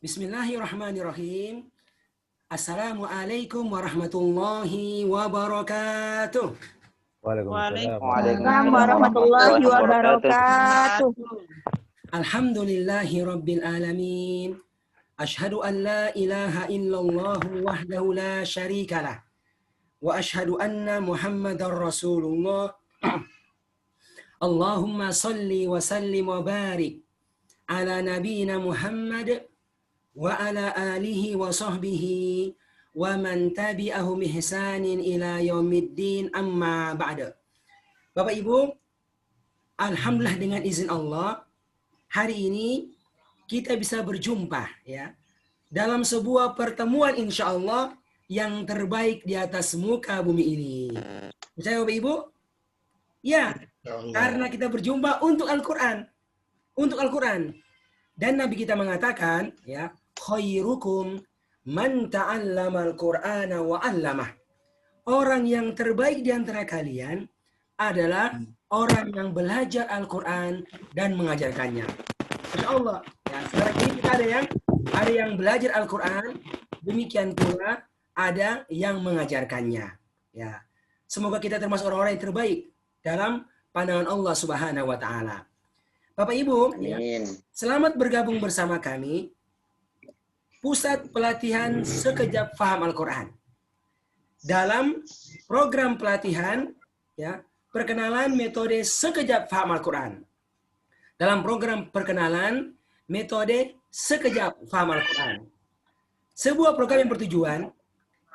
Bismillahirrahmanirrahim. Assalamualaikum warahmatullahi wabarakatuh. Waalaikumsalam warahmatullahi wabarakatuh. Alhamdulillahi rabbil alamin. Ashhadu an la ilaha illallah wahdahu la syarikalah. Wa ashhadu anna Muhammadar Rasulullah. Allahumma salli wa sallim wa barik ala nabiyina Muhammad wa ala alihi wa sahbihi wa man tabi'ahum ihsanin ila yaumiddin, amma ba'da. Bapak Ibu, alhamdulillah dengan izin Allah, hari ini kita bisa berjumpa ya dalam sebuah pertemuan insya Allah yang terbaik di atas muka bumi ini. Percaya Bapak Ibu? Ya, karena kita berjumpa untuk Al-Quran. Untuk Al-Quran. Dan Nabi kita mengatakan, ya, khairukum man ta'allamal Qur'ana wa 'allamah. Orang yang terbaik di antara kalian adalah orang yang belajar Al-Quran dan mengajarkannya. Masya Allah. Ya, sekarang ini kita ada yang belajar Al-Quran, demikian pula ada yang mengajarkannya. Ya, semoga kita termasuk orang-orang yang terbaik dalam pandangan Allah Subhanahu wa Ta'ala. Bapak Ibu, ya, selamat bergabung bersama kami Pusat Pelatihan Sekejap Faham Al-Quran. Dalam program pelatihan, ya, perkenalan metode sekejap faham Al-Quran. Dalam program perkenalan metode sekejap faham Al-Quran. Sebuah program yang bertujuan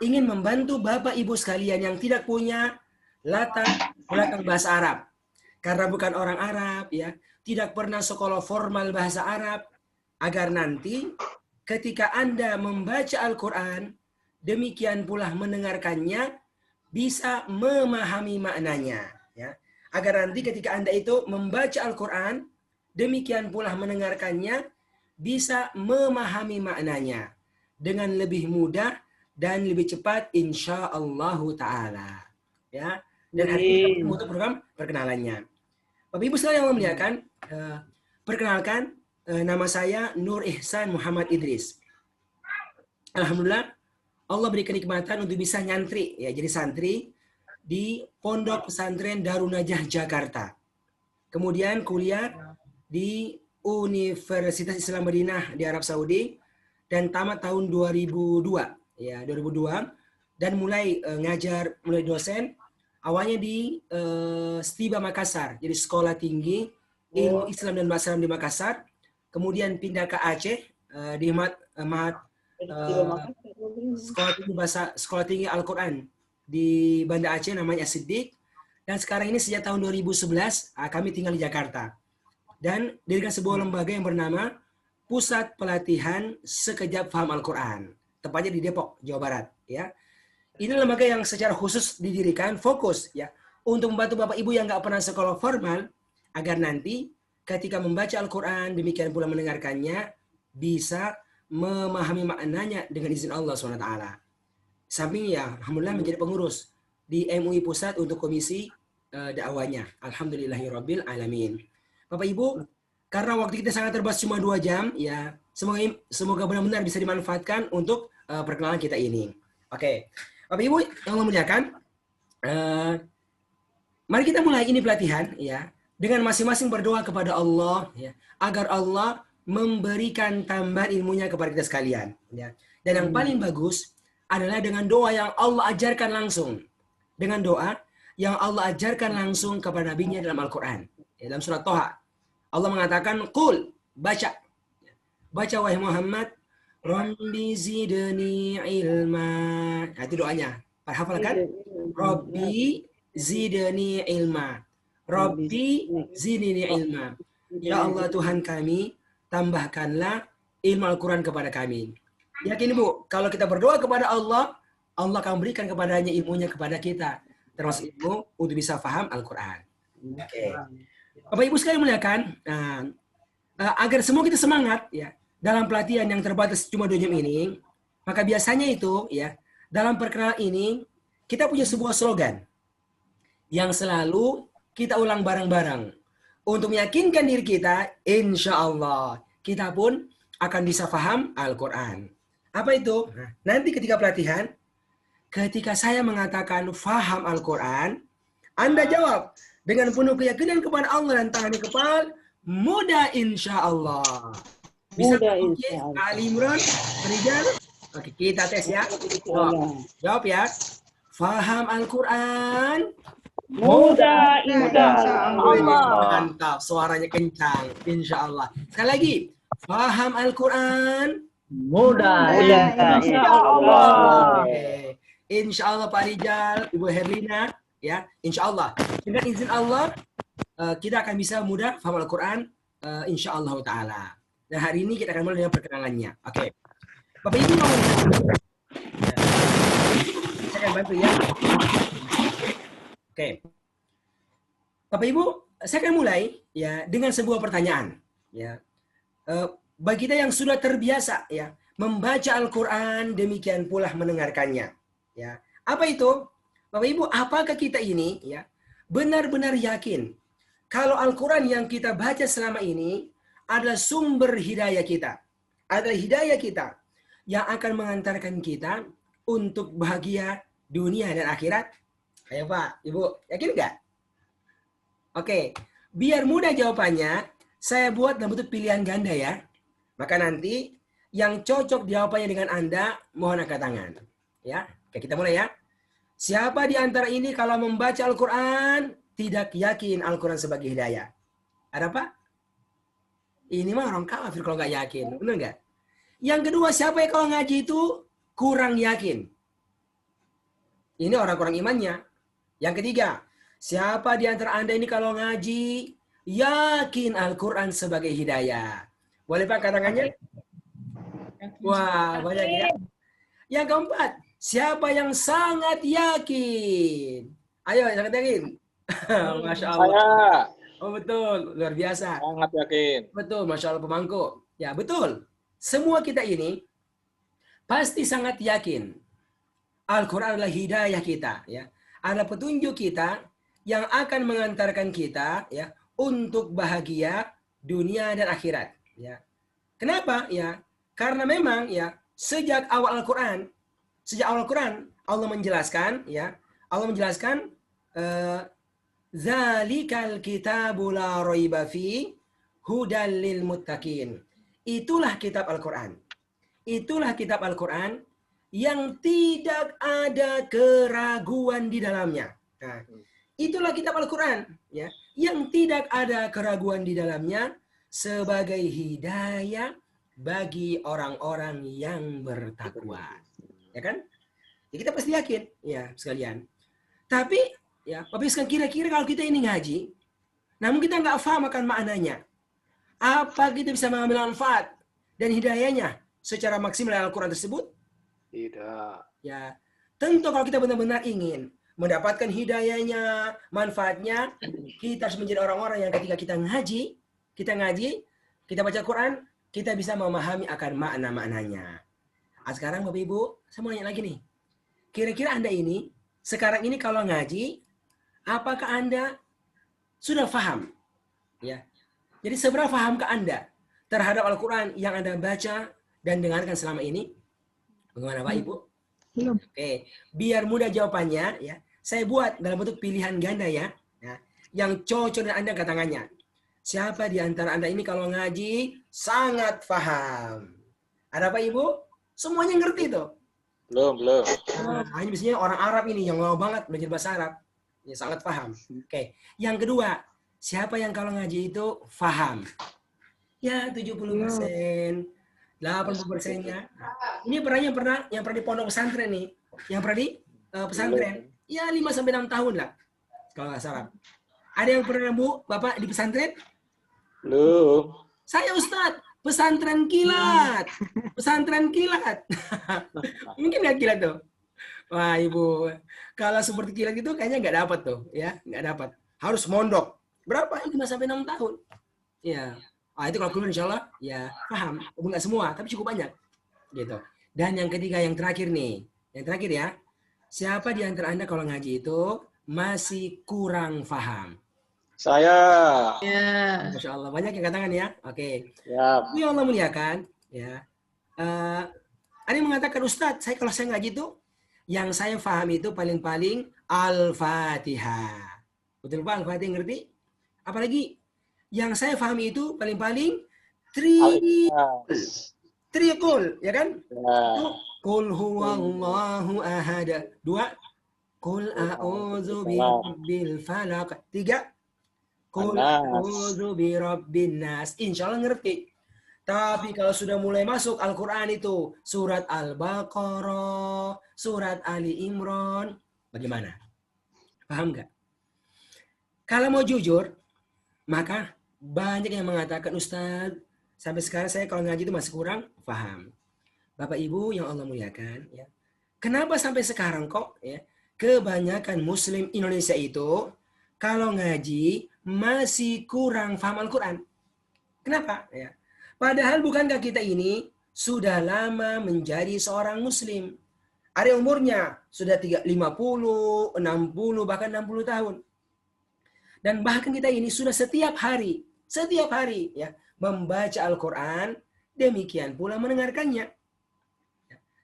ingin membantu Bapak Ibu sekalian yang tidak punya latar belakang bahasa Arab. Karena bukan orang Arab, ya, tidak pernah sekolah formal bahasa Arab, agar nanti ketika Anda membaca Al-Quran, demikian pula mendengarkannya, bisa memahami maknanya. Ya. Agar nanti ketika Anda itu membaca Al-Quran, demikian pula mendengarkannya, bisa memahami maknanya dengan lebih mudah dan lebih cepat insya Allah Ta'ala. Ya. Dan hari ini kita untuk program perkenalannya. Bapak Ibu sekalian yang memuliakan, perkenalkan, nama saya Nur Ihsan Muhammad Idris. Alhamdulillah, Allah beri kenikmatan untuk bisa nyantri, ya, jadi santri di Pondok Pesantren Darun Najah Jakarta. Kemudian kuliah di Universitas Islam Madinah di Arab Saudi dan tamat tahun 2002, ya, 2002, dan mulai ngajar, mulai dosen. Awalnya di Stiba Makassar, jadi Sekolah Tinggi Ilmu Islam dan Bahasa Arab di Makassar. Kemudian pindah ke Aceh di Sekolah Tinggi Al-Quran di Banda Aceh, namanya Siddiq. Dan sekarang ini sejak tahun 2011 kami tinggal di Jakarta. Dan dirikan sebuah lembaga yang bernama Pusat Pelatihan Sekejap Faham Al-Quran, tepatnya di Depok, Jawa Barat. Ya. Ini lembaga yang secara khusus didirikan, fokus, ya, untuk membantu Bapak Ibu yang nggak pernah sekolah formal, agar nanti ketika membaca Al-Quran, demikian pula mendengarkannya, bisa memahami maknanya dengan izin Allah SWT. Samping, ya, alhamdulillah menjadi pengurus di MUI Pusat untuk komisi dakwahnya. Alhamdulillahirabbil alamin. Bapak Ibu, karena waktu kita sangat terbatas cuma 2 jam, ya, semoga benar-benar bisa dimanfaatkan untuk perkenalan kita ini. Oke. Bapak Ibu yang memuliakan, mari kita mulai ini pelatihan, ya, dengan masing-masing berdoa kepada Allah, ya, agar Allah memberikan tambahan ilmunya kepada kita sekalian. Ya. Dan yang paling bagus adalah dengan doa yang Allah ajarkan langsung. Dengan doa yang Allah ajarkan langsung kepada Nabi-Nya dalam Al-Quran. Ya, dalam surat Toha, Allah mengatakan, Qul, baca. Baca wahai Muhammad, Rabbi zidni ilma. Nah, itu doanya. Hafalkan? Rabbi zidni ilma. Rabbi zidni ilma. Ya Allah Tuhan kami, tambahkanlah ilmu Al-Quran kepada kami. Yakin Bu, kalau kita berdoa kepada Allah, Allah akan berikan kepadanya ilmunya kepada kita. Termasuk ilmu untuk bisa paham Al-Quran. Oke. Bapak Ibu sekalian muliakan, agar semua kita semangat, ya, dalam pelatihan yang terbatas cuma 2 jam ini, maka biasanya itu, ya, dalam perkenalan ini kita punya sebuah slogan yang selalu kita ulang bareng-bareng. untuk meyakinkan diri kita, insya Allah kita pun akan bisa paham Al-Quran. Apa itu? Nanti ketika pelatihan, ketika saya mengatakan faham Al-Quran, Anda jawab dengan penuh keyakinan kepada Allah dan tangannya kepal, mudah insya Allah. Bisa oke, Ali Imran, Rijal. Oke, kita tes ya. Jawab ya. Faham Al-Quran. Mudah insya Allah. Mantap, suaranya kencang, insya Allah. Sekali lagi, faham Al-Quran. Mudah insya Allah. Oke. Insya Allah Pak Rijal, Ibu Herlina, ya, insya Allah. Dengan izin Allah, kita akan bisa mudah faham Al-Quran, insya Allah Ta'ala. Dan hari ini kita akan mulai dengan perkenalannya. Oke. Bapak Ibu mau saya akan bantu ya. Oke. Bapak Ibu, saya akan mulai ya dengan sebuah pertanyaan. Ya. Bagi kita yang sudah terbiasa ya membaca Al-Quran, demikian pula mendengarkannya. Ya. Apa itu? Bapak Ibu, apakah kita ini ya benar-benar yakin kalau Al-Quran yang kita baca selama ini adalah sumber hidayah kita, adalah hidayah kita yang akan mengantarkan kita untuk bahagia dunia dan akhirat? Ayo Pak, Ibu, yakin nggak? Oke, biar mudah jawabannya, saya buat dalam bentuk pilihan ganda ya. Maka nanti yang cocok jawabannya dengan Anda, mohon angkat tangan. Ya, oke, kita mulai ya. Siapa di antara ini kalau membaca Al-Quran tidak yakin Al-Quran sebagai hidayah? Ada Pak? Ini mah orang kafir kalau nggak yakin, benar nggak? Yang kedua, siapa yang kalau ngaji itu kurang yakin? Ini orang kurang imannya. Yang ketiga, siapa di antara Anda ini kalau ngaji yakin Al-Quran sebagai hidayah? Boleh Pak angkat tangannya? Wah, banyak ya. Yang keempat, siapa yang sangat yakin? Ayo, sangat yakin. Masya Allah. Saya. Oh betul, luar biasa. Sangat yakin. Betul, Masya Allah pemangku. Ya betul. Semua kita ini pasti sangat yakin Al-Quran adalah hidayah kita, ya, adalah petunjuk kita yang akan mengantarkan kita, ya, untuk bahagia dunia dan akhirat. Ya. Kenapa? Ya, karena memang ya sejak awal Al-Quran, Allah menjelaskan, ya, Allah menjelaskan, zalikal kitabu la raiba fi hudal lil muttaqin. Itulah kitab Al-Quran. Itulah kitab Al-Quran yang tidak ada keraguan di dalamnya. Nah, itulah kitab Al-Quran ya, yang tidak ada keraguan di dalamnya sebagai hidayah bagi orang-orang yang bertakwa. Ya kan? Ya, kita pasti yakin ya sekalian. Tapi ya, tapi sekarang kira-kira kalau kita ini ngaji, namun kita nggak paham akan maknanya, apa kita bisa mengambil manfaat dan hidayahnya secara maksimal dari Al-Quran tersebut? Tidak. Ya, tentu kalau kita benar-benar ingin mendapatkan hidayahnya, manfaatnya, kita harus menjadi orang-orang yang ketika kita ngaji, kita baca Quran, kita bisa memahami akan makna-maknanya. Nah, sekarang Bapak Ibu, saya mau nanya lagi nih. Kira-kira Anda ini, sekarang ini kalau ngaji, apakah Anda sudah paham? Ya. Jadi seberapa pahamkah Anda terhadap Al-Quran yang Anda baca dan dengarkan selama ini? Bagaimana Pak Ibu? Belum. Oke, biar mudah jawabannya ya, saya buat dalam bentuk pilihan ganda ya, yang cocok dengan Anda angkat tangannya. Siapa di antara Anda ini kalau ngaji sangat paham? Ada Pak Ibu? Semuanya ngerti tuh? Belum. Hanya biasanya orang Arab ini yang lama banget belajar bahasa Arab, ya sangat paham. Oke, yang kedua, siapa yang kalau ngaji itu paham? Ya 70%, 80%-nya. Ini yang pernah di pondok pesantren nih, yang pernah di pesantren, ya 5-6 tahun lah, kalau nggak salah. Ada yang pernah Bu, Bapak di pesantren? Belum. Saya Ustadz, pesantren kilat. Mungkin nggak kilat tuh? Wah Ibu, kalau seperti kilat itu kayaknya nggak dapat tuh, ya nggak dapat. Harus mondok. Berapa? 5-6 tahun. Ya. Itu kalau keluar insya Allah, ya paham. Nggak semua, tapi cukup banyak. Gitu. Dan yang ketiga, yang terakhir nih. Yang terakhir ya. Siapa di antara Anda kalau ngaji itu masih kurang paham? Saya. Ya. Masya Allah, banyak yang katakan ya. Oke. Ya. Itu yang Allah muliakan. Ya. Ada yang mengatakan, Ustadz, kalau saya ngaji itu, yang saya paham itu paling-paling Al-Fatihah. Betul Pak, Al-Fatihah ngerti? Apalagi yang saya pahami itu paling-paling Al-Ikhlas. Triqul, ya kan? Ya. Qul huwallahu ahad. 2. Qul a'udzu birabbil falaq. 3. Qul a'udzu birabbin nas. Insyaallah ngerti. Tapi kalau sudah mulai masuk Al-Qur'an itu surat Al-Baqarah, surat Ali Imran, bagaimana? Paham nggak? Kalau mau jujur, maka banyak yang mengatakan, Ustadz, sampai sekarang saya kalau ngaji itu masih kurang paham. Bapak Ibu yang Allah muliakan, ya. Kenapa sampai sekarang kok ya kebanyakan Muslim Indonesia itu kalau ngaji masih kurang paham Al-Quran? Kenapa? Ya. Padahal bukankah kita ini sudah lama menjadi seorang Muslim? Ada umurnya sudah 50, 60, bahkan 60 tahun. Dan bahkan kita ini sudah setiap hari ya membaca Al-Quran, demikian pula mendengarkannya.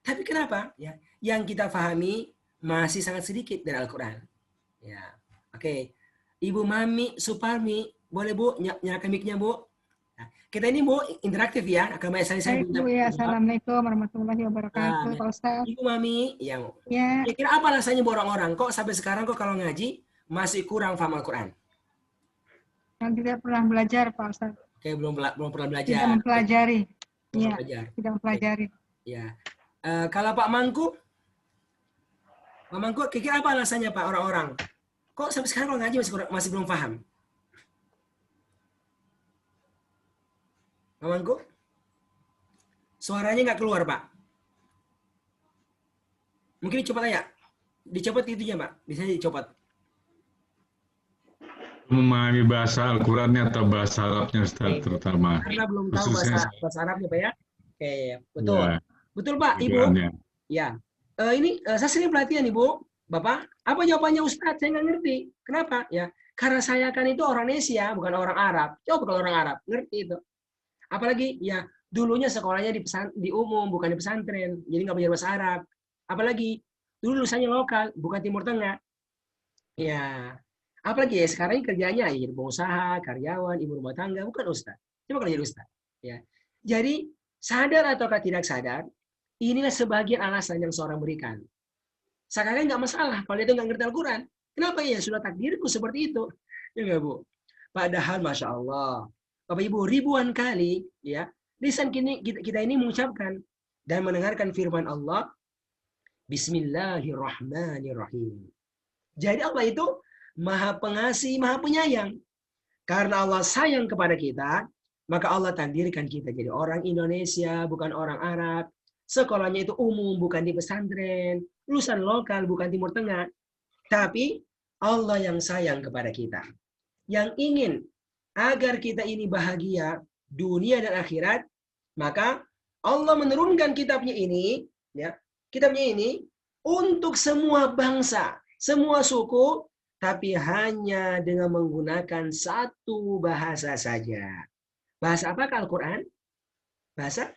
Tapi kenapa? Ya, yang kita pahami masih sangat sedikit dari Al-Quran. Ya, oke. Ibu Mami Suparmi, boleh Bu nyalakan mic-nya Bu? Nah, kita ini Bu interaktif ya. Akan saya Bu ya, assalamualaikum warahmatullahi wabarakatuh, Pak Ustadz. Ibu Mami, yang ya. Kira apa rasanya orang-orang kok sampai sekarang kok kalau ngaji masih kurang paham Al-Quran? Yang tidak pernah belajar, Pak Ustadz. Oke, belum pernah belajar. Tidak mempelajari. Iya, tidak mempelajari. Ya. Kalau Pak Mangku, kira apa alasannya Pak orang-orang? Kok sampai sekarang kalau ngaji masih belum paham? Pak Mangku? Suaranya nggak keluar Pak. Mungkin dicopot aja. Dicopot itunya Pak. Bisa dicopot. Memahami bahasa Al-Qurannya atau bahasa Arabnya Ustaz, terutama. Karena belum tahu bahasa Arabnya Pak ya. Oke, betul. Ya, betul Pak, Ibu. Ya. Ini saya sering pelatihan Ibu, Bapak. Apa jawabannya Ustadz? Saya nggak ngerti. Kenapa? Ya, karena saya kan itu orang Indonesia, bukan orang Arab. Coba kalau orang Arab, ngerti itu. Apalagi ya dulunya sekolahnya di umum, bukan di pesantren, jadi nggak belajar bahasa Arab. Apalagi dulu lulusannya lokal, bukan Timur Tengah. Ya, apalagi ya sekarang kerjanya ya pengusaha, karyawan, ibu rumah tangga, bukan Ustadz. Coba kalau jadi Ustadz. Ya, jadi sadar ataukah tidak sadar, inilah sebagian alasan yang seorang berikan. Sekarang nggak masalah kalau dia itu nggak ngerti Al-Quran. Kenapa ya? Sudah takdirku seperti itu. Ya nggak Bu? Padahal Masya Allah. Bapak Ibu, ribuan kali ya lisan kita ini mengucapkan dan mendengarkan firman Allah, Bismillahirrahmanirrahim. Jadi Allah itu Maha Pengasih, Maha Penyayang. Karena Allah sayang kepada kita, maka Allah takdirkan kita jadi orang Indonesia, bukan orang Arab. Sekolahnya itu umum, bukan di pesantren. Lulusan lokal, bukan Timur Tengah. Tapi Allah yang sayang kepada kita. Yang ingin agar kita ini bahagia dunia dan akhirat, maka Allah menurunkan kitabnya ini, ya, kitabnya ini untuk semua bangsa, semua suku, tapi hanya dengan menggunakan satu bahasa saja. Bahasa apakah Al-Quran? Bahasa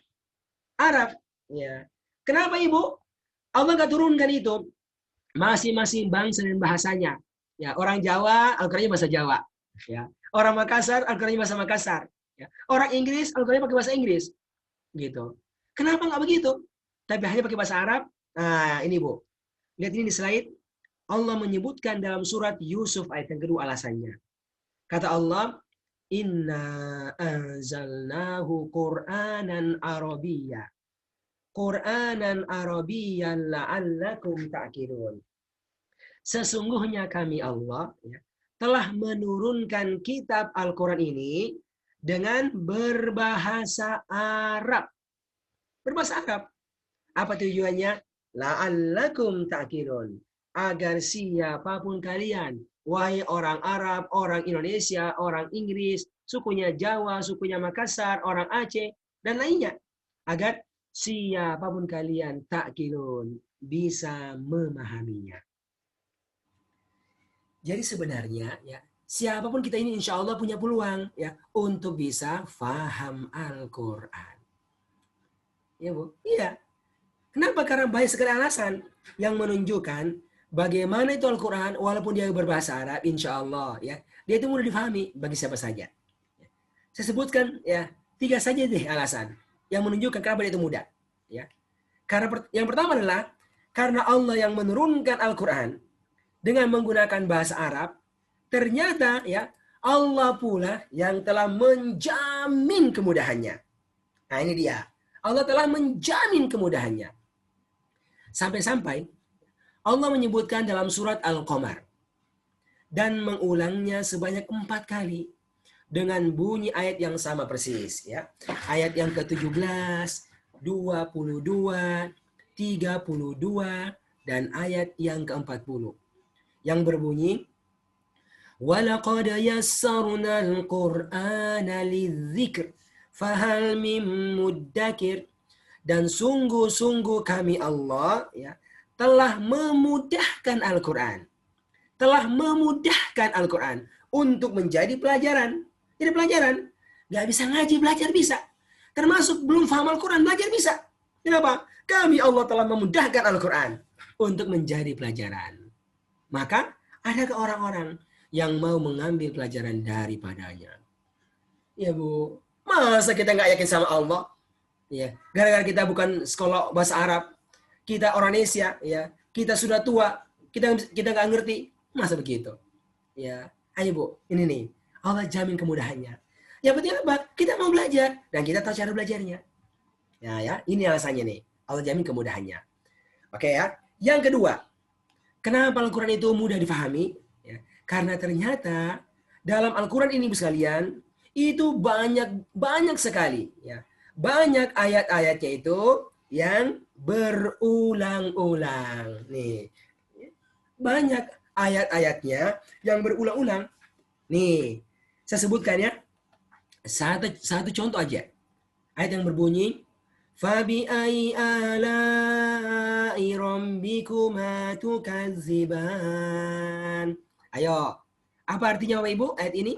Arab. Ya. Kenapa Ibu? Allah nggak turunkan itu. Masing-masing bangsa dan bahasanya. Ya, orang Jawa, Al-Qurannya bahasa Jawa. Ya. Orang Makassar, Al-Qurannya bahasa Makassar. Ya. Orang Inggris, Al-Qurannya pakai bahasa Inggris. Gitu. Kenapa nggak begitu? Tapi hanya pakai bahasa Arab. Nah, ini Bu. Lihat ini di slide. Allah menyebutkan dalam surat Yusuf ayat yang kedua alasannya. Kata Allah, Inna anzalnahu Qur'anan Arabiyya. Qur'anan Arabiyyan la'allakum ta'qilun. Sesungguhnya kami Allah ya, telah menurunkan kitab Al-Quran ini dengan berbahasa Arab. Berbahasa Arab. Apa tujuannya? La'allakum ta'qilun. Agar siapapun kalian, wahai orang Arab, orang Indonesia, orang Inggris, sukunya Jawa, sukunya Makassar, orang Aceh, dan lainnya. Agar siapapun kalian ta'qilun, bisa memahaminya. Jadi sebenarnya ya siapapun kita ini insya Allah punya peluang ya untuk bisa faham Al-Quran. Ya Bu? Iya. Kenapa? Karena banyak sekali alasan yang menunjukkan bagaimana itu Al-Quran walaupun dia berbahasa Arab, insya Allah ya dia itu mudah difahami bagi siapa saja. Saya sebutkan ya 3 saja deh alasan yang menunjukkan kenapa dia itu mudah. Ya. Karena yang pertama adalah karena Allah yang menurunkan Al-Quran dengan menggunakan bahasa Arab, ternyata ya Allah pula yang telah menjamin kemudahannya. Nah ini dia. Allah telah menjamin kemudahannya. Sampai-sampai Allah menyebutkan dalam surat Al-Qamar dan mengulangnya sebanyak 4 kali dengan bunyi ayat yang sama persis ya. Ayat yang ke-17, 22, 32 dan ayat yang ke-40 yang berbunyi وَلَقَدْ يَسَّرْنَا الْقُرْآنَ لِلذِّكْرِ فَهَلْ مِن مُدَّكِرٍ. Dan sungguh-sungguh kami Allah ya telah memudahkan Al-Quran. Telah memudahkan Al-Quran untuk menjadi pelajaran. Jadi pelajaran. Nggak bisa ngaji, belajar bisa. Termasuk belum paham Al-Quran, belajar bisa. Kenapa? Kami Allah telah memudahkan Al-Quran untuk menjadi pelajaran. Maka adakah orang-orang yang mau mengambil pelajaran daripadanya? Ya Bu, masa kita nggak yakin sama Allah? Ya, gara-gara kita bukan sekolah bahasa Arab, kita orang Indonesia, ya, kita sudah tua, kita nggak ngerti, masa begitu? Ya, ayo Bu, ini nih, Allah jamin kemudahannya. Yang penting apa? Kita mau belajar dan kita tahu cara belajarnya. Ya, ini alasannya nih, Allah jamin kemudahannya. Oke ya. Yang kedua, kenapa Al-Quran itu mudah difahami? Ya, karena ternyata dalam Al-Quran ini sekalian itu banyak sekali ya. Banyak ayat-ayatnya itu yang berulang-ulang. Nih. Banyak ayat-ayatnya yang berulang-ulang. Nih, saya sebutkan ya. Satu contoh aja. Ayat yang berbunyi فَبِأَيِّ آلَاءِ رَبِّكُمَا تُكَذِّبَانِ. Ayo, apa artinya Bapak Ibu ayat ini?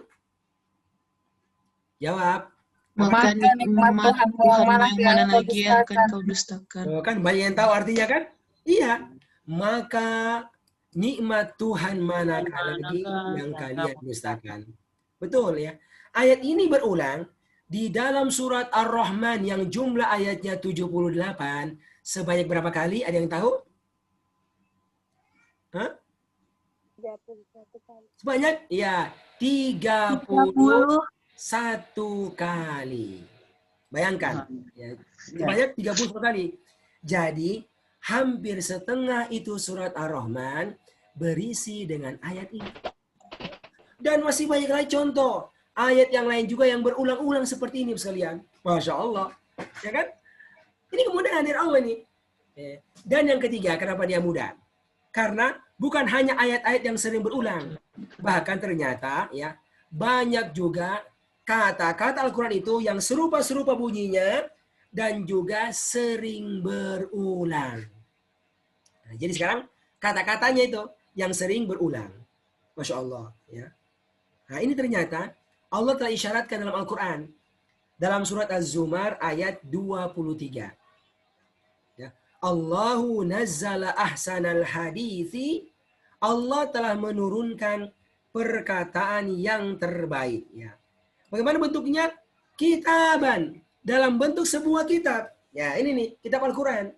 Jawab. Maka nikmat Tuhan mana lagi yang akan kau dustakan? Oh, kan banyak yang tahu artinya kan? Iya. Maka nikmat Tuhan manakah lagi yang kalian dustakan? Betul ya. Ayat ini berulang di dalam surat Ar-Rahman yang jumlah ayatnya 78 sebanyak berapa kali? Ada yang tahu? Hah? Sebanyak? Ya, 31 kali. Bayangkan. Ya, sebanyak 31 kali. Jadi, hampir setengah itu surat Ar-Rahman berisi dengan ayat ini. Dan masih banyak lagi contoh. Ayat yang lain juga yang berulang-ulang seperti ini sekalian. Masya Allah. Ya kan? Ini kemudahan dari Allah ini. Dan yang ketiga, kenapa dia mudah? Karena bukan hanya ayat-ayat yang sering berulang. Bahkan ternyata ya banyak juga kata-kata Al-Quran itu yang serupa-serupa bunyinya dan juga sering berulang. Nah, jadi sekarang kata-katanya itu yang sering berulang. Masya Allah. Ya. Nah ini ternyata Allah telah isyaratkan dalam Al-Quran. Dalam surat Az-Zumar ayat 23. Ya. Allahu nazzala ahsanal hadithi. Allah telah menurunkan perkataan yang terbaik. Ya. Bagaimana bentuknya? Kitaban. Dalam bentuk sebuah kitab. Ya ini nih, kitab Al-Quran.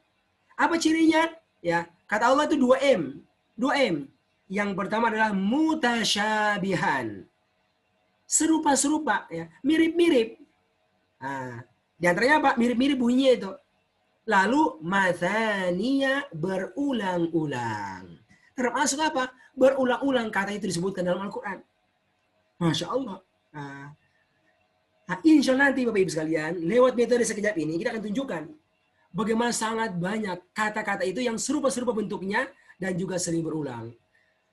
Apa cirinya? Ya, kata Allah itu 2M. 2M. Yang pertama adalah mutasyabihan. Serupa-serupa, ya, mirip-mirip. Nah, di antaranya apa? Mirip-mirip bunyinya itu. Lalu mathaniya berulang-ulang. Termasuk apa? Berulang-ulang kata itu disebutkan dalam Al-Quran. Masya Allah. Nah, insya Allah nanti Bapak Ibu sekalian, lewat metode sekejap ini kita akan tunjukkan bagaimana sangat banyak kata-kata itu yang serupa-serupa bentuknya dan juga sering berulang.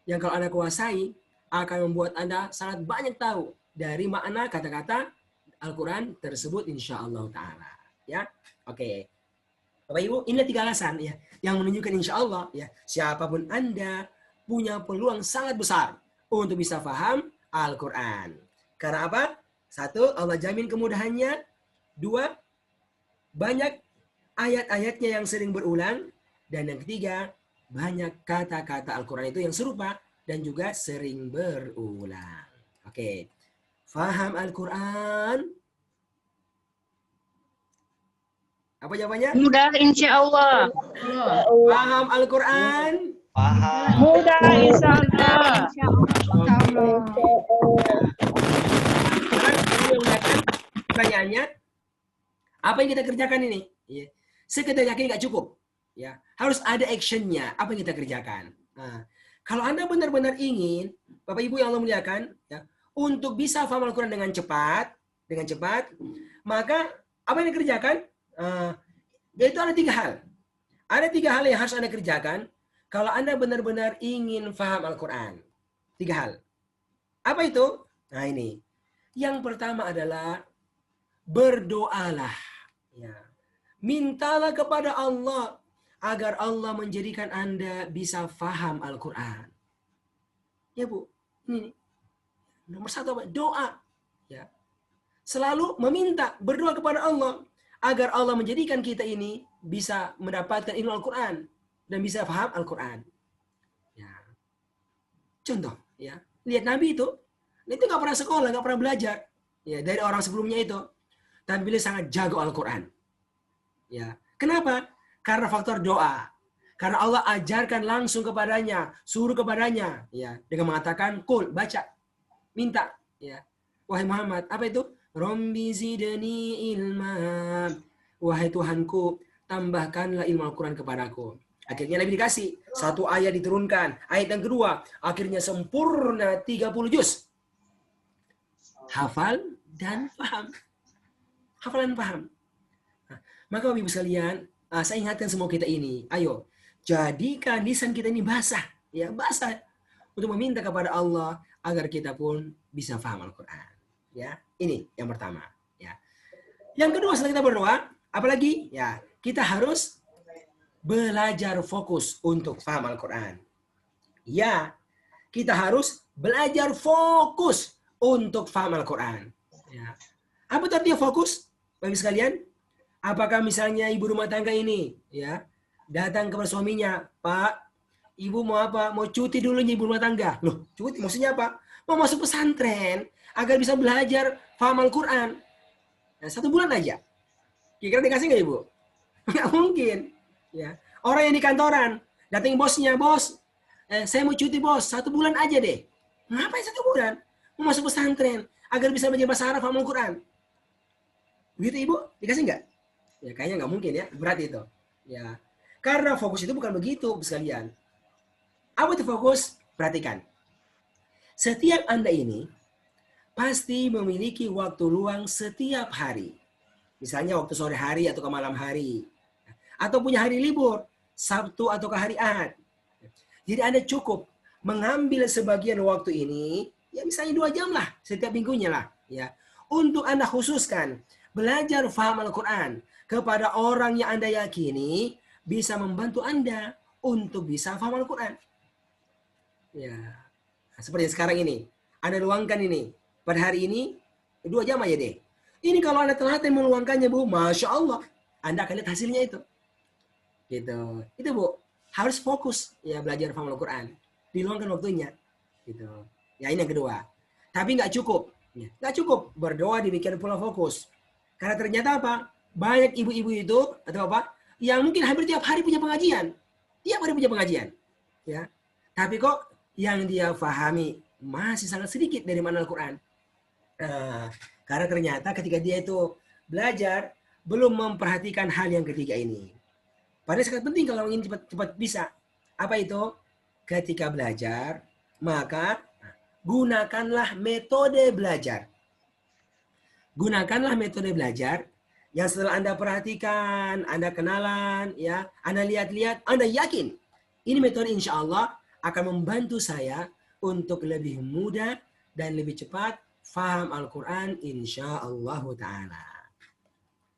Yang kalau Anda kuasai akan membuat Anda sangat banyak tahu dari makna kata-kata Al-Quran tersebut insya Allah Ta'ala. Ya, oke. Bapak Ibu, ini 3 alasan ya yang menunjukkan insya Allah ya siapapun Anda punya peluang sangat besar untuk bisa paham Al-Quran. Karena apa? Satu, Allah jamin kemudahannya. Dua, banyak ayat-ayatnya yang sering berulang. Dan yang ketiga, banyak kata-kata Al-Quran itu yang serupa dan juga sering berulang. Oke. Faham Al-Quran? Apa jawabannya? Mudah insya Allah. Paham Al-Quran? Mudah insya Allah. Allah. Sekarang ini ulangan pertanyaannya, apa yang kita kerjakan ini? Ya. Sekedar yakin nggak cukup. Ya, harus ada actionnya. Apa yang kita kerjakan? Nah, kalau Anda benar-benar ingin, Bapak Ibu yang Allah muliakan, ya, untuk bisa paham Al-Quran dengan cepat, maka apa yang dikerjakan? Yaitu ada 3 hal. Ada 3 hal yang harus Anda kerjakan kalau Anda benar-benar ingin paham Al-Quran. 3 hal. Apa itu? Nah ini. Yang pertama adalah berdoalah. Ya. Mintalah kepada Allah agar Allah menjadikan Anda bisa paham Al-Quran. Ya Bu, ini nomor 1 apa? Doa. Ya. Selalu meminta, berdoa kepada Allah agar Allah menjadikan kita ini bisa mendapatkan ilmu Al-Quran dan bisa paham Al-Quran. Ya. Contoh, ya, lihat Nabi itu nggak pernah sekolah, nggak pernah belajar, ya, dari orang sebelumnya itu, tapi beliau sangat jago Al-Quran. Ya, kenapa? Karena faktor doa. Karena Allah ajarkan langsung kepadanya, suruh kepadanya, ya, dengan mengatakan, "Qul," baca, minta, ya, wahai Muhammad, apa itu? Rabbi zidni ilma. Wahai Tuhanku, tambahkanlah ilmu Al-Quran kepadaku. Akhirnya Nabi dikasih 1 ayat diturunkan. Ayat yang kedua, akhirnya sempurna 30 juz. Hafal dan paham. Hafal dan paham. Nah, maka Bapak Ibu sekalian, saya ingatkan semua kita ini. Ayo, jadikan lisan kita ini basah. Ya, basah. Untuk meminta kepada Allah agar kita pun bisa paham Al-Quran. Ya, ini yang pertama. Ya. Yang kedua, setelah kita berdoa, apalagi? Ya, kita harus belajar fokus untuk paham Al-Quran. Ya, kita harus belajar fokus untuk paham Al-Quran. Ya. Apa artinya fokus, Bapak Ibu sekalian? Apakah misalnya ibu rumah tangga ini, ya, datang kepada suaminya, "Pak, ibu mau apa? Mau cuti dulu nih ibu rumah tangga." Loh, cuti maksudnya apa? Mau masuk pesantren agar bisa belajar paham Al-Quran. Nah, 1 bulan aja. Kira-kira dikasih nggak Ibu? Nggak mungkin. Ya. Orang yang di kantoran, datang bosnya, "Bos, saya mau cuti bos, 1 bulan aja deh." Ngapain 1 bulan? Mau masuk pesantren agar bisa belajar bahasa Arab, paham Al-Quran. Begitu Ibu? Dikasih nggak? Ya kayaknya nggak mungkin ya, berat itu. Ya. Karena fokus itu bukan begitu, sekalian. Apa itu fokus? Perhatikan. Setiap Anda ini pasti memiliki waktu luang setiap hari. Misalnya waktu sore hari atau ke malam hari. Atau punya hari libur, Sabtu atau ke hari Ahad. Jadi Anda cukup mengambil sebagian waktu ini, ya misalnya 2 jam lah, setiap minggunya lah. Ya, untuk Anda khususkan, belajar paham Al-Quran kepada orang yang Anda yakini, bisa membantu Anda untuk bisa paham Al-Quran. Ya, seperti sekarang ini. Anda luangkan ini. Pada hari ini, 2 jam aja deh. Ini kalau Anda telaten meluangkannya, Bu, Masya Allah. Anda akan lihat hasilnya itu. Gitu. Itu, Bu. Harus fokus ya belajar paham Al-Quran. Diluangkan waktunya. Gitu. Ya, ini yang kedua. Tapi nggak cukup. Ya, nggak cukup. Berdoa demikian pula fokus. Karena ternyata apa? Banyak ibu-ibu itu, atau apa, yang mungkin hampir tiap hari punya pengajian. Tiap hari punya pengajian. Ya. Tapi kok yang dia pahami masih sangat sedikit dari makna Al-Quran. Karena ternyata ketika dia itu belajar, belum memperhatikan hal yang ketiga ini. Padahal sangat penting kalau ingin cepat bisa. Apa itu? Ketika belajar, maka gunakanlah metode belajar. Gunakanlah metode belajar yang setelah Anda perhatikan, Anda kenalan, ya, Anda lihat-lihat, Anda yakin ini metode insya Allah akan membantu saya untuk lebih mudah dan lebih cepat faham Al-Quran insya Allah Ta'ala.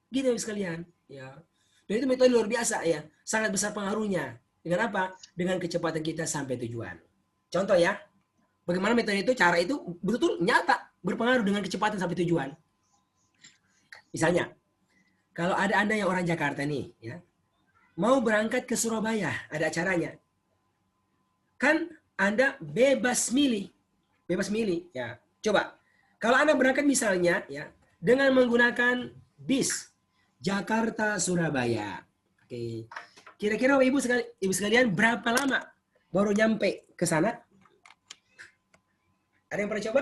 Gitu sekalian. Ya. Dan itu metode luar biasa ya. Sangat besar pengaruhnya. Dengan apa? Dengan kecepatan kita sampai tujuan. Contoh ya. Bagaimana metode itu, cara itu betul-betul nyata, berpengaruh dengan kecepatan sampai tujuan. Misalnya, kalau ada Anda yang orang Jakarta nih, ya, mau berangkat ke Surabaya, ada acaranya. Kan Anda bebas milih. Bebas milih, ya. Coba, kalau Anda berangkat misalnya, ya, dengan menggunakan bis Jakarta-Surabaya. Oke. Kira-kira ibu sekalian berapa lama baru nyampe ke sana? Ada yang pernah coba?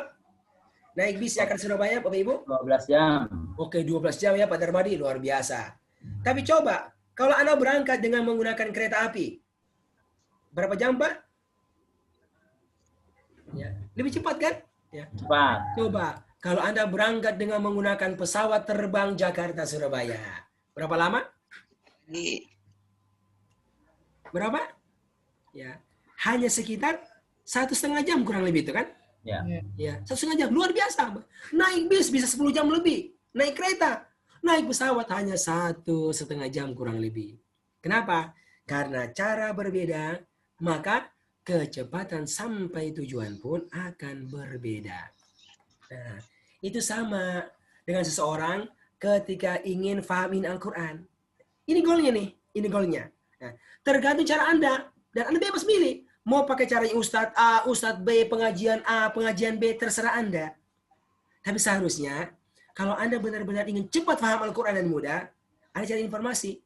Naik bis Jakarta-Surabaya, Bapak Ibu? 12 jam. Oke, 12 jam ya Pak Darmadi, luar biasa. Tapi coba, kalau Anda berangkat dengan menggunakan kereta api, berapa jam Pak? Ya, lebih cepat kan? Ya. Cepat. Coba, kalau Anda berangkat dengan menggunakan pesawat terbang Jakarta-Surabaya, berapa lama? Berapa? Ya, hanya sekitar 1,5 jam kurang lebih itu kan? Ya. Ya, 1,5 jam, luar biasa. Naik bis bisa 10 jam lebih. Naik kereta, naik pesawat hanya 1,5 jam kurang lebih. Kenapa? Karena cara berbeda, maka kecepatan sampai tujuan pun akan berbeda. Nah, itu sama dengan seseorang ketika ingin fahamin Al-Quran. Ini goalnya nih, ini goalnya. Nah, tergantung cara Anda, dan Anda bebas milih. Mau pakai caranya Ustadz A, Ustadz B, pengajian A, pengajian B, terserah Anda. Tapi seharusnya, kalau Anda benar-benar ingin cepat paham Al-Quran dan mudah, Anda cari informasi.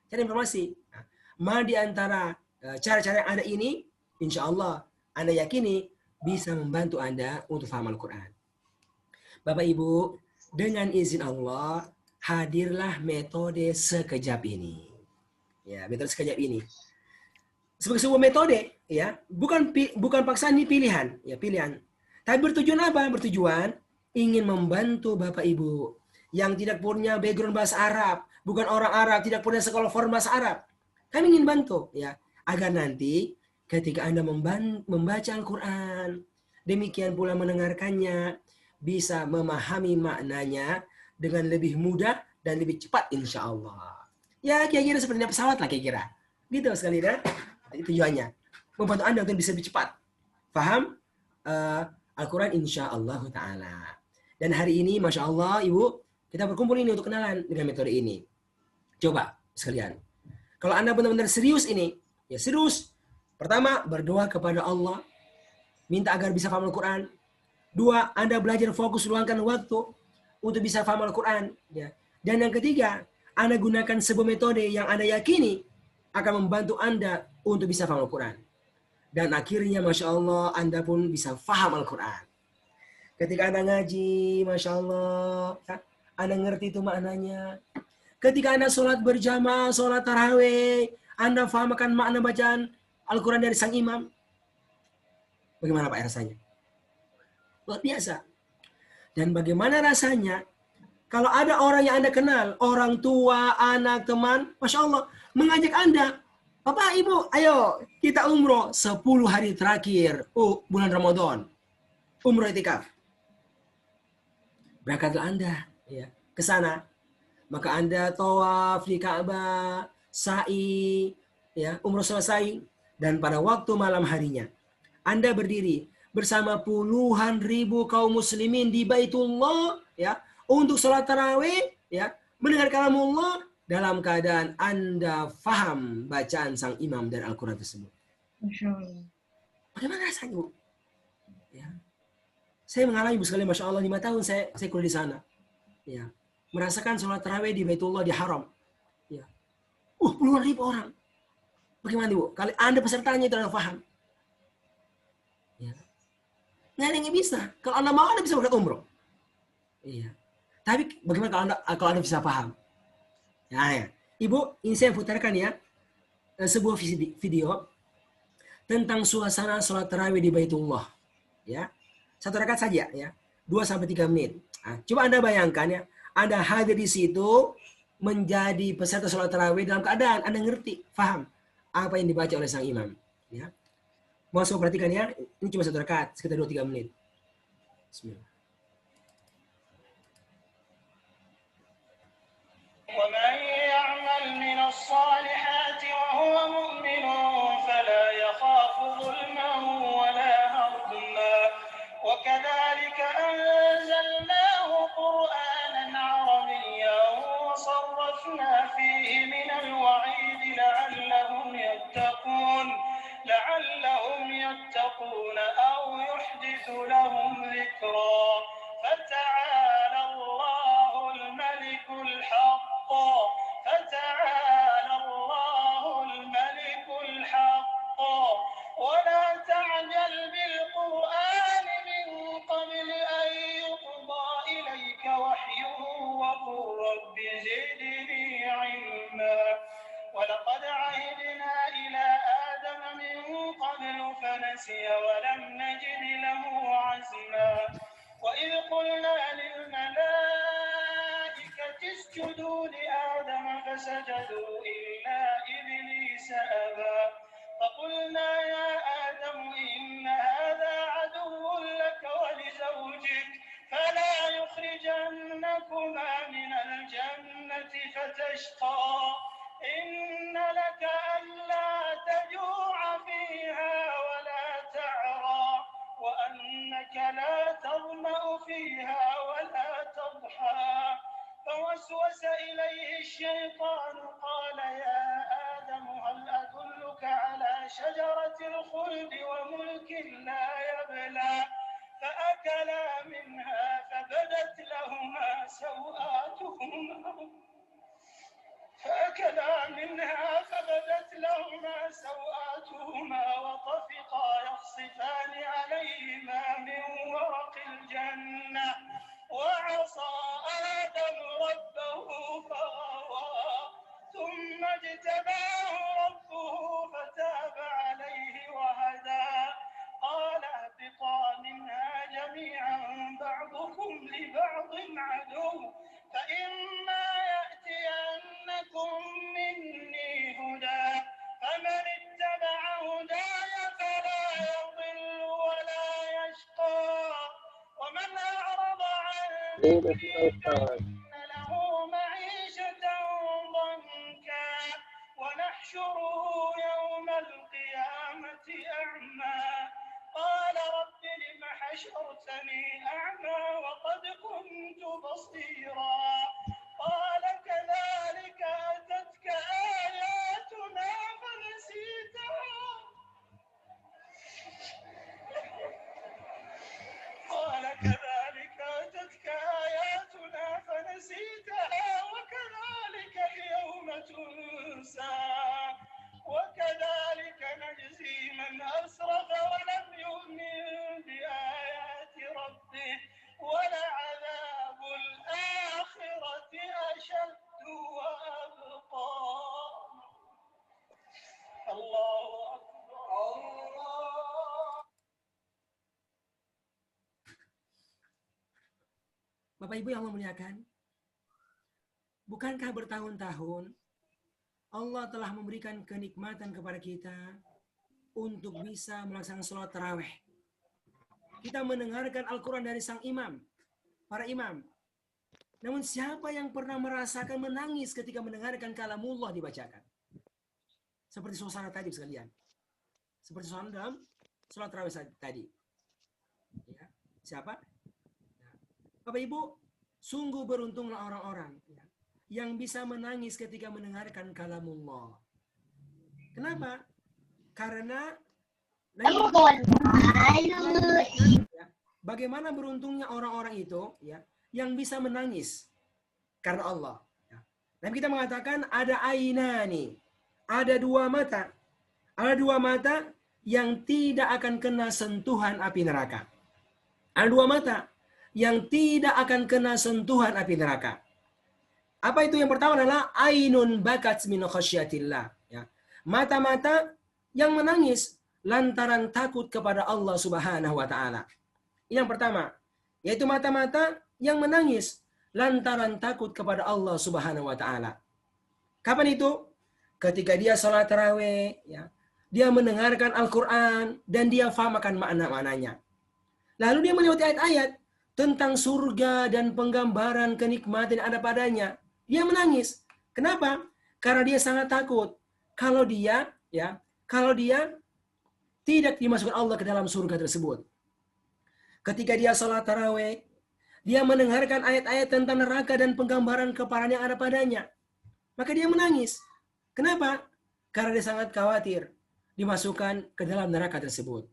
Cari informasi. Nah, mana di antara cara-cara yang ada ini, insya Allah, Anda yakini bisa membantu Anda untuk paham Al-Quran. Bapak Ibu, dengan izin Allah, hadirlah metode sekejap ini. Ya, metode sekejap ini. Sebagai sebuah metode, ya, bukan paksaan, ini pilihan, ya, pilihan. Tapi bertujuan apa? Bertujuan ingin membantu Bapak Ibu yang tidak punya background bahasa Arab, bukan orang Arab, tidak punya sekolah formal bahasa Arab. Kami ingin bantu, ya, agar nanti ketika Anda membaca Al-Quran, demikian pula mendengarkannya, bisa memahami maknanya dengan lebih mudah dan lebih cepat, insya Allah. Ya, kira-kira seperti pesawat lah, kira-kira. Gitu sekali, ya. Tujuannya membantu Anda untuk bisa lebih cepat paham Al-Quran insya Allah Ta'ala. Dan hari ini Masya Allah Ibu, kita berkumpul ini untuk kenalan dengan metode ini. Coba sekalian, kalau Anda benar-benar serius ini, ya serius. Pertama, berdoa kepada Allah, minta agar bisa paham Al-Quran. Dua, Anda belajar fokus, luangkan waktu untuk bisa paham Al-Quran, ya. Dan yang ketiga, Anda gunakan sebuah metode yang Anda yakini akan membantu Anda untuk bisa paham Al-Quran. Dan akhirnya Masya Allah, Anda pun bisa paham Al-Quran. Ketika Anda ngaji, Masya Allah, ya, Anda ngerti itu maknanya. Ketika Anda sholat berjamaah, sholat tarawih, Anda paham akan makna bacaan Al-Quran dari sang imam. Bagaimana Pak rasanya? Luar biasa. Dan bagaimana rasanya kalau ada orang yang Anda kenal, orang tua, anak, teman, Masya Allah, mengajak Anda, Bapak, Ibu, ayo kita umroh 10 hari terakhir bulan Ramadan. Umroh itikaf. Berangkatlah Anda, ya, ke sana. Maka Anda tawaf di Ka'bah, sa'i, ya, umroh selesai. Dan pada waktu malam harinya, Anda berdiri bersama puluhan ribu kaum muslimin di Baitullah, ya, untuk sholat tarawih, ya, mendengar kalamullah, dalam keadaan Anda faham bacaan sang imam dari Al-Quran tersebut. Masya Allah. Bagaimana rasanya, Bu? Ya. Saya mengalami, Bu sekalian, Masya Allah, 5 tahun saya kuliah di sana. Ya. Merasakan sholat tarawih di Baitullah, di Haram. Ya. Puluhan ribu orang. Bagaimana, Bu? Kalau Anda pesertanya itu Anda faham. Ya. Nggak ada yang bisa. Kalau Anda mau, Anda bisa berangkat umroh. Iya. Tapi bagaimana kalau Anda bisa paham? Ya. Ibu, ini saya putarkan ya sebuah video tentang suasana sholat tarawih di Baitullah. Ya, 1 rakaat saja ya, 2-3 menit. Nah, coba Anda bayangkan ya, Anda hadir di situ menjadi peserta sholat tarawih dalam keadaan Anda ngerti, paham apa yang dibaca oleh sang imam. Ya, mau saya perhatikan ya, ini cuma 1 rakaat sekitar 2-3 menit. Bismillah. ومن يعمل من الصالحات وهو مؤمن فلا يخاف ظلما ولا هضما اسجدوا لآدم فسجدوا إلا إبليس أبى فقلنا يا آدم إن هذا عدو لك ولزوجك فلا يخرجنكما من الجنة فتشقى إن لك ألا تجوع فيها ولا تعرى وأنك لا تظمأ فيها ولا تضحى فوسوس إليه الشيطان قال يا آدم هل أدلك على شجرة الخلد وملك لا يبلى فأكلا منها فبدت لهما سوآتهما وطفقا يخصفان عليهما من ورق الجنة وعصى آدم ربه فغوى ثم اجتباه ربه فتاب عليه وهدى قال اهبطا منها جميعا بعضكم لبعض عدو فإما يأتينكم مني هدى فمن اتبع هداي فلا يضل ولا يشقى ومن أعرض عن ذكري فإن له معيشة ضنكا ونحشره يوم القيامة أعمى قال رب لم حشرتني أعمى وقد كنت بصيرا قال كذلك أتتك آياتنا فنسيتها وكذلك اليوم تنسى وكذلك نجزي من أسرف ولم يؤمن بآيات ربه ولعذاب الآخرة أشد وأبقى الله أكبر Bapak Ibu yang Allah muliakan, bukankah bertahun-tahun Allah telah memberikan kenikmatan kepada kita untuk bisa melaksanakan sholat tarawih. Kita mendengarkan Al-Quran dari sang imam, para imam. Namun siapa yang pernah merasakan menangis ketika mendengarkan kalamullah dibacakan? Seperti suasana tadi sekalian. Seperti suasana dalam sholat tarawih tadi. Ya. Siapa? Bapak Ibu, sungguh beruntunglah orang-orang yang bisa menangis ketika mendengarkan kalamullah. Kenapa? Karena bagaimana beruntungnya orang-orang itu yang bisa menangis karena Allah. Dan kita mengatakan ada ainani, ada dua mata. Ada dua mata yang tidak akan kena sentuhan api neraka. Ada dua mata yang tidak akan kena sentuhan api neraka. Apa itu? Yang pertama adalah ainun bakat min khasyatillah. Ya. Mata-mata yang menangis lantaran takut kepada Allah Subhanahu wa taala. Yang pertama, yaitu mata-mata yang menangis lantaran takut kepada Allah Subhanahu wa taala. Kapan itu? Ketika dia salat tarawih, ya. Dia mendengarkan Al-Qur'an dan dia faham akan makna-maknanya. Lalu dia melewati ayat-ayat tentang surga dan penggambaran kenikmatan yang ada padanya. Dia menangis. Kenapa? Karena dia sangat takut kalau dia tidak dimasukkan Allah ke dalam surga tersebut. Ketika dia salat tarawih, dia mendengarkan ayat-ayat tentang neraka dan penggambaran keparan yang ada padanya. Maka dia menangis. Kenapa? Karena dia sangat khawatir dimasukkan ke dalam neraka tersebut.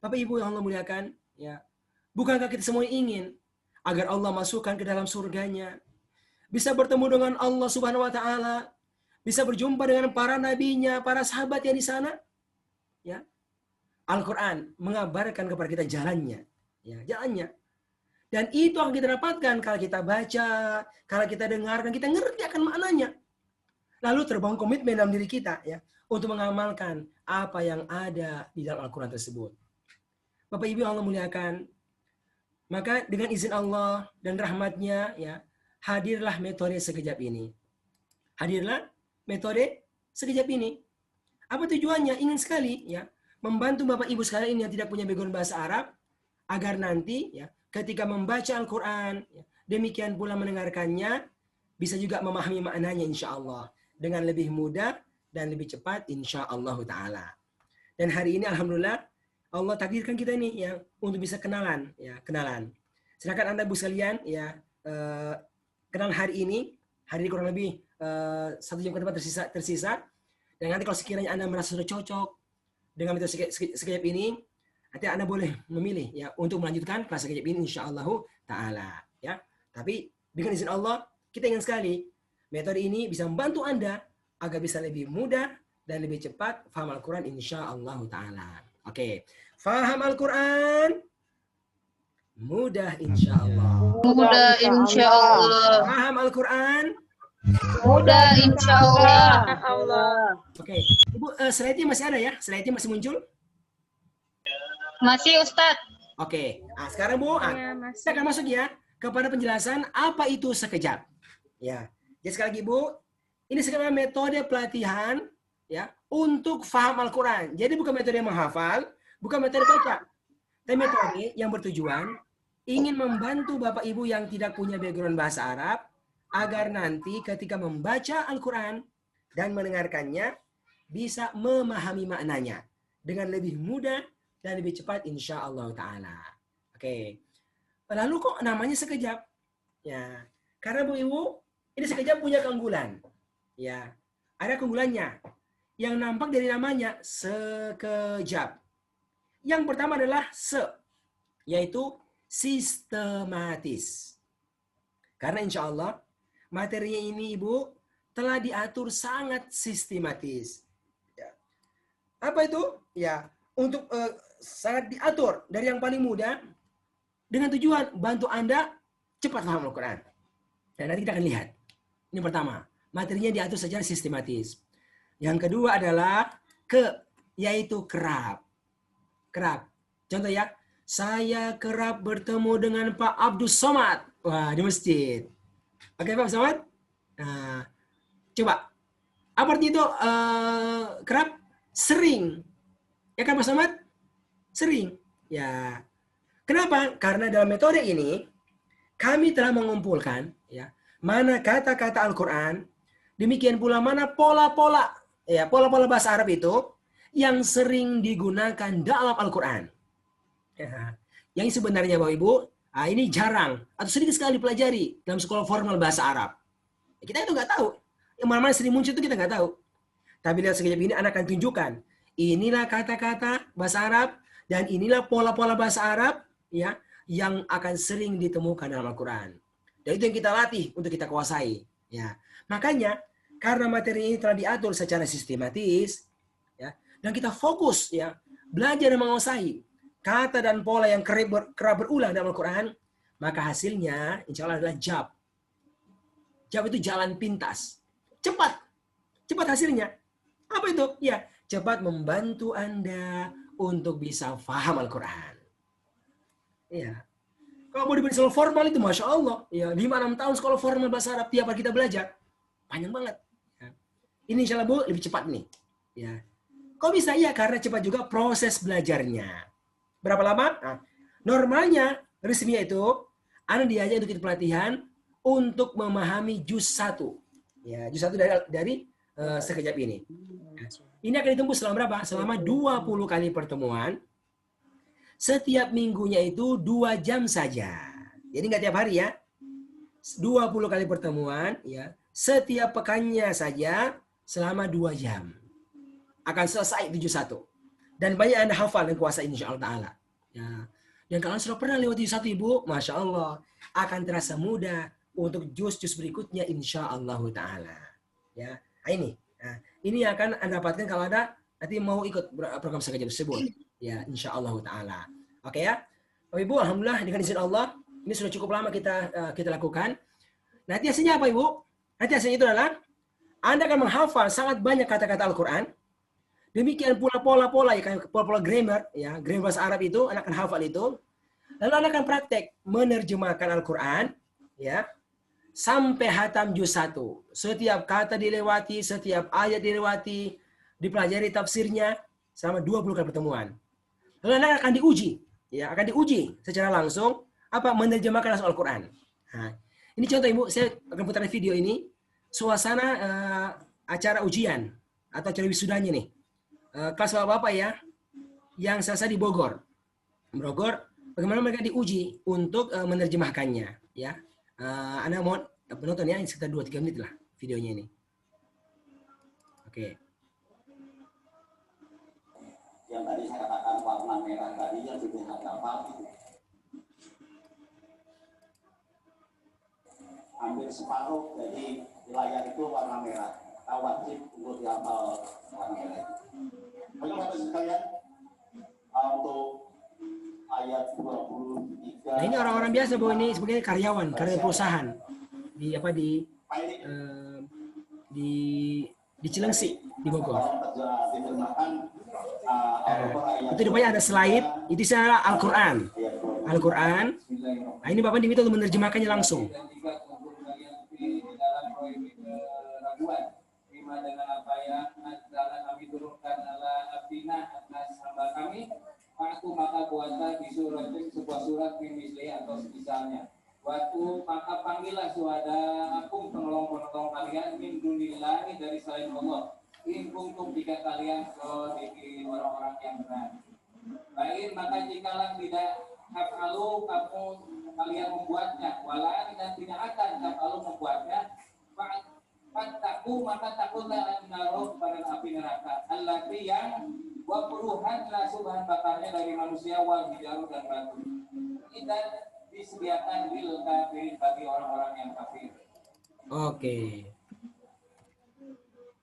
Bapak Ibu yang Allah muliakan, ya. Bukankah kita semua ingin agar Allah masukkan ke dalam surganya, bisa bertemu dengan Allah Subhanahu wa taala, bisa berjumpa dengan para nabinya, para sahabat yang di sana? Ya. Al-Qur'an mengabarkan kepada kita jalannya, ya, jalannya. Dan itu akan kita dapatkan kalau kita baca, kalau kita dengar dan kita ngerti akan maknanya. Lalu terbangun komitmen dalam diri kita ya untuk mengamalkan apa yang ada di dalam Al-Qur'an tersebut. Bapak Ibu yang Allah muliakan, maka dengan izin Allah dan rahmatnya ya, hadirlah metode sekejap ini. Hadirlah metode sekejap ini. Apa tujuannya? Ingin sekali ya membantu Bapak Ibu sekalian ini yang tidak punya background bahasa Arab agar nanti ya ketika membaca Al-Qur'an ya, demikian pula mendengarkannya bisa juga memahami maknanya insya Allah dengan lebih mudah dan lebih cepat insya Allah Ta'ala. Dan hari ini alhamdulillah Allah takdirkan kita ini ya untuk bisa kenalan ya, kenalan. Silakan Anda Bu sekalian ya kenal hari ini kurang lebih 1 jam ke depan tersisa. Dan nanti kalau sekiranya Anda merasa sudah cocok dengan metode sekejap ini, nanti Anda boleh memilih ya untuk melanjutkan kelas sekejap ini insyaallah taala ya. Tapi dengan izin Allah, kita ingin sekali metode ini bisa membantu Anda agar bisa lebih mudah dan lebih cepat faham Al-Qur'an insyaallah taala. Oke. Faham Al-Qur'an mudah insyaallah. Mudah insyaallah. Faham Al-Qur'an Mudah insyaallah. Oke. Ibu, slide-nya masih ada ya? Slide-nya masih muncul? Masih Ustadz. Oke. Nah, sekarang Bu, kita akan masuk ya kepada penjelasan apa itu sekejap. Ya. Jadi sekali lagi Bu, ini sekarang metode pelatihan ya untuk faham Al-Qur'an. Jadi bukan metode menghafal, bukan metode baca. Tapi metode yang bertujuan ingin membantu Bapak Ibu yang tidak punya background bahasa Arab agar nanti ketika membaca Al-Quran dan mendengarkannya bisa memahami maknanya dengan lebih mudah dan lebih cepat insya Allah Ta'ala. Oke. Lalu kok namanya sekejap? Ya, karena Bu Ibu, ini sekejap punya keunggulan. Ya, ada keunggulannya. Yang nampak dari namanya sekejap. Yang pertama adalah yaitu sistematis. Karena insya Allah materinya ini Ibu telah diatur sangat sistematis. Ya. Apa itu? Ya, untuk sangat diatur dari yang paling mudah dengan tujuan bantu Anda cepat paham Al-Quran. Dan nanti kita akan lihat. Ini pertama, materinya diatur secara sistematis. Yang kedua adalah yaitu kerap. Kerap. Contoh ya, saya kerap bertemu dengan Pak Abdus Somad. Wah, di masjid. Oke Pak Somad? Nah, coba. Apa artinya itu kerap? Sering. Ya kan Pak Somad? Sering. Ya. Kenapa? Karena dalam metode ini, kami telah mengumpulkan ya mana kata-kata Al-Quran, demikian pula mana pola-pola bahasa Arab itu yang sering digunakan dalam Al-Quran. Ya. Yang sebenarnya Bapak Ibu, ini jarang atau sedikit sekali dipelajari dalam sekolah formal bahasa Arab. Kita itu nggak tahu. Yang mana-mana sering muncul itu kita nggak tahu. Tapi lihat sekejap ini anak akan tunjukkan. Inilah kata-kata bahasa Arab dan inilah pola-pola bahasa Arab ya yang akan sering ditemukan dalam Al-Quran. Dan itu yang kita latih untuk kita kuasai. Ya. Makanya karena materi ini telah diatur secara sistematis ya, dan kita fokus ya belajar dan menguasai kata dan pola yang kerap berulang dalam Al-Quran, maka hasilnya insya Allah adalah jab. Jab itu jalan pintas. Cepat. Cepat hasilnya. Apa itu? Ya, cepat membantu Anda untuk bisa faham Al-Quran. Ya. Kalau mau diberi sekolah formal itu Masya Allah. Ya, 5-6 tahun sekolah formal bahasa Arab tiap hari kita belajar. Panjang banget. Ya. Ini insya Allah Bu, lebih cepat nih. Ya. Kok bisa? Ya, karena cepat juga proses belajarnya. Berapa lama? Nah, normalnya resminya itu Anda diajak untuk ikut pelatihan untuk memahami juz 1. Ya, juz 1 dari sekejap ini. Nah, ini akan ditempuh selama berapa? Selama 20 kali pertemuan. Setiap minggunya itu 2 jam saja. Jadi nggak tiap hari ya. 20 kali pertemuan ya. Setiap pekannya saja selama 2 jam. Akan selesai di juz 1. Dan banyak Anda hafal dan kuasai insya Allah Ta'ala. Ya. Dan kalau sudah pernah lewat juz 1 Ibu, Masya Allah, akan terasa mudah untuk juz-juz berikutnya insya Allah Ta'ala. Ya. Nah, ini akan Anda dapatkan kalau Anda nanti mau ikut program sekejap tersebut. Ya, insya Allah Ta'ala. Oke ya. Bapak Ibu, alhamdulillah dengan izin Allah, ini sudah cukup lama kita lakukan. Nanti hasilnya apa Ibu? Nanti hasilnya itu adalah Anda akan menghafal sangat banyak kata-kata Al-Quran. Demikian pula pola-pola, ya, pola-pola grammar, ya, grammar bahasa Arab itu, Anda akan hafal itu. Lalu Anda akan praktek menerjemahkan Al-Quran, ya, sampai hatam juz 1. Setiap kata dilewati, setiap ayat dilewati, dipelajari tafsirnya selama 20 kali pertemuan. Lalu Anda akan diuji, ya, akan diuji secara langsung menerjemahkan langsung Al-Qur'an. Nah, ini contoh Ibu, saya akan putar video ini suasana acara ujian atau acara wisudanya nih. Kelas Bapak ya yang selesai di Bogor. Bagaimana mereka diuji untuk menerjemahkannya, ya. Anda mohon penonton ya, sekitar 2-3 menit lah videonya ini. Oke. Yang tadi saya katakan warna merah tadi yang dilihat apa itu. Hampir separuh dari layar itu warna merah. Wajib untuk dihafal warna merah. Bapak sekalian, untuk ayat 23. Nah, ini orang-orang biasa Bu, ini sebagai karyawan perusahaan di Cilengsi di Bogor. Itu depannya ada slide, itu adalah Al-Qur'an. Nah, ini Bapak diminta untuk menerjemahkannya langsung. Dengan apa yang telah kami turunkan ala abdina atas hamba kami, maka buatlah di surat sebuah surat mimisli atau semisalnya. Waktu maka panggillah suhadaakum penolong-penolong kalian min dunillahi dari selain Allah. In kuntum jika kalian di orang-orang yang benar. Baik, maka jikalau tidak hafalu kalian membuatnya, walan dan tidak akan hafalu membuatnya, maka takutlah naruh pada api neraka. Allati yang wapuruhanlah bahan bakarnya dari manusia wal hijaru dan batu. Kita disediakan lil kafirin bagi orang-orang yang kafir. Oke.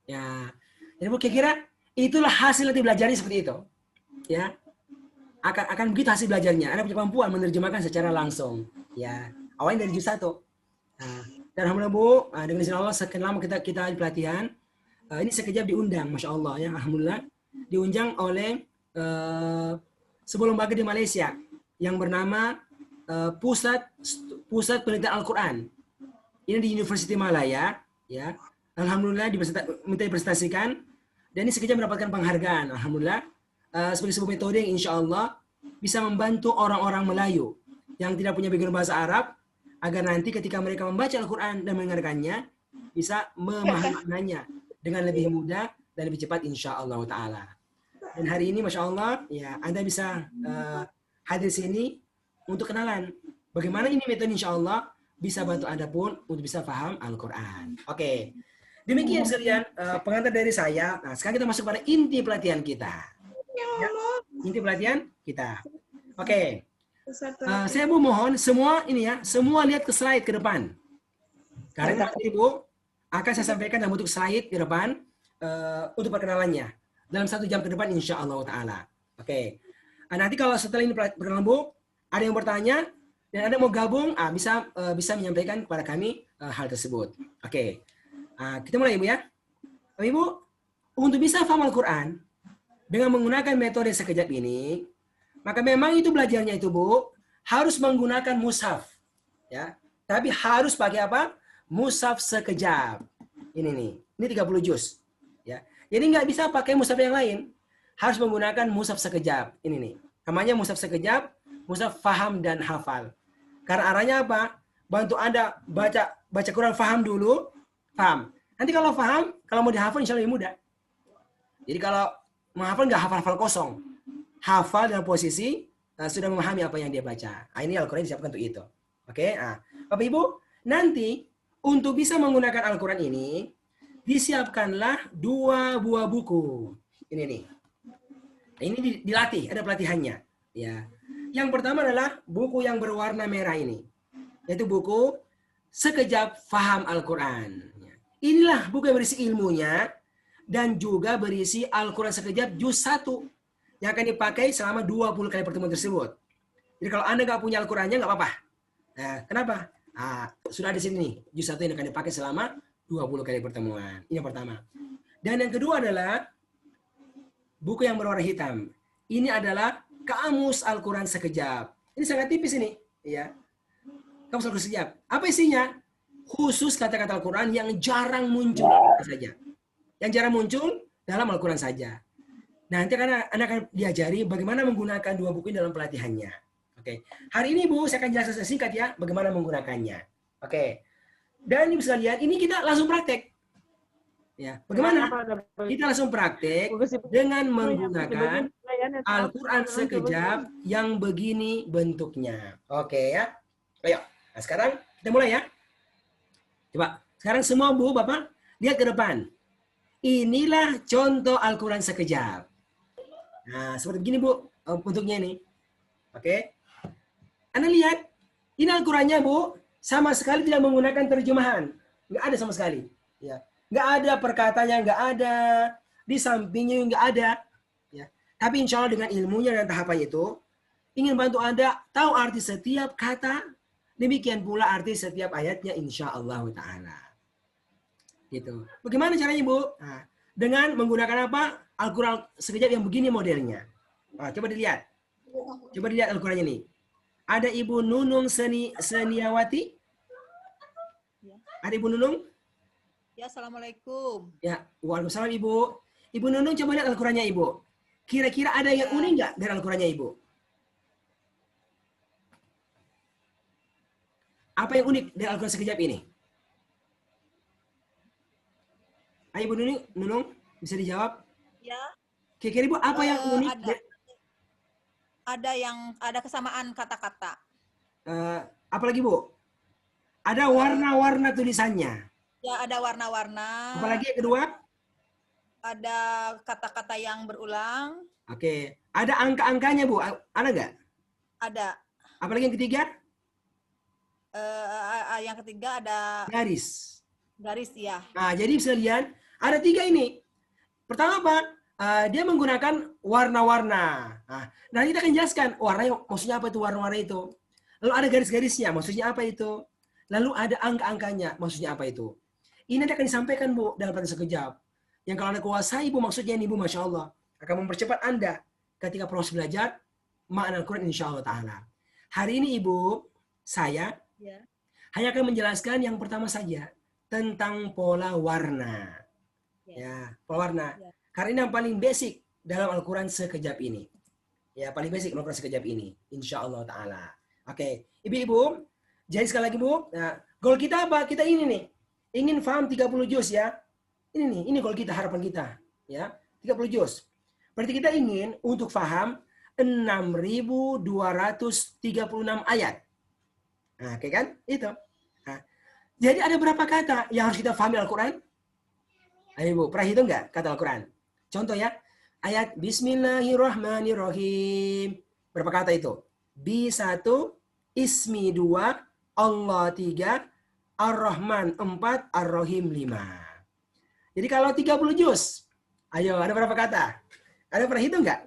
Ya. Jadi Bu kira-kira itulah hasil nanti belajarnya seperti itu. Ya. Akan begitu hasil belajarnya. Anda punya kemampuan menerjemahkan secara langsung. Ya. Awalnya dari juz 1. Nah, dan alhamdulillah Bu, dengan izin Allah sekian lama kita di pelatihan, ini sekejap diundang, Masya Allah ya, alhamdulillah diundang oleh sebuah lembaga di Malaysia yang bernama Pusat Penelitian Al-Quran. Ini di University Malaya, ya, alhamdulillah minta dipresentasikan dan ini sekejap mendapatkan penghargaan, alhamdulillah sebagai sebuah metode yang Insya Allah bisa membantu orang-orang Melayu yang tidak punya background bahasa Arab, agar nanti ketika mereka membaca Al-Quran dan mendengarkannya, bisa memahami maknanya dengan lebih mudah dan lebih cepat insya Allah Ta'ala. Dan hari ini Masya Allah, ya Anda bisa hadir sini untuk kenalan bagaimana ini metode insya Allah bisa bantu Anda pun untuk bisa paham Al-Quran. Oke, demikian sekalian pengantar dari saya. Nah, sekarang kita masuk pada inti pelatihan kita. Ya, inti pelatihan kita. Oke. Saya mohon semua ini ya, semua lihat ke slide ke depan. Karena nanti Ibu akan saya sampaikan dalam bentuk slide ke depan untuk perkenalannya dalam 1 jam ke depan insya Allah Ta'ala. Oke. Nanti kalau setelah ini perkenalan Bu, ada yang bertanya dan ada yang mau gabung, bisa menyampaikan kepada kami hal tersebut. Oke. Kita mulai Ibu ya. Ibu, untuk bisa paham Al-Quran dengan menggunakan metode sekejap ini, maka memang itu belajarnya itu Bu harus menggunakan mushaf, ya. Tapi harus pakai apa? Mushaf sekejap. Ini nih, ini 30 juz, ya. Jadi nggak bisa pakai mushaf yang lain, harus menggunakan mushaf sekejap. Ini nih, namanya mushaf sekejap, mushaf faham dan hafal. Karena arahnya apa? Bantu Anda baca Quran faham dulu, paham. Nanti kalau faham, kalau mau dihafal insya Allah lebih mudah. Jadi kalau menghafal nggak hafal kosong. Hafal dalam posisi sudah memahami apa yang dia baca. Ini Al-Quran disiapkan untuk itu. Oke, Bapak Ibu, nanti untuk bisa menggunakan Al-Quran ini, disiapkanlah 2 buah buku. Ini nih. Ini dilatih, ada pelatihannya. Ya. Yang pertama adalah buku yang berwarna merah ini. Yaitu buku Sekejap Faham Al-Quran. Inilah buku yang berisi ilmunya dan juga berisi Al-Quran sekejap juz 1. Yang akan dipakai selama 20 kali pertemuan tersebut. Jadi kalau Anda nggak punya Al-Qurannya nggak apa-apa. Nah, kenapa? Sudah di sini nih, juz 1 yang akan dipakai selama 20 kali pertemuan. Ini yang pertama. Dan yang kedua adalah buku yang berwarna hitam. Ini adalah Kamus Al-Quran Sekejap. Ini sangat tipis ini, ya. Kamus Al-Quran Sekejap. Apa isinya? khusus kata-kata Al-Quran yang jarang muncul saja. Yang jarang muncul dalam Al-Quran saja. Nah, nanti karena Anda akan diajari bagaimana menggunakan dua buku ini dalam pelatihannya. Oke. Hari ini Bu, saya akan jelaskan singkat ya bagaimana menggunakannya. Oke. Dan Ibu sekalian, ini kita langsung praktek. Ya, bagaimana? Kita langsung praktek dengan menggunakan Al-Quran sekejap yang begini bentuknya. Oke ya. Ayo, nah sekarang kita mulai ya. Coba, sekarang semua Bu, Bapak, lihat ke depan. Inilah contoh Al-Quran sekejap. Nah, seperti begini Bu, bentuknya ini. Oke. Anda lihat, ini Al-Qurannya Bu, sama sekali tidak menggunakan terjemahan. Nggak ada sama sekali. Ya. Nggak ada perkataannya, nggak ada. Di sampingnya nggak ada. Ya. Tapi insya Allah dengan ilmunya dan tahapannya itu, ingin bantu Anda tahu arti setiap kata, demikian pula arti setiap ayatnya insya Allah Ta'ala. Gitu. Bagaimana caranya Bu? Nah, dengan menggunakan apa? Al-Quran sekejap yang begini modelnya. Nah, coba dilihat. Coba dilihat Al-Qurannya ini. Ada Ibu Nunung Seniawati? Ada Ibu Nunung? Ya, Assalamualaikum. Ya, waalaikumsalam Ibu. Ibu Nunung coba lihat Al-Qurannya Ibu. Kira-kira ada yang unik nggak dari Al-Qurannya Ibu? Apa yang unik dari Al-Quran sekejap ini? Ayo Ibu Nunung, bisa dijawab? Ya. Kira-kira Ibu apa yang unik? Ada kesamaan kata-kata. Apa lagi Bu? Ada warna-warna tulisannya. Ya, ada warna-warna. Apalagi yang kedua? Ada kata-kata yang berulang. Oke. Ada angka-angkanya Bu? Ada nggak? Ada. Apalagi yang ketiga? Yang ketiga ada garis. Garis ya. Nah, jadi bisa lihat ada tiga ini. Pertama apa? Dia menggunakan warna-warna. Nah, kita akan jelaskan warnanya maksudnya apa itu warna-warna itu. Lalu ada garis-garisnya, maksudnya apa itu? Lalu ada angka-angkanya, maksudnya apa itu? Ini nanti akan disampaikan Bu dalam praktek sekejap. Yang kalau Anda kuasai Bu, maksudnya ini Bu, Masya Allah. Akan mempercepat Anda ketika proses belajar makna Al-Quran insya Allah Ta'ala. Hari ini Ibu, saya hanya akan menjelaskan yang pertama saja tentang pola warna. Ya, pola warna. Karena ini yang paling basic dalam Al-Quran sekejap ini. Ya, paling basic dalam Al-Quran sekejap ini. Insya Allah Ta'ala. Oke, Ibu-ibu, jadi sekali lagi Bu, nah, goal kita apa? Kita ini nih, ingin paham 30 juz ya. Ini goal kita, harapan kita. Ya, 30 juz. Berarti kita ingin untuk paham 6.236 ayat. Nah, oke kan? Itu. Nah, jadi ada berapa kata yang harus kita pahami Al-Quran? Ayo Bu, pernah hitung nggak kata Al-Quran? Contoh ya, ayat Bismillahirrahmanirrahim. Berapa kata itu? B1, Ismi 2, Allah 3, Ar-Rahman 4, Ar-Rahim 5. Jadi kalau 30 juz, ayo ada berapa kata? Ada pernah hitung nggak?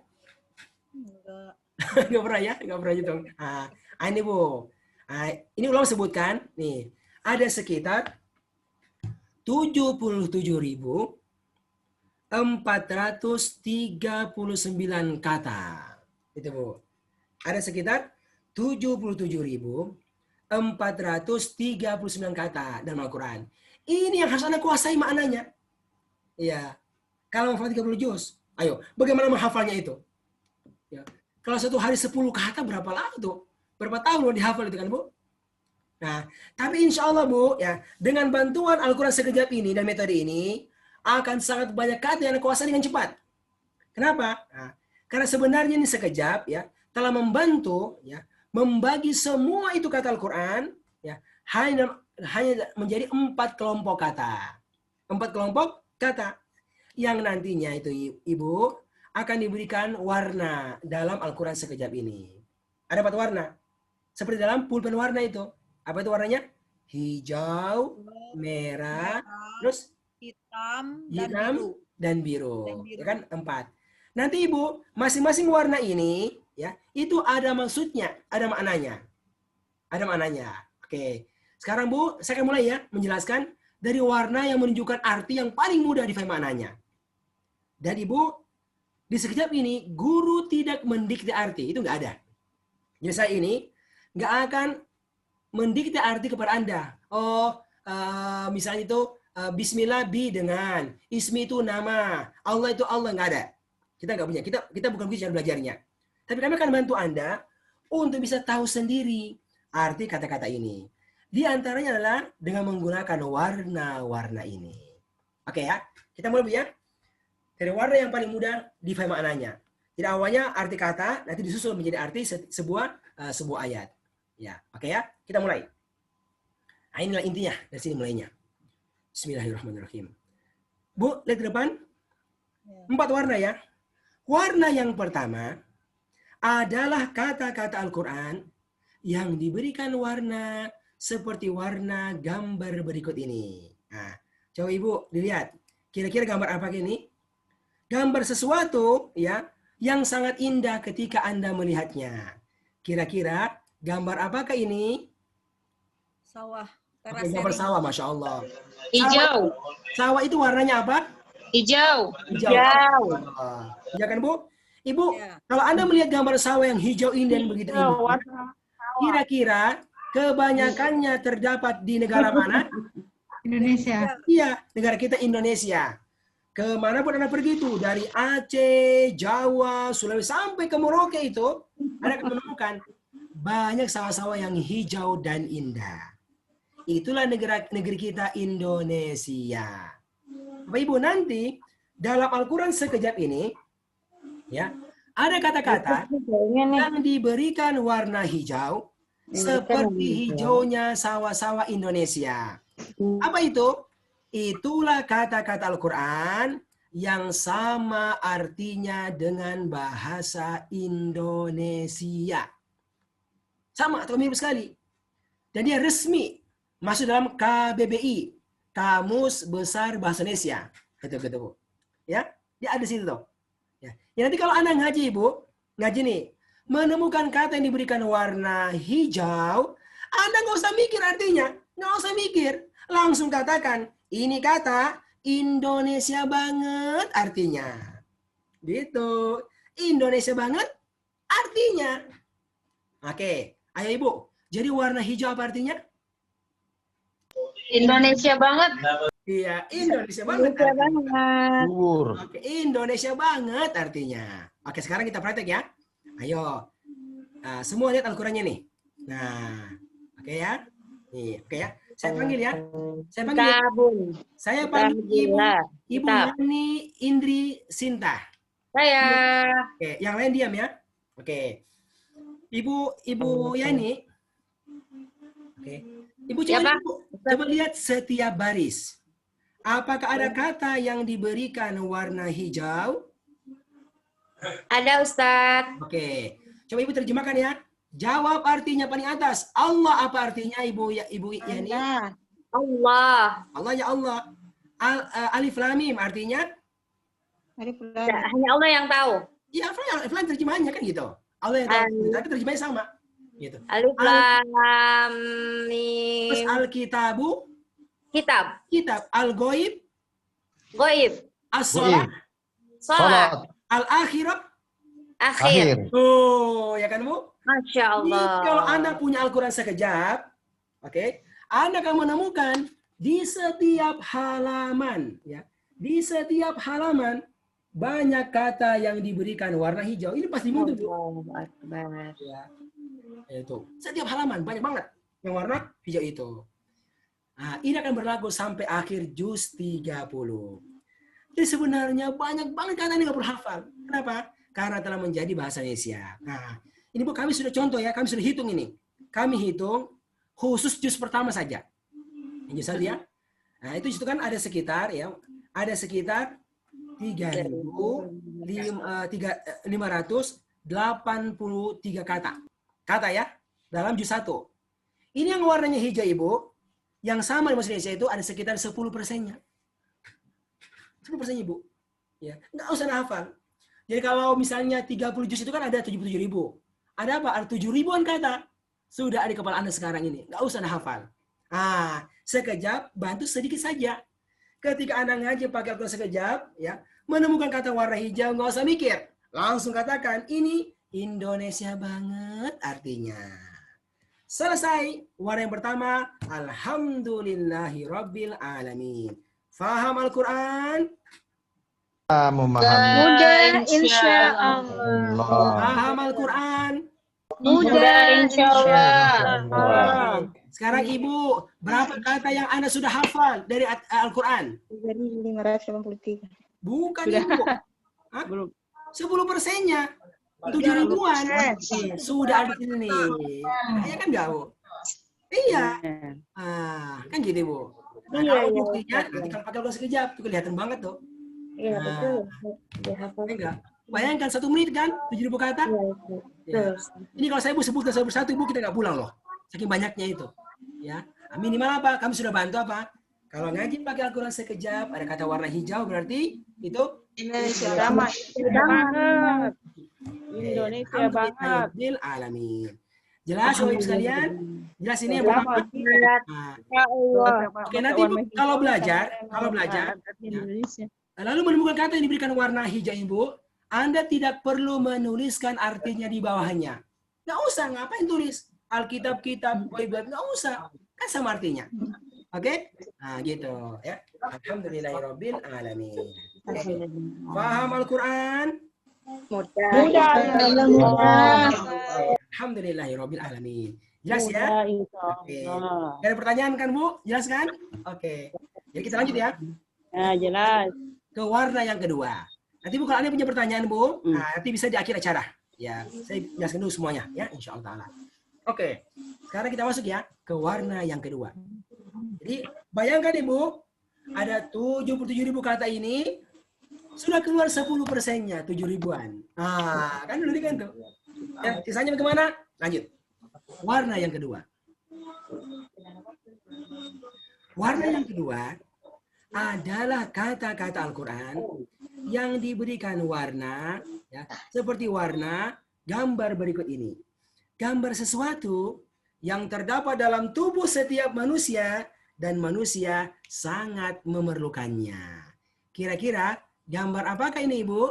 Nggak pernah ya? Nggak pernah hitung. Ini Bu. Ini ulama sebutkan, nih, ada sekitar 77.439 kata. Itu Bu. Ada sekitar 77.439 kata dalam Al-Quran. Ini yang harus Anda kuasai maknanya. Iya. Kalau menghafal 30 juz, ayo, bagaimana menghafalnya itu? Ya. Kalau satu hari 10 kata, berapa lama itu? Berapa tahun mau dihafal itu kan, Bu? Nah, tapi insya Allah, Bu, ya, dengan bantuan Al-Quran sekejap ini dan metode ini, akan sangat banyak kata yang Anda kuasai dengan cepat. Kenapa? Nah, karena sebenarnya ini sekejap, ya, telah membantu, ya, membagi semua itu kata Al-Quran, ya, hanya menjadi 4 kelompok kata. 4 kelompok kata yang nantinya itu Ibu akan diberikan warna dalam Al-Quran sekejap ini. Ada 4 warna. Seperti dalam pulpen warna itu. Apa itu warnanya? Hijau, merah, terus hitam dan biru. Ya kan? 4. Nanti Ibu, masing-masing warna ini ya, itu ada maksudnya, ada maknanya. Ada maknanya. Oke. Sekarang Bu, saya akan mulai ya menjelaskan dari warna yang menunjukkan arti yang paling mudah difahami maknanya. Dan Ibu, di sekejap ini guru tidak mendikte arti, itu nggak ada. Jadi saya ini nggak akan mendikte arti kepada Anda. Oh, misalnya itu Bismillah dengan, Ismi itu nama, Allah itu Allah, nggak ada. Kita nggak punya. Kita bukan begitu cara belajarnya. Tapi kami akan bantu Anda untuk bisa tahu sendiri arti kata-kata ini. Di antaranya adalah dengan menggunakan warna-warna ini. Oke ya, kita mulai Bu ya. Dari warna yang paling mudah difahami maknanya. Jadi awalnya arti kata, nanti disusul menjadi arti sebuah ayat. Ya, oke ya, kita mulai. Nah, inilah intinya, dari sini mulainya. Bismillahirrahmanirrahim. Bu, lihat ke depan. 4 warna ya. Warna yang pertama adalah kata-kata Al-Quran yang diberikan warna seperti warna gambar berikut ini. Nah, coba Ibu dilihat. Kira-kira gambar apa ini? Gambar sesuatu ya yang sangat indah ketika Anda melihatnya. Kira-kira gambar apakah ini? Sawah. Oke, gambar sawah, Masya Allah. Hijau. Sawah itu warnanya apa? Hijau. Hijau. Ya kan Bu? Ibu, kalau Anda melihat gambar sawah yang hijau indah dan begitu indah, kira-kira kebanyakannya terdapat di negara mana? Indonesia. Iya, negara kita Indonesia. Kemanapun Anda pergi itu, dari Aceh, Jawa, Sulawesi, sampai ke Merauke itu, Anda akan menemukan banyak sawah-sawah yang hijau dan indah. Itulah negeri kita Indonesia. Bapak Ibu, nanti dalam Al-Quran sekejap ini, ya, ada kata-kata yang diberikan warna hijau seperti hijaunya sawah-sawah Indonesia. Apa itu? Itulah kata-kata Al-Quran yang sama artinya dengan bahasa Indonesia. Sama atau mirip sekali. Dan dia resmi masuk dalam KBBI, Kamus Besar Bahasa Indonesia. Itu Bu. Ya, dia ada di situ tuh. Ya. Nanti kalau Anda ngaji Ibu, ngaji nih, menemukan kata yang diberikan warna hijau, Anda nggak usah mikir artinya, nggak usah mikir, langsung katakan ini kata Indonesia banget artinya, gitu. Indonesia banget artinya. Oke, ayo Ibu. Jadi warna hijau apa artinya? Indonesia banget. Iya, Indonesia banget. Indonesia banget. Oke, Indonesia banget artinya. Oke, sekarang kita praktek ya. Ayo. Nah, semua lihat Al-Qurannya nih. Nah, oke ya. Nih, oke ya. Saya panggil ya. Saya panggil. Saya panggil Ibu Yani Indri Sinta. Saya. Oke, yang lain diam ya. Oke. Ibu Yani. Oke. Ibu coba lihat setiap baris. Apakah ada kata yang diberikan warna hijau? Ada Ustadz. Oke. Coba Ibu terjemahkan ya. Jawab artinya paling atas. Allah apa artinya Ibu Yani? Allah. Allah ya Allah. Alif Lam Mim artinya? Alif Lam. Hanya Allah yang tahu. Iya, Alif Lam terjemahannya kan gitu. Allah yang tahu. Tapi terjemahnya sama. Gitu. Alif Lam Mim. Terus Al-Kitabu? Kitab. Kitab. Al-Ghaib? Ghaib. As-Salat? Salat. Al-Akhirah? Akhir. Oh, ya kan Bu? Masya Allah. Jadi, kalau Anda punya Al-Quran sekejap, oke, Anda akan menemukan di setiap halaman, ya, di setiap halaman banyak kata yang diberikan warna hijau. Ini pasti muncul Bu. Ya. Itu. Setiap halaman banyak banget yang warna hijau itu. Nah, ini akan berlaku sampai akhir juz 30. Jadi sebenarnya banyak banget kata ini nggak perlu hafal. Kenapa? Karena telah menjadi bahasa Indonesia. Nah, ini Bu, kami sudah contoh ya, kami sudah hitung ini. Kami hitung khusus juz pertama saja. Juz satu ya. Nah, itu kan ada sekitar 3.583 kata. Kata ya, dalam juz 1. Ini yang warnanya hijau Ibu, yang sama di bahasa Indonesia itu ada sekitar 10%-nya. 10% Ibu. Ya, nggak usah hafal. Jadi kalau misalnya 30 juz itu kan ada 77.000. Ada apa? Ada 7.000-an kata. Sudah ada di kepala Anda sekarang ini. Nggak usah hafal. Ah, sekejap, bantu sedikit saja. Ketika Anda ngaji pakai Al-Quran sekejap, ya, menemukan kata warna hijau, nggak usah mikir. Langsung katakan, ini Indonesia banget artinya. Selesai. Warna yang pertama, alhamdulillahirabbil alamin. Faham Al-Quran? Mudah, insya Allah. Paham Al-Quran? Mudah, insya Allah. Sekarang Ibu, berapa kata yang Anda sudah hafal dari Al-Quran? 583. Bukan Ibu. Hah? 10%-nya. 7.000-an. Sudah ada di sini. Iya kan enggak, Bu? Iya. Kan gitu, Bu. Nah, kalau buktinya, nanti kalau pakai ulang sekejap, itu kelihatan banget tuh. Iya, betul. Enggak. Bayangkan 1 menit kan, 7.000 kata. Ya. Ini kalau saya sebutkan satu persatu, Ibu, kita nggak pulang loh. Saking banyaknya itu. Ya. Minimal apa? Kami sudah bantu apa? Kalau ngaji pakai Al-Quran sekejap, ada kata warna hijau, berarti itu Indonesia banget. Indonesia banget. Alamin. Jelas Ibu sekalian? Jelas ini yang pertama. Ya Allah. Oke, nanti Ibu kalau belajar, ya, lalu menemukan kata yang diberikan warna hijau Ibu, Anda tidak perlu menuliskan artinya di bawahnya. Nggak usah, ngapain tulis? Alkitab-kitab, Bible, nggak usah. Kan sama artinya. Oke? Nah, gitu. Ya. Alhamdulillahirabbil alamin. Paham Al-Quran? Mudah. Alhamdulillahirabbil alamin. Jelas ya? Oke. Ada pertanyaan kan, Bu? Jelas kan? Oke. Jadi kita lanjut ya. Nah, jelas. Ke warna yang kedua. Nanti Bu, kalau Anda punya pertanyaan, Bu, nah, nanti bisa di akhir acara. Ya, saya jelaskan dulu semuanya ya, insya Allah. Oke. Sekarang kita masuk ya ke warna yang kedua. Jadi, bayangkan Ibu, ada 77.000 kata ini, sudah keluar 10%-nya, 7.000-an. Nah, kan dulu kan tuh. Ya, sisanya bagaimana? Lanjut. Warna yang kedua. Warna yang kedua adalah kata-kata Al-Quran yang diberikan warna, ya, seperti warna gambar berikut ini. Gambar sesuatu yang terdapat dalam tubuh setiap manusia dan manusia sangat memerlukannya. Kira-kira gambar apakah ini, Ibu?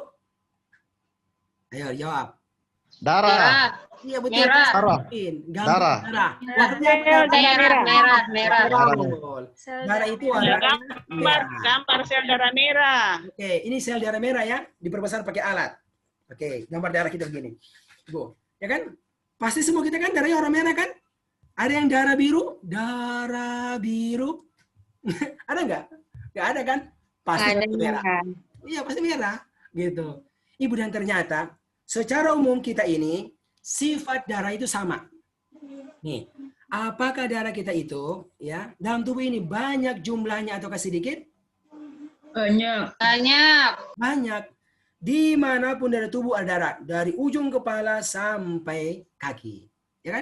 Ayo jawab. Darah. Iya betul. Darah. Gambar darah. Merah. Darah itu warna Gambar sel darah merah. Oke, ini sel darah merah ya, diperbesar pakai alat. Oke, gambar darah kita begini. Bu, ya kan? Pasti semua kita kan darahnya warna merah kan? Ada yang darah biru? Darah biru. Ada nggak? Nggak ada kan? Pasti merah. Iya, pasti merah. Gitu. Ibu, dan ternyata secara umum kita ini sifat darah itu sama. Nih, apakah darah kita itu ya dalam tubuh ini banyak jumlahnya ataukah sedikit? Banyak. Banyak. Dimanapun dari tubuh ada darah, dari ujung kepala sampai kaki, ya kan?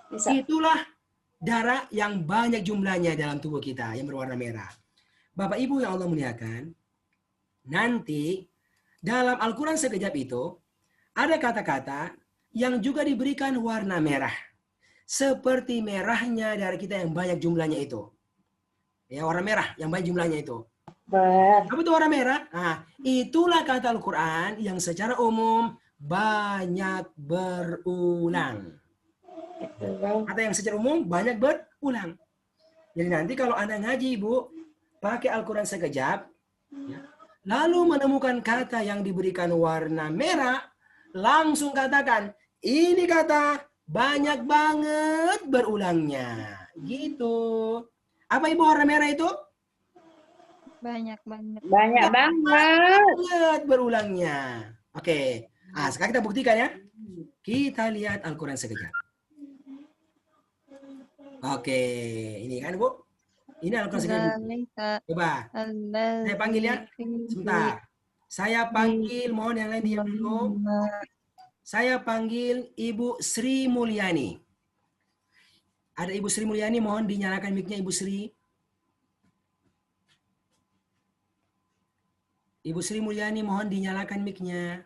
Bisa. Itulah darah yang banyak jumlahnya dalam tubuh kita yang berwarna merah. Bapak Ibu yang Allah muliakan, nanti dalam Al-Quran sekejap itu ada kata-kata yang juga diberikan warna merah. Seperti merahnya darah kita yang banyak jumlahnya itu. Ya, warna merah yang banyak jumlahnya itu. Apa itu warna merah? Nah, itulah kata Al-Quran yang secara umum banyak berulang. Kata yang secara umum banyak berulang. Jadi nanti kalau Anda ngaji, Ibu, pakai Al-Quran sekejap, ya, lalu menemukan kata yang diberikan warna merah, langsung katakan, ini kata banyak banget berulangnya. Gitu. Apa Ibu warna merah itu? Banyak banget. Banyak banget berulangnya. Oke. Nah, sekarang kita buktikan ya. Kita lihat Al-Quran sekejap. Oke. Ini kan, Bu? Ini Al-Quran sekejap. Coba. Saya panggil ya. Sebentar. Saya panggil, mohon yang lain diam dulu. Saya panggil Ibu Sri Mulyani. Ada Ibu Sri Mulyani, mohon dinyalakan mic-nya Ibu Sri. Ibu Sri Mulyani, mohon dinyalakan mic-nya.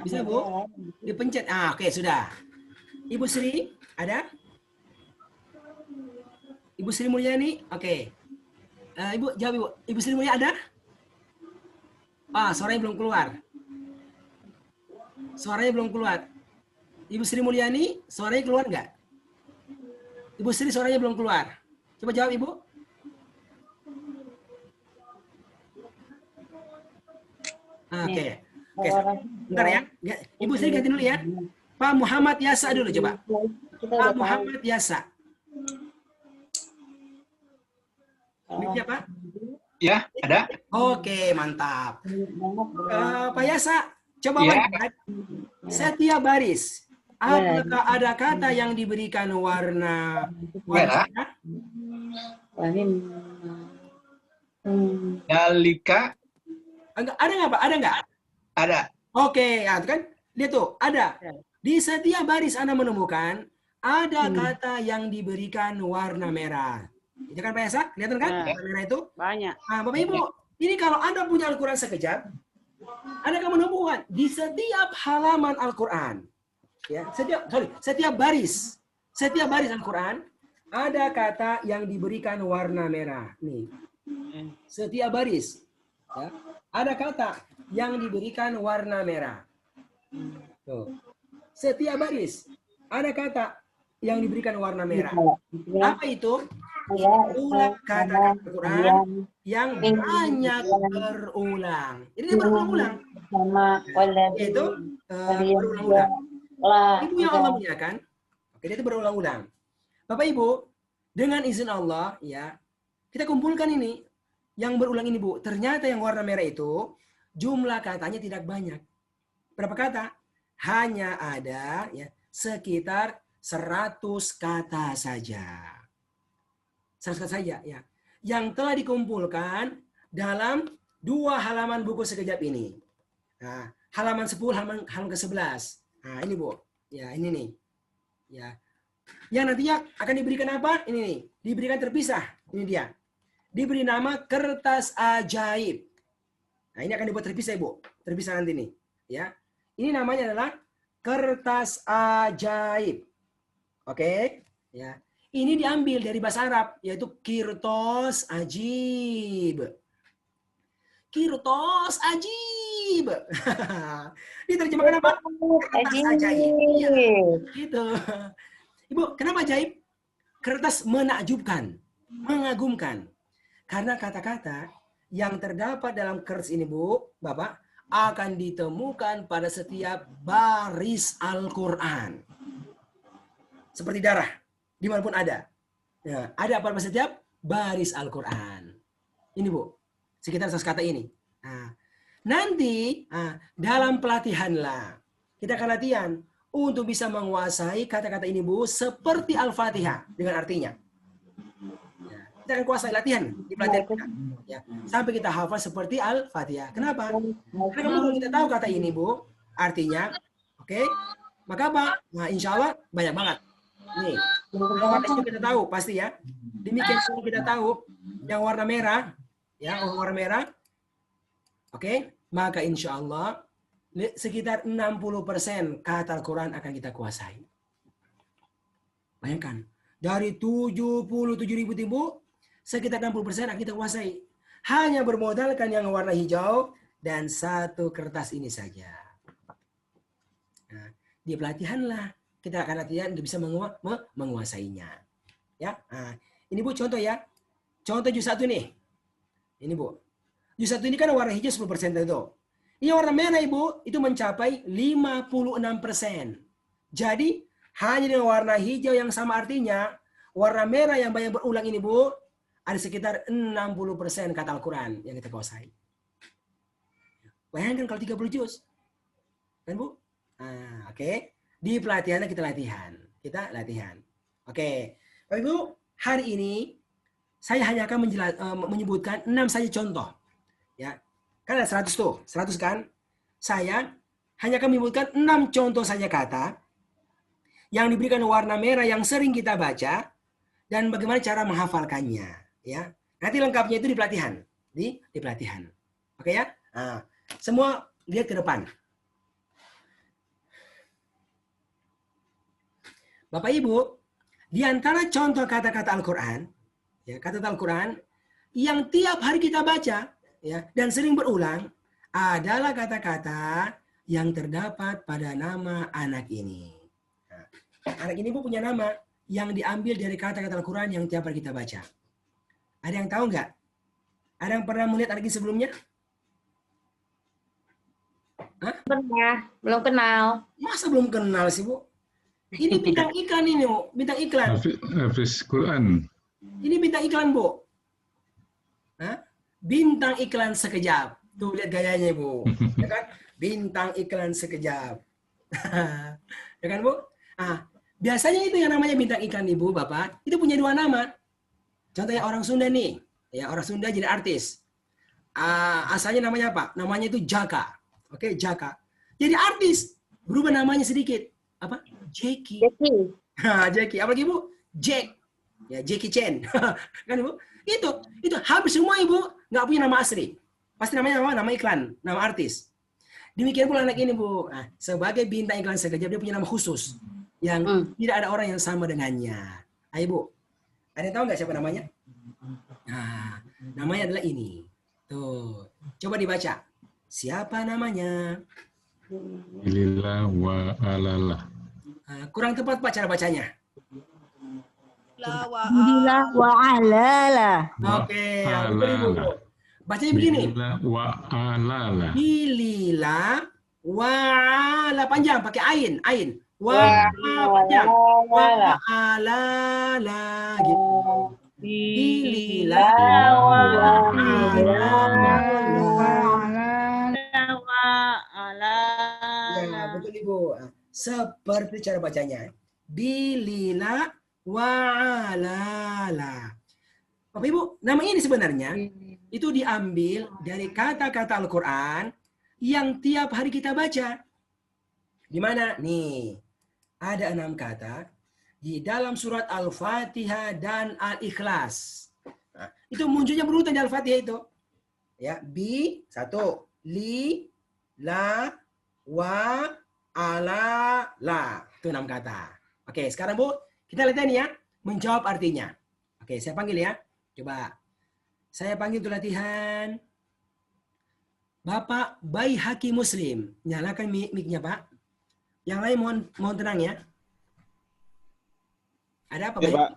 Bisa, Bu? Dipencet. Oke, sudah. Ibu Sri, ada? Ibu Sri Mulyani, oke. Ibu, jawab Ibu. Ibu Sri Mulyani ada? Suaranya belum keluar. Suaranya belum keluar. Ibu Sri Mulyani, suaranya keluar nggak? Ibu Sri suaranya belum keluar. Coba jawab Ibu. Oke. Oke. Bentar ya. Ibu Sri ganti dulu ya. Pak Muhammad Yasa dulu coba. Pak Muhammad Yasa. Mic-nya Pak? Ya, ada. Oke, mantap. Pak Yasa, coba lihat setiap baris. Apakah ada kata yang diberikan warna merah? Dalika. Ada nggak Pak? Ada nggak? Ada. Oke, ya kan? Lihat tuh, ada. Di setiap baris Anda menemukan ada kata yang diberikan warna merah. Itu kan Pak Yasa? Kelihatan kan? Warna merah itu? Banyak. Nah, Bapak Ibu, ini kalau Anda punya Al-Quran sekejap, Anda akan menemukan di setiap halaman Al-Quran, ya, setiap baris Al-Quran ada kata yang diberikan warna merah. Nih, setiap baris, ya, ada kata yang diberikan warna merah. Tuh. Setiap baris ada kata yang diberikan warna merah. Apa itu? Ulang kata-kata Al-Quran yang banyak berulang. Jadi dia berulang-ulang. Itu berulang-ulang. Ibu yang Allah muliakan, oke, dia itu berulang-ulang. Bapak Ibu, dengan izin Allah, ya, kita kumpulkan ini yang berulang ini, Bu. Ternyata yang warna merah itu jumlah katanya tidak banyak. Berapa kata? Hanya ada ya sekitar 100 kata saja. 100 kata saja ya. Yang telah dikumpulkan dalam 2 halaman buku sekejap ini. Nah, halaman 10, halaman ke-11. Nah, ini Bu. Ya, ini nih. Ya. Yang nantinya akan diberikan apa? Ini nih. Diberikan terpisah. Ini dia. Diberi nama kertas ajaib. Nah, ini akan dibuat terpisah, Bu. Terpisah nanti nih. Ya. Ini namanya adalah kertas ajaib. Oke? Ya. Ini diambil dari bahasa Arab, yaitu kirtos ajib. Kirtos ajib. Diterjemahkan apa? Kertas ajaib. Ya, gitu. Ibu, kenapa ajaib? Kertas menakjubkan, mengagumkan. Karena kata-kata yang terdapat dalam kertas ini, Bu, Bapak, akan ditemukan pada setiap baris Al-Quran. Seperti darah. Dimanapun ada. Ya, ada pada setiap baris Al-Quran. Ini Bu, sekitar 100 kata ini. Nah, nanti dalam pelatihan lah, kita akan latihan untuk bisa menguasai kata-kata ini Bu, seperti Al-Fatihah dengan artinya. Ya, kita akan kuasai latihan di pelatihan kita. Ya, sampai kita hafal seperti Al-Fatihah. Kenapa? Karena kalau kita tahu kata ini Bu, artinya, oke, maka apa? Nah, insya Allah banyak banget. Nih, warna kita tahu pasti ya. Demikian pula kita tahu yang warna merah, ya, warna merah. Oke, maka insya Allah sekitar 60% kata Al-Quran akan kita kuasai. Bayangkan, dari 77.000 ibu, sekitar 60% akan kita kuasai. Hanya bermodalkan yang warna hijau dan 1 kertas ini saja. Nah, di pelatihan lah. Kita akan latihan untuk bisa menguasainya. Ya, nah, ini Bu contoh ya. Contoh juz 1 nih. Ini Bu. Juz 1 ini kan warna hijau 10% itu. Ini warna merah Ibu itu mencapai 56%. Jadi hanya dengan warna hijau yang sama artinya, warna merah yang banyak berulang ini Bu, ada sekitar 60% kata Al-Quran yang kita kuasai. Bayangkan kalau 30 juz. Kan Bu? Nah, oke. Di pelatihannya kita latihan. Oke. Bapak Ibu, hari ini saya hanya akan menyebutkan 6 saja contoh. Ya. Kan ada 100 tuh, 100 kan? Saya hanya akan menyebutkan 6 contoh saja kata yang diberikan warna merah yang sering kita baca dan bagaimana cara menghafalkannya, ya. Nanti lengkapnya itu di pelatihan, di pelatihan. Oke ya? Nah, semua lihat ke depan. Bapak Ibu, di antara contoh kata-kata Al-Quran, ya, kata-kata Al-Quran yang tiap hari kita baca, ya, dan sering berulang adalah kata-kata yang terdapat pada nama anak ini. Anak ini Bu punya nama yang diambil dari kata-kata Al-Quran yang tiap hari kita baca. Ada yang tahu nggak? Ada yang pernah melihat anak ini sebelumnya? Hah? Pernah, belum kenal. Masa belum kenal sih, Bu? Ini bintang iklan ini, Bu. Bintang iklan. Hafiz Quran. Ini bintang iklan, Bu. Hah? Bintang iklan sekejap. Tuh, lihat gayanya, Bu. Ya kan? Bintang iklan sekejap. Ya kan, Bu? Ah, biasanya itu yang namanya bintang iklan, Ibu, Bapak. Itu punya dua nama. Contohnya orang Sunda nih. Ya, orang Sunda jadi artis. Asalnya namanya apa? Namanya itu Jaka. Oke, Jaka. Jadi artis. Berubah namanya sedikit. Apa? Jackie. Jackie. Apalagi, Bu? Jack. Ya, Jackie Chan. Kan, Ibu? Itu hampir semua, Ibu, nggak punya nama asli. Pasti namanya nama iklan, nama artis. Demikian pula anak ini, Bu. Nah, sebagai bintang iklan sekejap, dia punya nama khusus. Yang tidak ada orang yang sama dengannya. Ayo, Bu. Ada yang tahu nggak siapa namanya? Nah, namanya adalah ini. Tuh. Coba dibaca. Siapa namanya? Lillah wa alalah. Kurang tepat, Pak, cara bacanya. Alhamdulillah wa alalah. Oke. Bacanya begini. Bilillah wa alalah. Bilillah wa ala panjang pakai ain. Wa panjang. Wa alalah gitu. Bilillah wa alalah. Ya, betul, Ibu. Seperti cara bacanya. Bilillah wa alalah. Bapak Ibu, nama ini sebenarnya itu diambil dari kata-kata Al-Quran yang tiap hari kita baca. Di mana? Nih, ada 6 kata di dalam surat Al-Fatihah dan Al-Ikhlas. Nah, itu munculnya berurutan di Al-Fatihah itu. Ya, bi, 1, li, la, wa, ala, la. Itu 6 kata. Oke, sekarang Bu, kita lihat ini ya, menjawab artinya. Oke, saya panggil ya. Coba. Saya panggil untuk latihan. Bapak Baihaqi Muslim. Nyalakan mic-nya, Pak. Yang lain mohon tenang ya. Ada apa, Pak?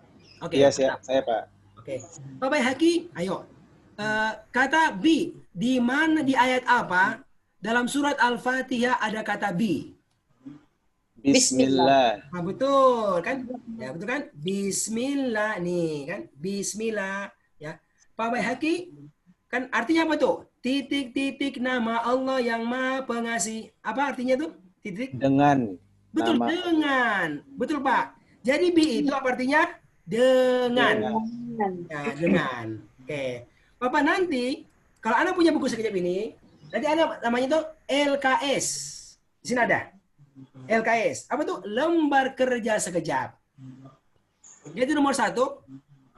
Oke. Iya, saya, Pak. Oke. Pak Baihaqi, ayo. Kata bi, di mana di ayat apa dalam surat Al-Fatihah ada kata bi? Bismillah. Nah, betul kan? Ya, betul kan? Bismillah nih kan? Bismillah ya. Pak Baihaqi kan artinya apa tuh? Titik-titik nama Allah yang Maha Pengasih. Apa artinya tuh? Titik Dengan. Betul, nama. dengan. Betul, Pak. Jadi bi itu apa artinya? Dengan. Ya, dengan. Oke. Bapak nanti kalau Anda punya buku sekejap ini, nanti ada namanya tuh LKS. Di sini ada. LKS. Apa tuh? Lembar kerja sekejap. Jadi nomor 1,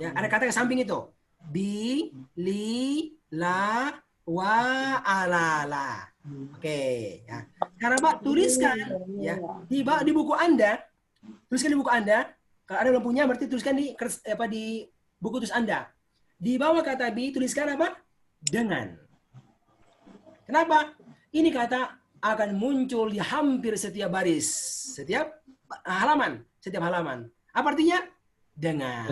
ya, ada kata ke samping itu. Bi, li, la, wa, alala. Oke, ya. Sekarang Pak tuliskan ya di buku Anda. Tuliskan di buku Anda. Kalau Anda belum punya berarti tuliskan di buku tulis Anda. Di bawah kata bi tuliskan apa? Dengan. Kenapa? Ini kata akan muncul di hampir setiap baris, setiap halaman. Apa artinya? Dengan.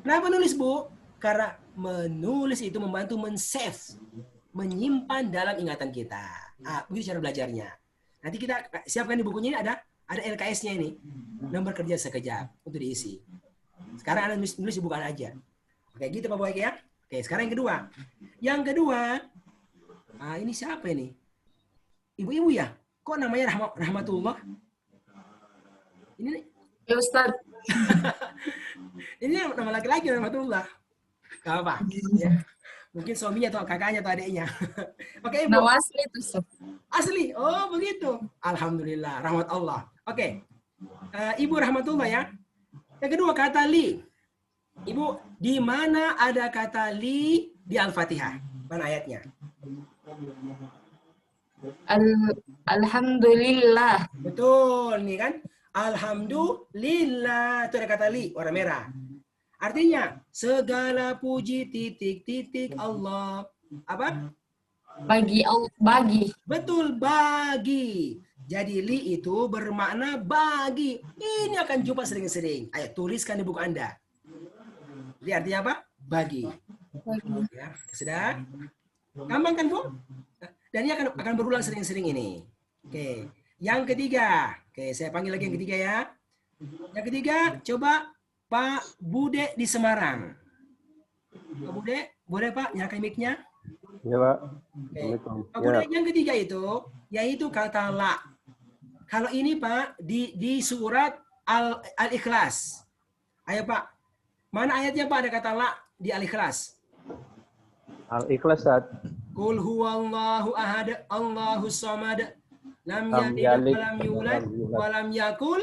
Kenapa nulis, Bu? Karena menulis itu membantu men-save, menyimpan dalam ingatan kita. Begitu cara belajarnya. Nanti kita siapkan di bukunya ini ada LKS-nya ini, nomor kerja sekejap untuk diisi. Sekarang Anda nulis di buku Anda aja. Oke, gitu Pak Boyke ya. Oke, sekarang yang kedua. Yang kedua, ini siapa ini? Ibu-ibu ya? Kok namanya Rahmatullah? Ini nih. Ya Ustaz. Ini nama laki-laki Rahmatullah. Gak apa-apa. Ya. Mungkin suaminya atau kakaknya atau adiknya. Oke, Ibu. Nama asli itu, Ustaz. Asli? Oh, begitu. Alhamdulillah. Rahmat Allah. Oke. Ibu Rahmatullah ya. Yang kedua, kata li. Ibu, di mana ada kata li di Al-Fatihah? Mana ayatnya? Alhamdulillah. Betul nih kan? Alhamdulillah. Itu ada kata li, warna merah. Artinya, segala puji titik-titik Allah. Apa? Bagi Allah, bagi. Betul, bagi. Jadi li itu bermakna bagi. Ini akan jumpa sering-sering. Ayo tuliskan di buku Anda. Li artinya apa? Bagi. Ya, sudah? Gampang kan, Bu? Dan ini akan berulang sering-sering ini. Oke. Yang ketiga. Oke, saya panggil lagi yang ketiga ya. Yang ketiga, coba Pak Bude di Semarang. Pak Bude, boleh Pak nyalakan mic-nya? Ya, Pak. Oke. Pak Bude, yang ketiga itu, yaitu kata la. Kalau ini Pak, di surat Al-Ikhlas. Ayo Pak, mana ayatnya Pak ada kata la di Al-Ikhlas? Al-Ikhlas, Ustaz. Qul huwallahu ahad, Allahus samad, lam Lam yalid yalid, wa lam yulad wa lam yakul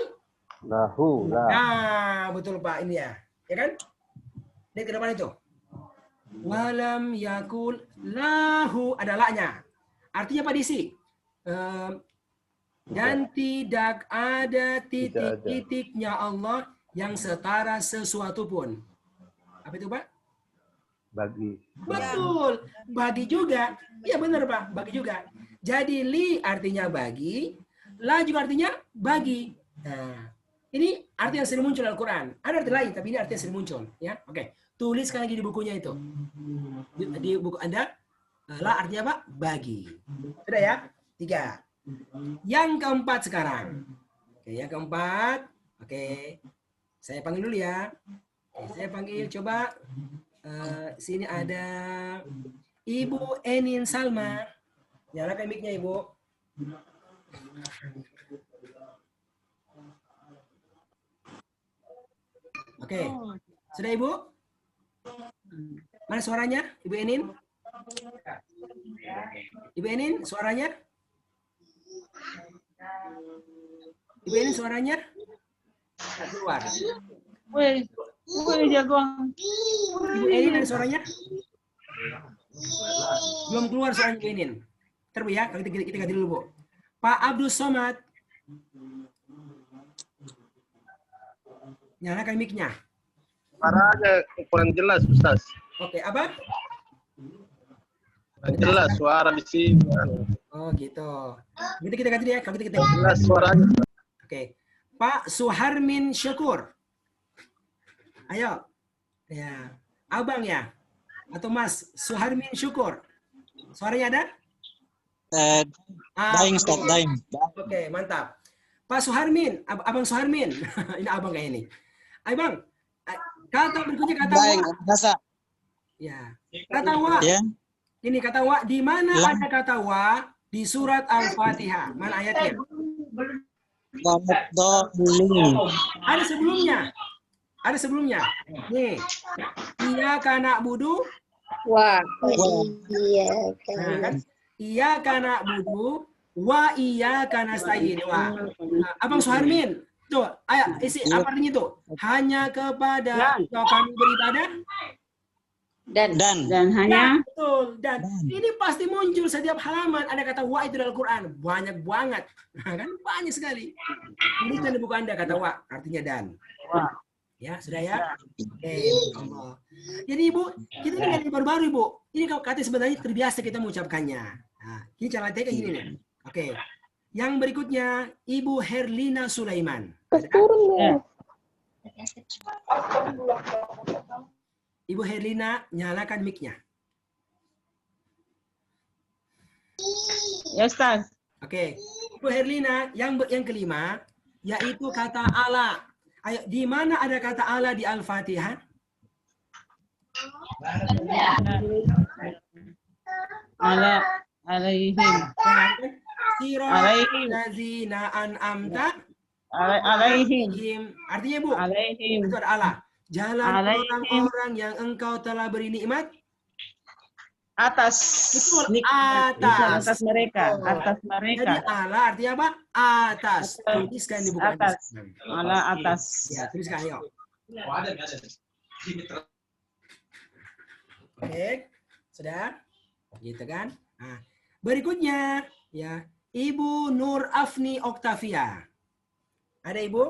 lahu. Nah, betul Pak, ini ya. Ya kan? Ini ke depan itu. Walam yakul lahu, ada la-nya. Artinya apa diisi? Dan tidak ada titik-titiknya Allah yang setara sesuatu pun. Apa itu Pak? Bagi. Betul. Bagi juga. Ya benar Pak, bagi juga. Jadi li artinya bagi, la juga artinya bagi. Nah, ini arti yang sering muncul dalam Al-Quran. Ada arti lain, tapi ini arti yang sering muncul. Ya, oke. Tuliskan lagi di bukunya itu. Di buku Anda, la artinya apa? Bagi. Sudah ya? 3. Yang keempat sekarang. Oke, yang keempat. Oke. Saya panggil dulu ya. Oke, saya panggil coba. Sini ada Ibu Enin Salma. Nyalakan mic-nya, Ibu. Oke. Sudah, Ibu? Mana suaranya, Ibu Enin? Ibu Enin, suaranya? Ibu Enin, suaranya? Keluar. jagoan. Ibu Enin ada suaranya? Belum keluar suaranya Ibu Enin. Ntar Bu ya, kalau kita ganti dulu Bu. Pak Abdul Somad. Nyalakan mic-nya. Suaranya kurang jelas, Ustaz. Oke, apa? Kurang jelas suara di sini. Oh gitu. Kita ganti ya. Kalau kita jelas suaranya. Oke. Pak Suharmin Syukur. Ayo. Ya. Abang ya. Atau Mas Suharmin Syukur. Suaranya ada? Daing, Ustaz, daing. Oke, mantap. Pak Suharmin, Abang Suharmin. Ini abang kayak ini. Ayo Bang. Kata berikutnya kata daing, wa. biasa. Ya. Kata wa. Ya. Ini kata wa. Di mana Ya. ada kata wa? Di surat Al-Fatihah. Mana ayatnya? Ada sebelumnya. Ada sebelumnya. Nih. Iyyaka na'budu. Wah. Iya kan? Iyyaka na'budu wa iyyaka nasta'in. Wah. Nah, Abang Suharmin, tuh, ayo isi apa artinya itu? Hanya kepada kami beribadah dan hanya betul dan ini pasti muncul setiap halaman ada kata wa itu dalam Quran, banyak banget. Nah, kan banyak sekali. Tuliskan di buku Anda kata wa artinya dan. Ya, sudah ya. Allah. Jadi Ibu, kita ini nggak baru-baru Ibu. Ini kalau kata sebenarnya terbiasa kita mengucapkannya. Nah, ini cara teknik ini nih. Oke. Yang berikutnya Ibu Herlina Sulaiman. Ibu Herlina, nyalakan mic-nya. Ya, Ustaz. Oke. Ibu Herlina, yang kelima, yaitu kata Allah. Ayo, di mana ada kata Allah di Al-Fatihah? Alaihim. Siratal ladzina an'amta alaihim. Artinya Bu, alaihim. itu ada Allah. Jalan orang-orang yang engkau telah beri nikmat atas. Betul, atas mereka. Jadi Allah artinya apa? Atas. Tuliskan di buku atas. Allah atas. Ya, tuliskan ayo. Oke, sudah? Gitu kan? Nah, berikutnya ya, Ibu Nur Afni Oktavia. Ada Ibu?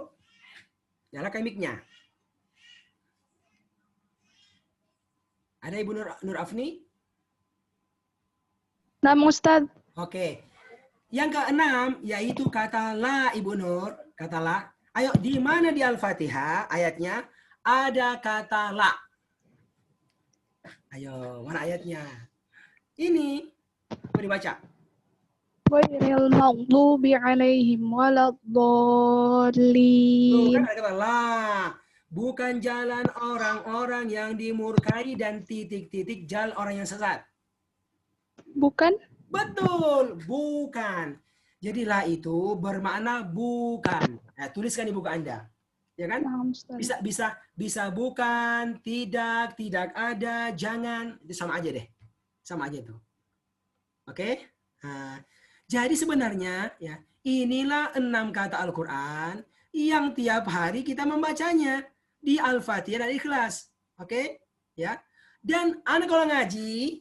Nyalakan mic-nya. Ada Ibu Nur Afni? Nah, Ustaz. Oke. Yang keenam yaitu kata la, Ibu Nur. Kata la. Ayo, di mana di Al-Fatihah ayatnya ada kata la? Ayo, mana ayatnya? Ini. Coba dibaca. Ghairil maghdubi alaihim waladdallin. Bukan ada kata la. Bukan jalan orang-orang yang dimurkai dan titik-titik jalan orang yang sesat. Bukan? Betul, bukan. Jadi la itu bermakna bukan. Nah, tuliskan di buku Anda. Ya kan? Bisa bukan, tidak ada, jangan. Itu sama aja deh. Sama aja tuh. Oke? Nah, jadi sebenarnya ya, inilah 6 kata Al-Qur'an yang tiap hari kita membacanya di Al-Fatihah dan Ikhlas. Oke? Ya. Dan Anda kalau ngaji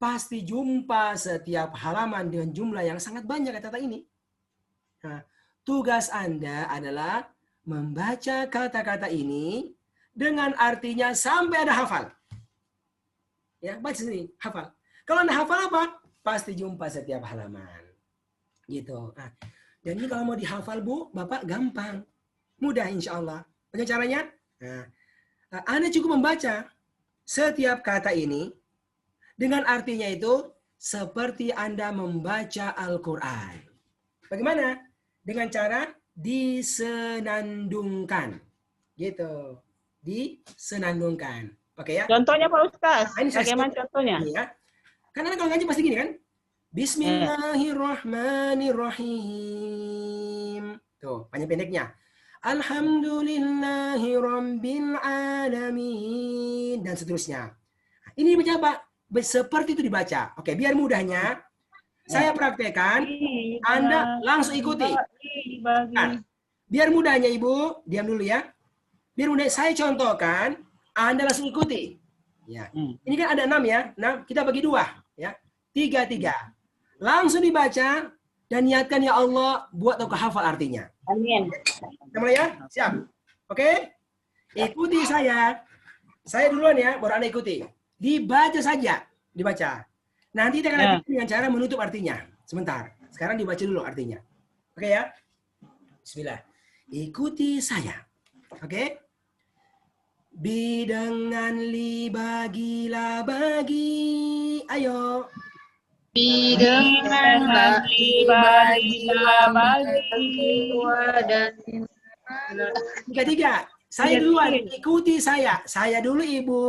pasti jumpa setiap halaman dengan jumlah yang sangat banyak kata-kata ini. Nah, tugas Anda adalah membaca kata-kata ini dengan artinya sampai ada hafal. Ya, baca sini, hafal. Kalau Anda hafal apa? Pasti jumpa setiap halaman. Gitu. Nah, dan ini kalau mau dihafal, Bu, Bapak gampang. Mudah insya Allah. Bagaimana caranya? Nah, Anda cukup membaca setiap kata ini dengan artinya itu seperti Anda membaca Al-Quran. Bagaimana? Dengan cara disenandungkan. Gitu. Disenandungkan. Oke ya? Contohnya Pak Ustaz. Ini Bagaimana contohnya? Ini ya. Kan Anda kalau ngaji pasti gini kan? Bismillahirrahmanirrahim. Tuh, panjang pendeknya. Alhamdulillahi rabbil alamin. Dan seterusnya. Ini dibaca apa? Seperti itu dibaca. Oke, biar mudahnya saya praktekkan, Anda langsung ikuti. Nah, biar mudahnya Ibu, diam dulu ya. Biar mudahnya saya contohkan, Anda langsung ikuti. Ya. Ini kan ada 6 ya. 6, kita bagi 2 ya. 3. Langsung dibaca dan niatkan ya Allah buat aku hafal artinya. Amin. Kita mulai ya? Siap. Oke? Ikuti saya. Saya duluan ya, baru Anda ikuti. Dibaca saja, dibaca. Nanti kita akan lanjutkan dengan cara menutup artinya. Sebentar. Sekarang dibaca dulu artinya. Oke ya? Bismillah. Ikuti saya. Oke? Bi dengan li bagilah bagi. Ayo. Bi dengan li bagilah bagi. Tiga. Saya duluan, ikuti saya. Saya dulu Ibu,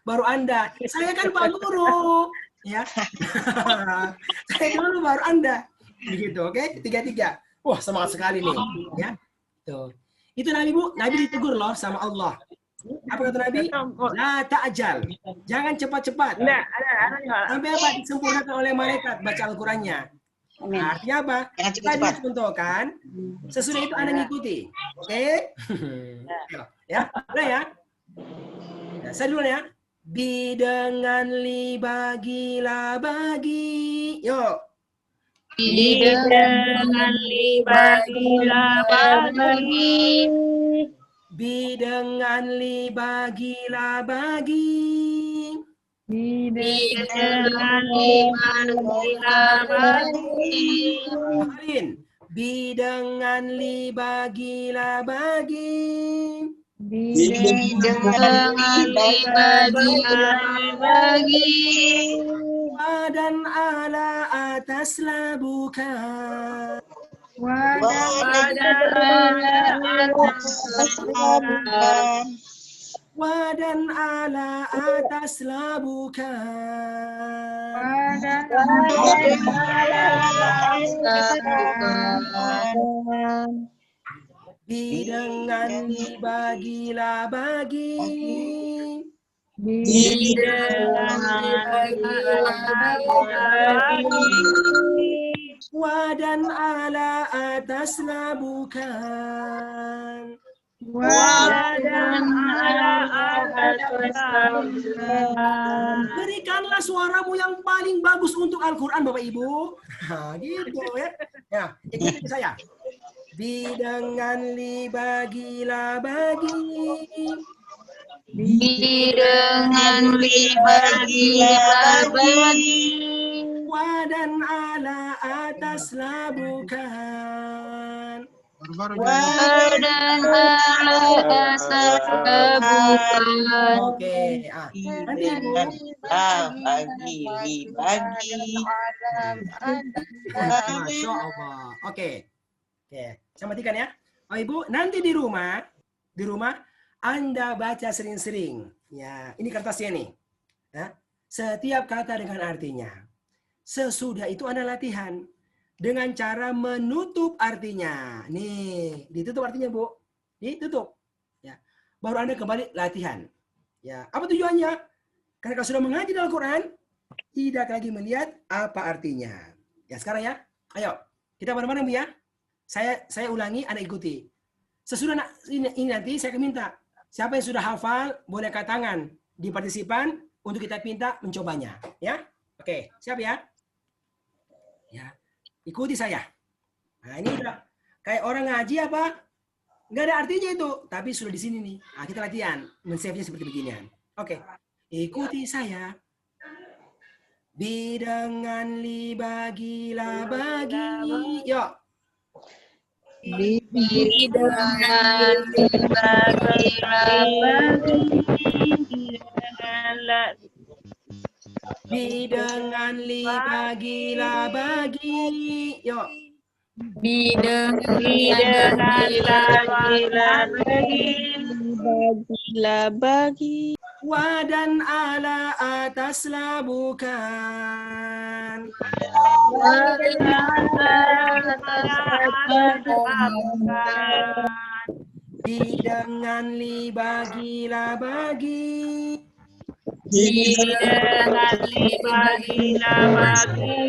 baru Anda. Saya kan Pak Guru. Ya. Saya dulu baru Anda. Begitu, oke? 3. Wah, semangat sekali nih. Ya. Tuh. Itu Nabi Bu, Nabi ditegur loh sama Allah. Apa kata Nabi? La ta'jal. Jangan cepat-cepat. Sampai apa? Disempurnakan oleh malaikat baca Al-Qur'annya. Artinya apa? Tadi contohkan, sesudah itu Anda ngikuti. Oke? Ya, boleh ya? Nah, saya dulu ya. Bi dengan li bagilah bagi. Yuk. Bi dengan li bagilah bagi. Bi dengan li bagilah bagi. Bi dengan li bagilah bagi. Bi dengan li bagilah bagi. Bi dengan li bagilah bagi. Wadan ala atas labuka. Wadan ala atas labuka. Wadan ala atas labuka. Wadan ala atas labuka. Bi dengan li bagilah bagi. Bi dengan li bagilah bagi. Wadan ala atas labukan. Wadan ala atas labukan. Berikanlah suaramu yang paling bagus untuk Al-Quran, Bapak Ibu. Nah, gitu ya. Ya, ikuti saya. Bi dengan li bagilah bagi. Bi dengan li bagilah bagi. Wadan ala atas la bukan. Wadan ala atas la bukan. Oke, nanti Ibu. Bagi, dibagi. Masya Allah. Oke, saya matikan ya. Oh Ibu, nanti di rumah Anda baca sering-sering. Ya, ini kertasnya nih. Ya, setiap kata dengan artinya. Sesudah itu Anda latihan dengan cara menutup artinya. Nih, ditutup artinya, Bu. Ditutup. Ya. Baru Anda kembali latihan. Ya, apa tujuannya? Karena kalau sudah mengaji dalam Al-Quran, tidak lagi melihat apa artinya. Ya, sekarang ya. Ayo, kita bareng-bareng, Bu ya. Saya ulangi, Anda ikuti. Sesudah ini nanti saya akan minta siapa yang sudah hafal boleh angkat tangan di partisipan untuk kita minta mencobanya, ya. Oke, siap ya? Ya. Ikuti saya. Nah, ini udah kayak orang ngaji apa? Nggak ada artinya itu, tapi sudah di sini nih. Nah, kita latihan men-save-nya seperti beginian. Oke. Ikuti saya. Bi dengan li bagilah bagi. Yuk. Bi dengan bagilah bagi. Bi dengan li bagilah bagi. Yuk. Bi dengan bagilah bagi. Wa dan ala atas la bukan. Wa dan ala atas la bukan. Bi dengan li bagilah bagi. Bi dengan li bagilah bagi.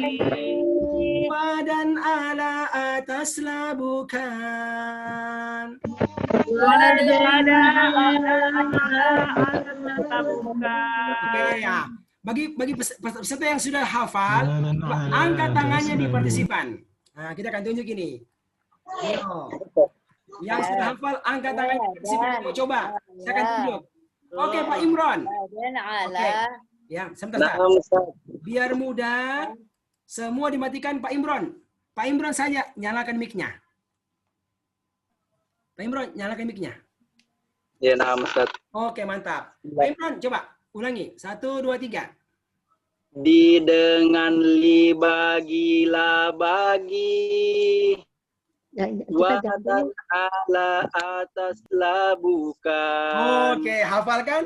Wa dan ala atas la bukan. Oke ya. Bagi peserta yang sudah hafal, angkat tangannya di partisipan. Nah, kita akan tunjuk ini. Yo. Yang sudah hafal, angkat tangannya di partisipan. Coba, saya akan tunjuk. Oke, Pak Imron. Oke. Ya, sebentar. Biar mudah, semua dimatikan Pak Imron. Pak Imron saja nyalakan mic-nya. Pak Imron, nyalakan mic-nya. Ya, nah, Ustaz. Oke, mantap. Pak Imron, coba ulangi. 1, 2, 3. Di dengan li bagilah bagi. Wa dan ala atas la bukan. Oke, hafalkan.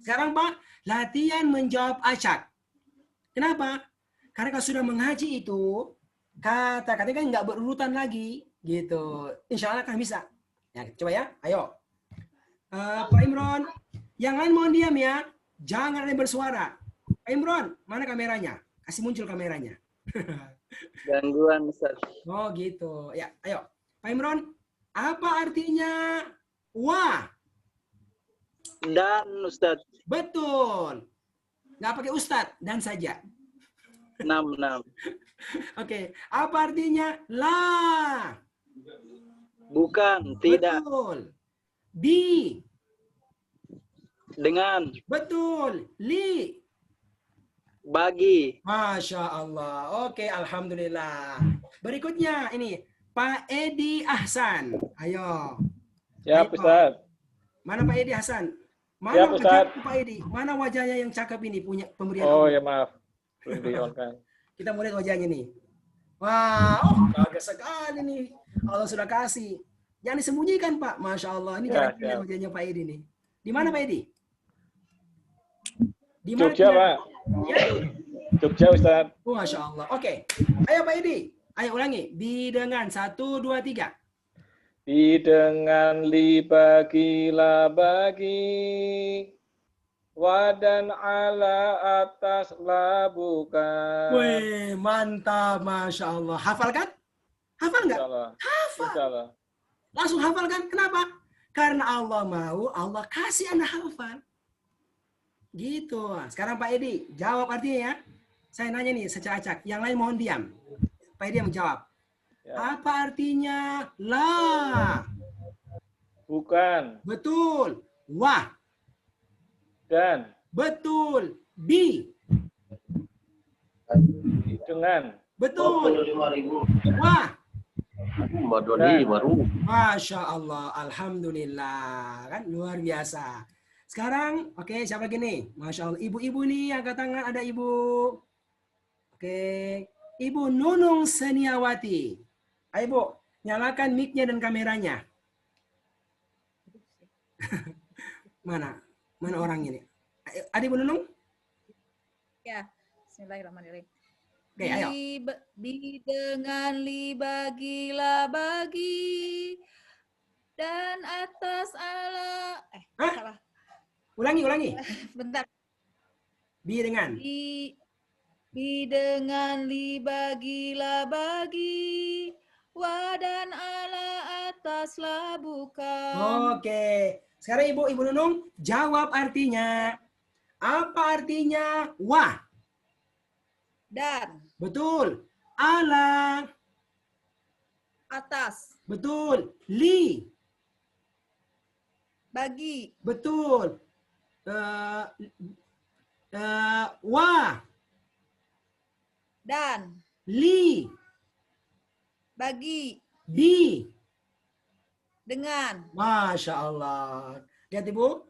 Sekarang Pak, latihan menjawab acak. Kenapa? Karena kalau sudah mengaji itu, kata-katanya kan nggak berurutan lagi. Gitu. Insya Allah kan bisa. Ya, coba ya. Ayo. Pak Imron, yang lain mohon diam ya. Jangan ada yang bersuara. Pak Imron, mana kameranya? Kasih muncul kameranya. Gangguan, Ustaz. Oh gitu. Ya, ayo. Pak Imron, apa artinya wa? Dan, Ustaz. Betul. Nggak pakai ustad, dan saja. 6. Oke. Apa artinya la? Bukan, tidak. Betul. Bi. Dengan. Betul. Li. Bagi. Masya Allah. Oke, alhamdulillah. Berikutnya ini Pak Edi Ahsan. Ayo. Ya, Ustaz. Mana Pak Edi Hasan? Mana Ya, Ustaz. Pak Edi? Mana wajahnya yang cakep ini punya pemberian? Oh ya maaf. Belum di-on-kan. Kita mau lihat wajahnya nih. Wah, bagus sekali nih. Allah sudah kasih. Jangan disembunyikan, Pak. Masya Allah. Ini Ya, kira-kira siap. wajahnya Pak Edi nih. Di mana Pak Edi? Di mana? Jogja, Pak. Ya. Jogja, Ustaz. Oh, Masya Allah. Oke. Ayo Pak Edi. Ayo ulangi. Di dengan 1, 2, 3. Di dengan li bagilah bagi. Wadan ala atas la bukan. Wih, mantap. Masya Allah. Hafal kan? Hafal nggak? Insyaallah. Hafal. Insyaallah. Langsung hafal kan? Kenapa? Karena Allah mau, Allah kasih Anda hafal. Gitu. Sekarang Pak Edi, jawab artinya ya. Saya nanya nih secara acak. Yang lain mohon diam. Pak Edi yang menjawab. Ya. Apa artinya la? Bukan. Betul. Wa. Dan. Betul. Bi. Dengan. Betul. 25.000. Wah. Madoni baru. Masya Allah, alhamdulillah, kan luar biasa. Sekarang, oke, siapa gini? Masya Allah, ibu-ibu nih angkat tangan, ada ibu. Oke, Ibu Nunung Seniawati. Ayo Bu, nyalakan mic-nya dan kameranya. Mana orang ini? Ada Ibu Nunung? Ya, bismillahirrahmanirrahim. Oke, ayo. Dengan bagilah bagi dan atas ala salah. Ulangi. Bentar. Dengan dengan bagilah bagi wa dan ala ataslah bukan. Oke. Sekarang Ibu Nunung jawab artinya. Apa artinya wa? Dan. Betul. Ala. Atas. Betul. Li. Bagi. Betul. Wa. Dan. Li. Bagi. Di. Dengan. Masya Allah. Lihat Ibu.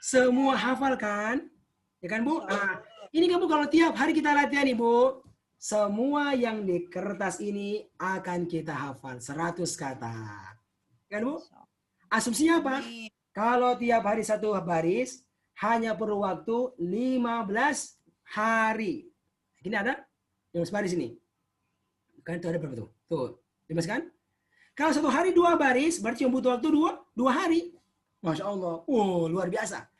Semua hafal kan? Ya kan Bu? Nah, ini kan Bu, kalau tiap hari kita latihan Ibu, semua yang di kertas ini akan kita hafal 100 kata. Kan Bu? Asumsinya apa? Kalau tiap hari satu baris, hanya perlu waktu 15 hari. Ini ada 15 baris ini. Kan itu ada berapa tuh? Tuh, 15 kan? Kalau satu hari 2 baris, berarti yang butuh waktu 2 hari. Masya Allah. Luar biasa.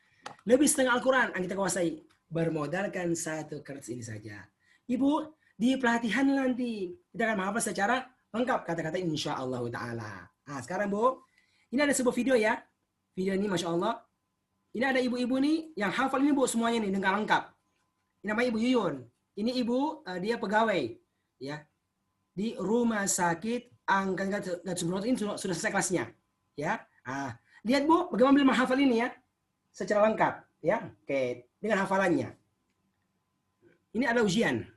Lebih setengah Al-Quran yang kita kuasai. Bermodalkan 1 kertas ini saja. Ibu, di pelatihan nanti kita akan menghafal secara lengkap kata-kata insya Allah ta'ala. Nah, sekarang Bu, ini ada sebuah video ya. Video ini Masya Allah. Ini ada ibu-ibu nih yang hafal ini Bu semuanya nih dengan lengkap. Ini namanya Ibu Yuyun. Ini ibu, dia pegawai ya di rumah sakit Angkatan Gatot ini sudah selesai kelasnya. Ya, lihat Bu, bagaimana beliau menghafal ini ya, secara lengkap ya. Oke, dengan hafalannya. Ini ada ujian.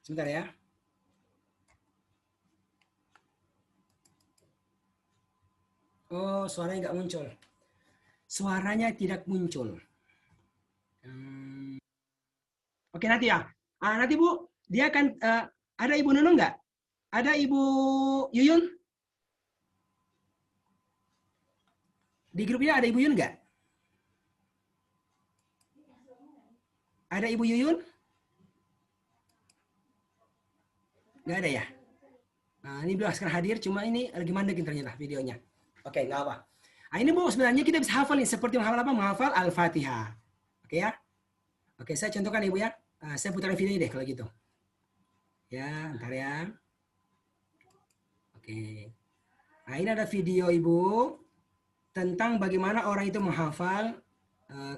Sebentar ya. Oh, suaranya nggak muncul. Suaranya tidak muncul. Oke, nanti ya. Nanti Bu, dia akan ada Ibu Nunung nggak? Ada Ibu Yuyun? Di grupnya ada Ibu Yuyun nggak? Ada Ibu Yuyun? Nggak ada ya? Nah, ini beliau sekarang hadir, cuma ini lagi mandekin ternyata videonya. Oke, nggak apa. Nah, ini Bu, sebenarnya kita bisa hafal nih, seperti menghafal apa? Menghafal Al-Fatihah. Oke ya? Oke, saya contohkan Ibu ya. Saya putarkan video ini deh kalau gitu. Ya, ntar ya. Oke. Nah, ini ada video Ibu tentang bagaimana orang itu menghafal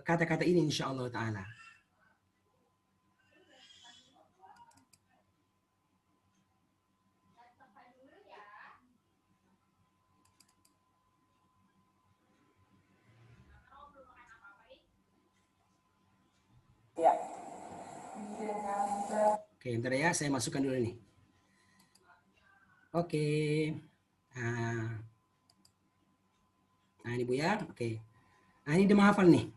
kata-kata ini insya Allah ta'ala. Oke, ntar ya, saya masukkan dulu nih. Oke. Nah, ini Bu ya. Oke. Nah, ini dia menghafal nih.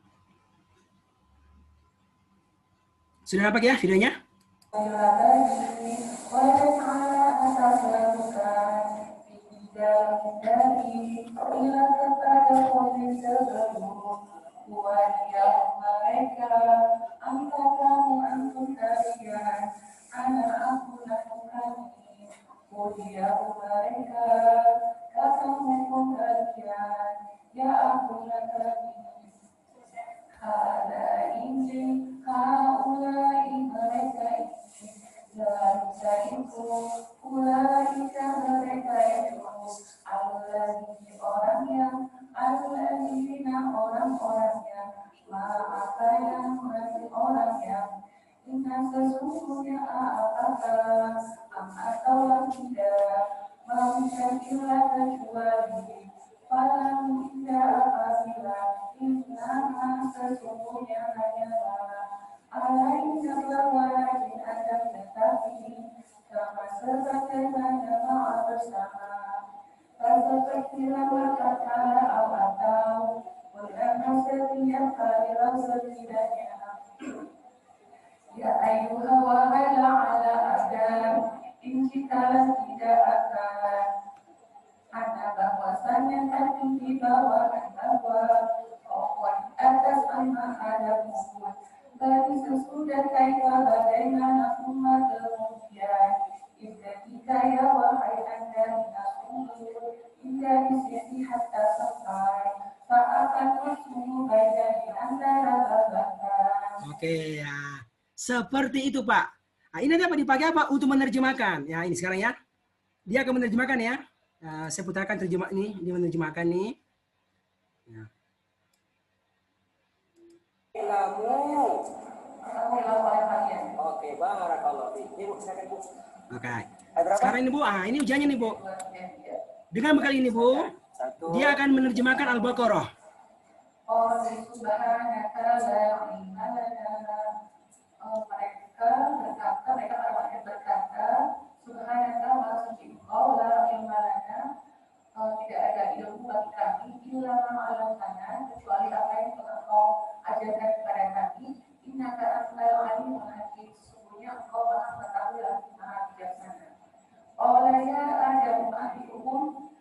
Sudah nampak ya videonya? Siapa yang mengerti orang yang ingat sesungguhnya apakah atau tidak mengucapkanlah kecuali falam tidak apabila inna sesungguhnya hanyalah alaihnya wajib ada tetapi sama sebagaimana maaf bersama sepertilah kata atau karena setiap kali setidaknya ya ayuha wahai ala adam injikalah tidak akan ada bahwasannya tadi dibawakan bahwa bahwa di atas anak ada musuh bagi sesudah kaya bagaimana umat kemudian ketika ya wahai anda minasumur hingga di sisi hatta sampai seakan bersungguh baik di antara babakan. Oke ya, seperti itu Pak. Nah, ini dapat dipakai apa? Untuk menerjemahkan. Ya ini sekarang ya. Dia akan menerjemahkan ya. Saya putarkan terjemah ini, dia menerjemahkan nih. Ya. Oke, barakallahu fiik. Ibu, silakan Bu. Oke. Sekarang ini Bu, ini ujiannya nih Bu. Dengan bekal ini Bu, dia akan menerjemahkan Al-Baqarah. Tidak ada ilmu bagi kami kecuali apa yang telah kau ajarkan kepada kami. Innaka antal alimul hakim, sesungguhnya engkau maha mengetahui lagi maha bijaksana. Olehnya ada umat umum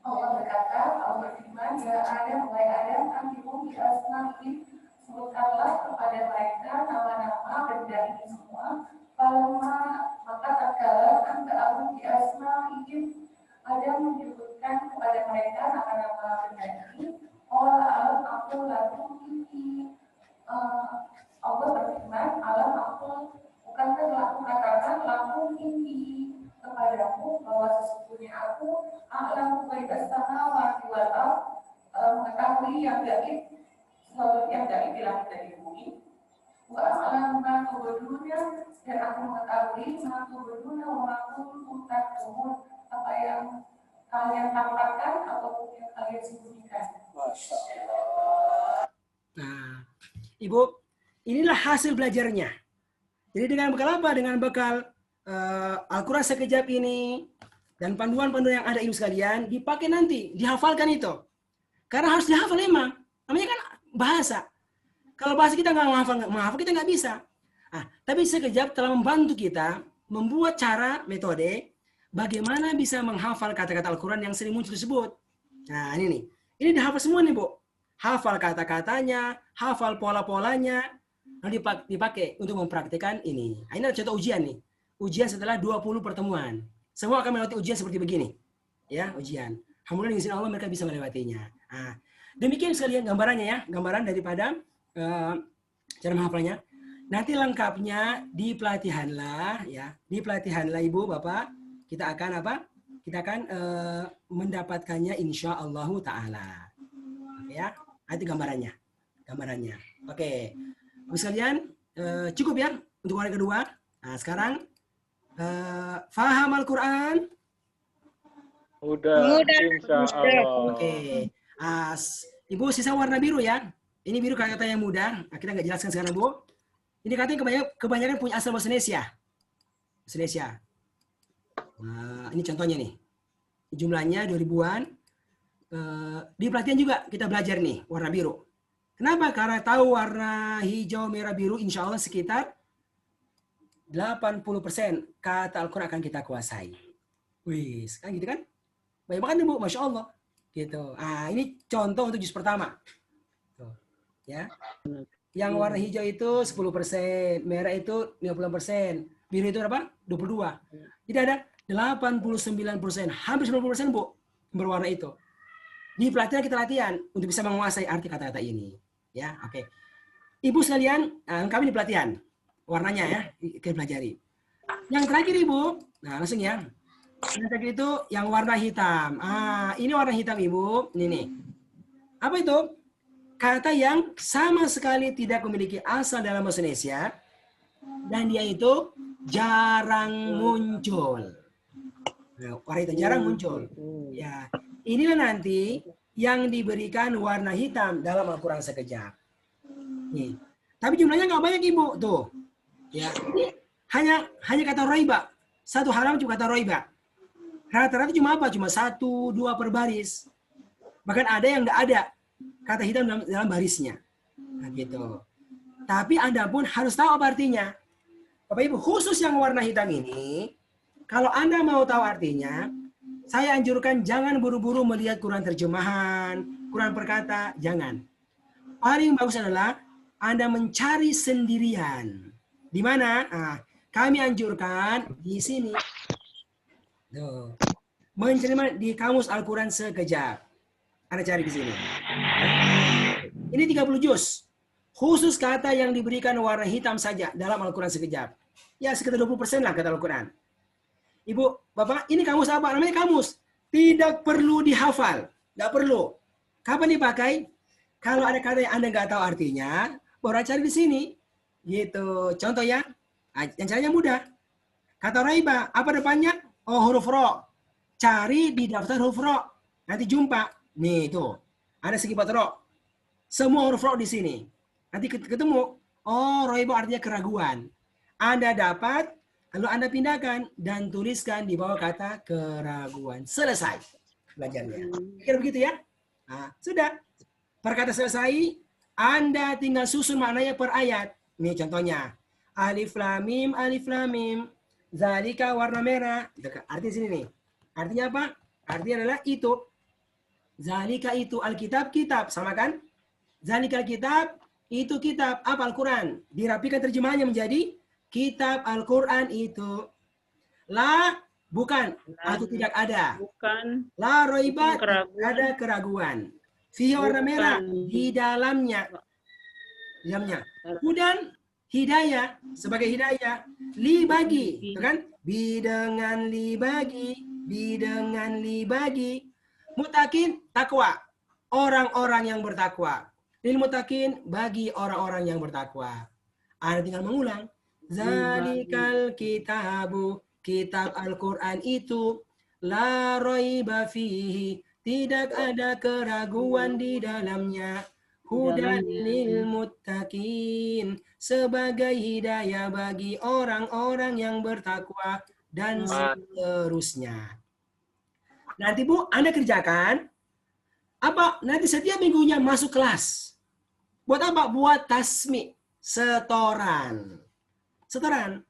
Allah berkata, Allah berfirman, ya Adam, wahai Adam, antimu bi asma'in, sebutkanlah kepada mereka nama-nama benda ini semua. Falamma maka tatkala anta abu bi asma'in, Adam menyebutkan kepada mereka nama-nama benda ini. Alam aku lalu ini Allah berfirman, alam aku bukankah telah aku katakan lalu ini kepadamu bahwa sesungguhnya aku alam ghaibas samawati wal ardh, mengetahui yang gaib, sesuatu yang gaib di langit dan di bumi. Wa alam ma tubduna, dan aku mengetahui ma tubduna wa ma kuntum taktumun, apa yang kalian tampakkan ataupun yang kalian sembunyikan. Masya Allah. Nah, Ibu, inilah hasil belajarnya. Jadi dengan bekal apa? Dengan bekal Al-Quran sekejap ini dan panduan-panduan yang ada ibu sekalian dipakai nanti, dihafalkan itu. Karena harus dihafal emang. Namanya kan bahasa. Kalau bahasa kita nggak menghafal kita nggak bisa. Tapi sekejap telah membantu kita membuat cara, metode, bagaimana bisa menghafal kata-kata Al-Quran yang sering muncul tersebut. Nah ini nih. Ini dihafal semua nih Bu. Hafal kata-katanya, hafal pola-polanya, lalu dipakai untuk mempraktikkan ini. Nah, ini adalah contoh ujian nih. Ujian setelah 20 pertemuan. Semua akan melewati ujian seperti begini. Ya, ujian. Alhamdulillah dengan Allah mereka bisa melewatinya. Nah, demikian sekalian gambarannya ya. Gambaran daripada cara menghafalnya. Nanti lengkapnya di pelatihanlah ya. Di pelatihanlah Ibu, Bapak. Kita akan apa? Kita akan mendapatkannya insyaallah ta'ala. Oke ya. Nanti gambarannya. Oke. Ibu sekalian, cukup ya untuk hari kedua. Nah, sekarang faham Al-Quran? Udah, insya Allah. Oke. Ibu sisa warna biru ya. Ini biru kata yang mudah. Nah, kita nggak jelaskan sekarang Bu. Ini katanya kebanyakan punya asal bahasa Indonesia. Nah, ini contohnya nih. Jumlahnya 2000-an. Di pelatihan juga kita belajar nih warna biru. Kenapa? Karena tahu warna hijau, merah, biru insya Allah sekitar 80% kata Al-Quran akan kita kuasai. Wih, kan gitu kan? Banyak banget nih Bu, Masya Allah. Gitu. Ini contoh untuk juz pertama. Tuh, ya. Yang warna hijau itu 10%, merah itu 50%, biru itu berapa? 22. Jadi ada 89%, hampir 90% Bu, berwarna itu. Di pelatihan kita latihan untuk bisa menguasai arti kata-kata ini. Ya, oke. Ibu sekalian, kami di pelatihan. Warnanya ya, kita pelajari. Yang terakhir Ibu, nah langsung ya. Yang terakhir itu yang warna hitam. Ini warna hitam Ibu. Ini nih. Apa itu? kata yang sama sekali tidak memiliki asal dalam bahasa Indonesia dan dia itu jarang muncul. Nah, warna hitam jarang muncul. Ya, inilah nanti yang diberikan warna hitam dalam Al-Quran sekejap. Nih. Tapi jumlahnya nggak banyak Ibu tuh. Ya, ini hanya kata roiba. Satu halaman cuma kata roiba. Rata-rata cuma apa? Cuma 1, 2 per baris. Bahkan ada yang nggak ada kata hitam dalam barisnya. Nah, gitu. Tapi Anda pun harus tahu apa artinya. Bapak Ibu, khusus yang warna hitam ini, kalau Anda mau tahu artinya, saya anjurkan jangan buru-buru melihat Quran terjemahan, Quran perkata, jangan. Paling bagus adalah Anda mencari sendirian. Di mana? Nah, kami anjurkan di sini. Tuh. Mencari di kamus Al-Quran sekejap. Anda cari di sini. Ini 30 juz. Khusus kata yang diberikan warna hitam saja dalam Al-Quran sekejap. Ya sekitar 20% lah kata Al-Quran. Ibu, Bapak, ini kamus apa? Namanya kamus. Tidak perlu dihafal. Nggak perlu. Kapan dipakai? Kalau ada kata yang Anda nggak tahu artinya, baru cari di sini. Gitu. Contoh ya. Yang caranya mudah. Kata raiba, apa depannya? Oh, huruf ro. Cari di daftar huruf ro. Nanti jumpa. Nih, itu. Ada segi ro. Semua huruf ro di sini. Nanti ketemu. Oh, raiba artinya keraguan. Anda dapat, lalu Anda pindahkan dan tuliskan di bawah kata keraguan. Selesai belajarnya. Kira begitu ya? Nah, sudah. Perkata selesai, Anda tinggal susun maknanya per ayat. Nih contohnya. Alif lam mim, alif lam mim. Zalika warna merah. Artinya sini nih. Artinya apa? Artinya adalah itu. Zalika itu Alkitab, kitab. Sama kan? Zalika kitab, itu kitab. Apa Al-Quran? Dirapikan terjemahannya menjadi kitab Al-Quran itu. La, bukan. Atau tidak ada. Bukan. La roiba, ada keraguan. Fihi warna merah. Di dalamnya. Di dalamnya. Hudan, hidayah. Sebagai hidayah. Li bagi. Kan? Bi dengan li bagi. Bi dengan li bagi. Mutakin, takwa. Orang-orang yang bertakwa. Lil mutakin, bagi orang-orang yang bertakwa. Anda tinggal mengulang. Zalikal kitabu, kitab Al-Quran itu, la raiba fihi, tidak ada keraguan di dalamnya. Hudan lil muttaqin, sebagai hidayah bagi orang-orang yang bertakwa, dan seterusnya. Nanti Bu, Anda kerjakan, apa? Nanti setiap minggunya masuk kelas. Buat apa? Buat tasmi, setoran. Setoran.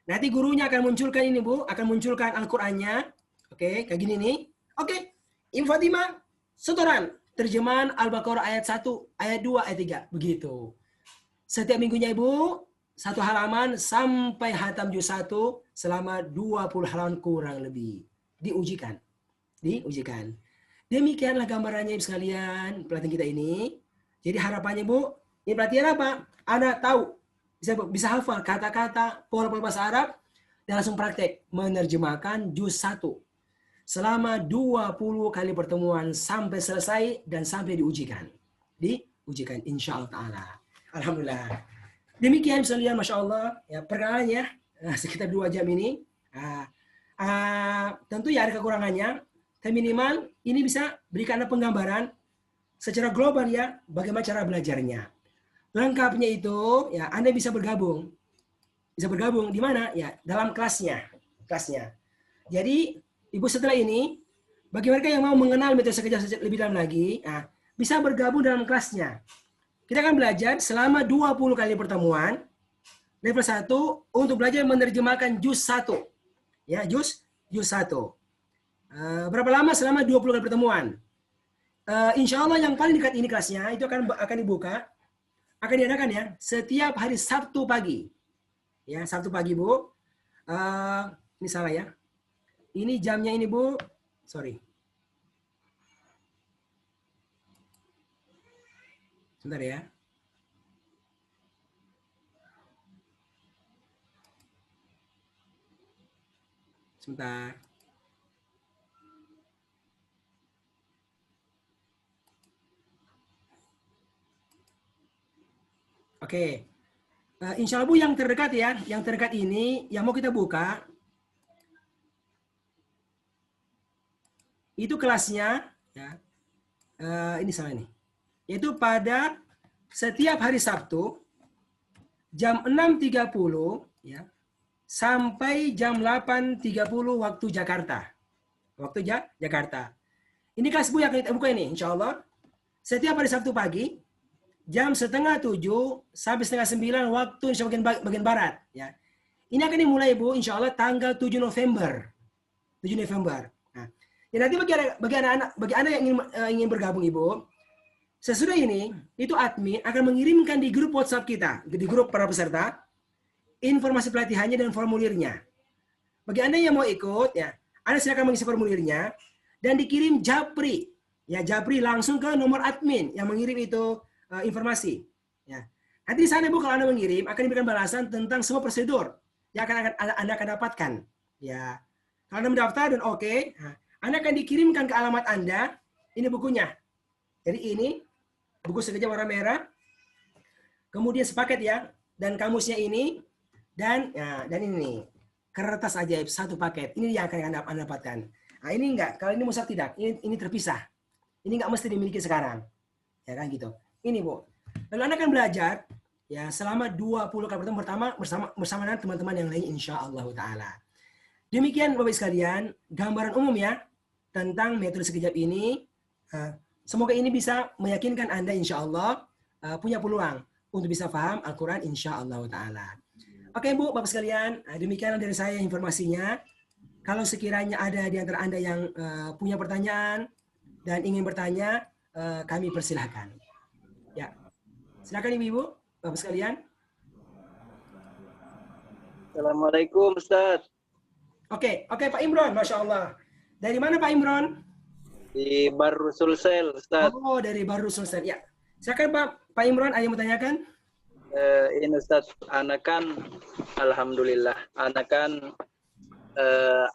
Nanti gurunya akan munculkan ini Bu, akan munculkan Al-Qur'annya. Oke, kayak gini nih. Oke. Ibu Fatimah, setoran. Terjemahan Al-Baqarah ayat 1, ayat 2, ayat 3. Begitu. Setiap minggunya Ibu, satu halaman sampai hatam juz 1 selama 20 halaman kurang lebih. Diujikan. Diujikan. Demikianlah gambarannya Ibu sekalian, pelatihan kita ini. Jadi harapannya Bu, ini pelatihan apa? Anda tahu, bisa hafal kata-kata, pola-pola bahasa Arab, dan langsung praktek menerjemahkan juz 1 selama 20 kali pertemuan sampai selesai dan sampai diujikan. Diujikan insya Allah ta'ala. Alhamdulillah. Demikian sekalian, Masya Allah. Ya, perkenalannya sekitar 2 jam ini. Tentu ya ada kekurangannya. Tapi minimal ini bisa berikan Anda penggambaran secara global ya, bagaimana cara belajarnya. Lengkapnya itu, ya Anda bisa bergabung. Bisa bergabung di mana? Ya, dalam kelasnya. Jadi, Ibu setelah ini, bagi mereka yang mau mengenal metode sekejap lebih dalam lagi, bisa bergabung dalam kelasnya. Kita akan belajar selama 20 kali pertemuan. Level 1 untuk belajar menerjemahkan juz 1. Ya, juz 1. Berapa lama? Selama 20 kali pertemuan. Insya Allah yang paling dekat ini kelasnya, itu akan dibuka. Akan diadakan ya, setiap hari Sabtu pagi. Ya, Sabtu pagi, Bu. Ini salah ya. Ini jamnya ini, Bu. Sorry. Sebentar ya. Sebentar. Oke. Insya Allah Bu yang terdekat ya, yang terdekat ini yang mau kita buka itu kelasnya ya. Ini salah ini. Yaitu pada setiap hari Sabtu jam 6.30 ya sampai jam 8.30 waktu Jakarta. Waktu Jakarta. Ini kelas Bu yang kita buka ini, insya Allah. Setiap hari Sabtu pagi, jam 6:30 sampai 8:30 waktu Indonesia bagian Barat. Ya. Ini akan dimulai Bu, insya Allah tanggal 7 November. 7 November. Nah, ya nanti bagi anak-anak yang ingin bergabung Ibu, sesudah ini, itu admin akan mengirimkan di grup WhatsApp kita, di grup para peserta, informasi pelatihannya dan formulirnya. Bagi Anda yang mau ikut, ya, Anda silakan mengisi formulirnya dan dikirim japri. Ya, japri langsung ke nomor admin yang mengirim itu informasi. Ya. Nanti di sana Bu kalau Anda mengirim akan diberikan balasan tentang semua prosedur yang Anda akan dapatkan. Ya. Kalau Anda mendaftar dan oke, Anda akan dikirimkan ke alamat Anda. Ini bukunya. Jadi ini buku sekejap warna merah. Kemudian sepaket ya, dan kamusnya ini dan ini kertas ajaib satu paket. Ini yang akan Anda dapatkan. Nah, ini enggak, kalau ini musab tidak. Ini terpisah. Ini enggak mesti dimiliki sekarang. Ya kan gitu. Ini Bu. Lalu Anda akan belajar ya selama 20 kali pertama bersama dengan teman-teman yang lain insyaallah taala. Demikian Bapak sekalian, gambaran umum ya tentang metode sekejap ini. Semoga ini bisa meyakinkan Anda insyaallah punya peluang untuk bisa paham Al-Qur'an insyaallah taala. Oke Bu, Bapak sekalian, demikianlah dari saya informasinya. Kalau sekiranya ada di antara Anda yang punya pertanyaan dan ingin bertanya, kami persilahkan. Ya, silakan Ibu, Bapak sekalian. Assalamualaikum Ustaz. Oke Pak Imron, Masya Allah. Dari mana Pak Imron? Di Baru Sulsel, Ustaz. Oh, dari Baru Sulsel. Ya, silakan Pak Imron, ada yang mau tanyakan? Ini Ustaz, anak kan alhamdulillah, anak kan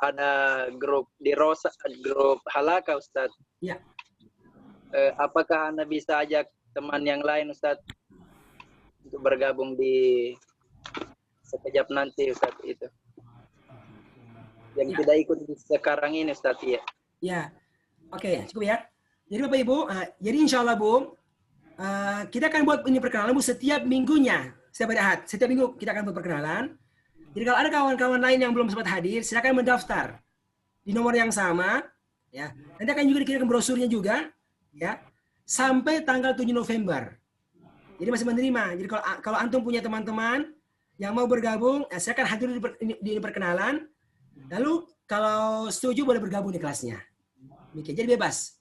ada grup di Rosa, grup Halaka Ustaz. Ya. Apakah Anda bisa ajak teman yang lain Ustaz untuk bergabung di sekejap nanti Ustaz itu? Yang tidak ikut sekarang ini Ustaz ya. Ya. Oke, cukup ya. Jadi Bapak Ibu, jadi insya Allah Bu, kita akan buat ini perkenalan Bu setiap minggunya, setiap hari Ahad. Setiap minggu kita akan buat perkenalan. Jadi kalau ada kawan-kawan lain yang belum sempat hadir, silakan mendaftar di nomor yang sama. Ya, nanti akan juga dikirimkan brosurnya juga, ya, sampai tanggal 7 November. Jadi masih menerima. Jadi kalau antum punya teman-teman yang mau bergabung, silakan hadir di perkenalan. Lalu kalau setuju boleh bergabung di kelasnya. Oke, jadi bebas.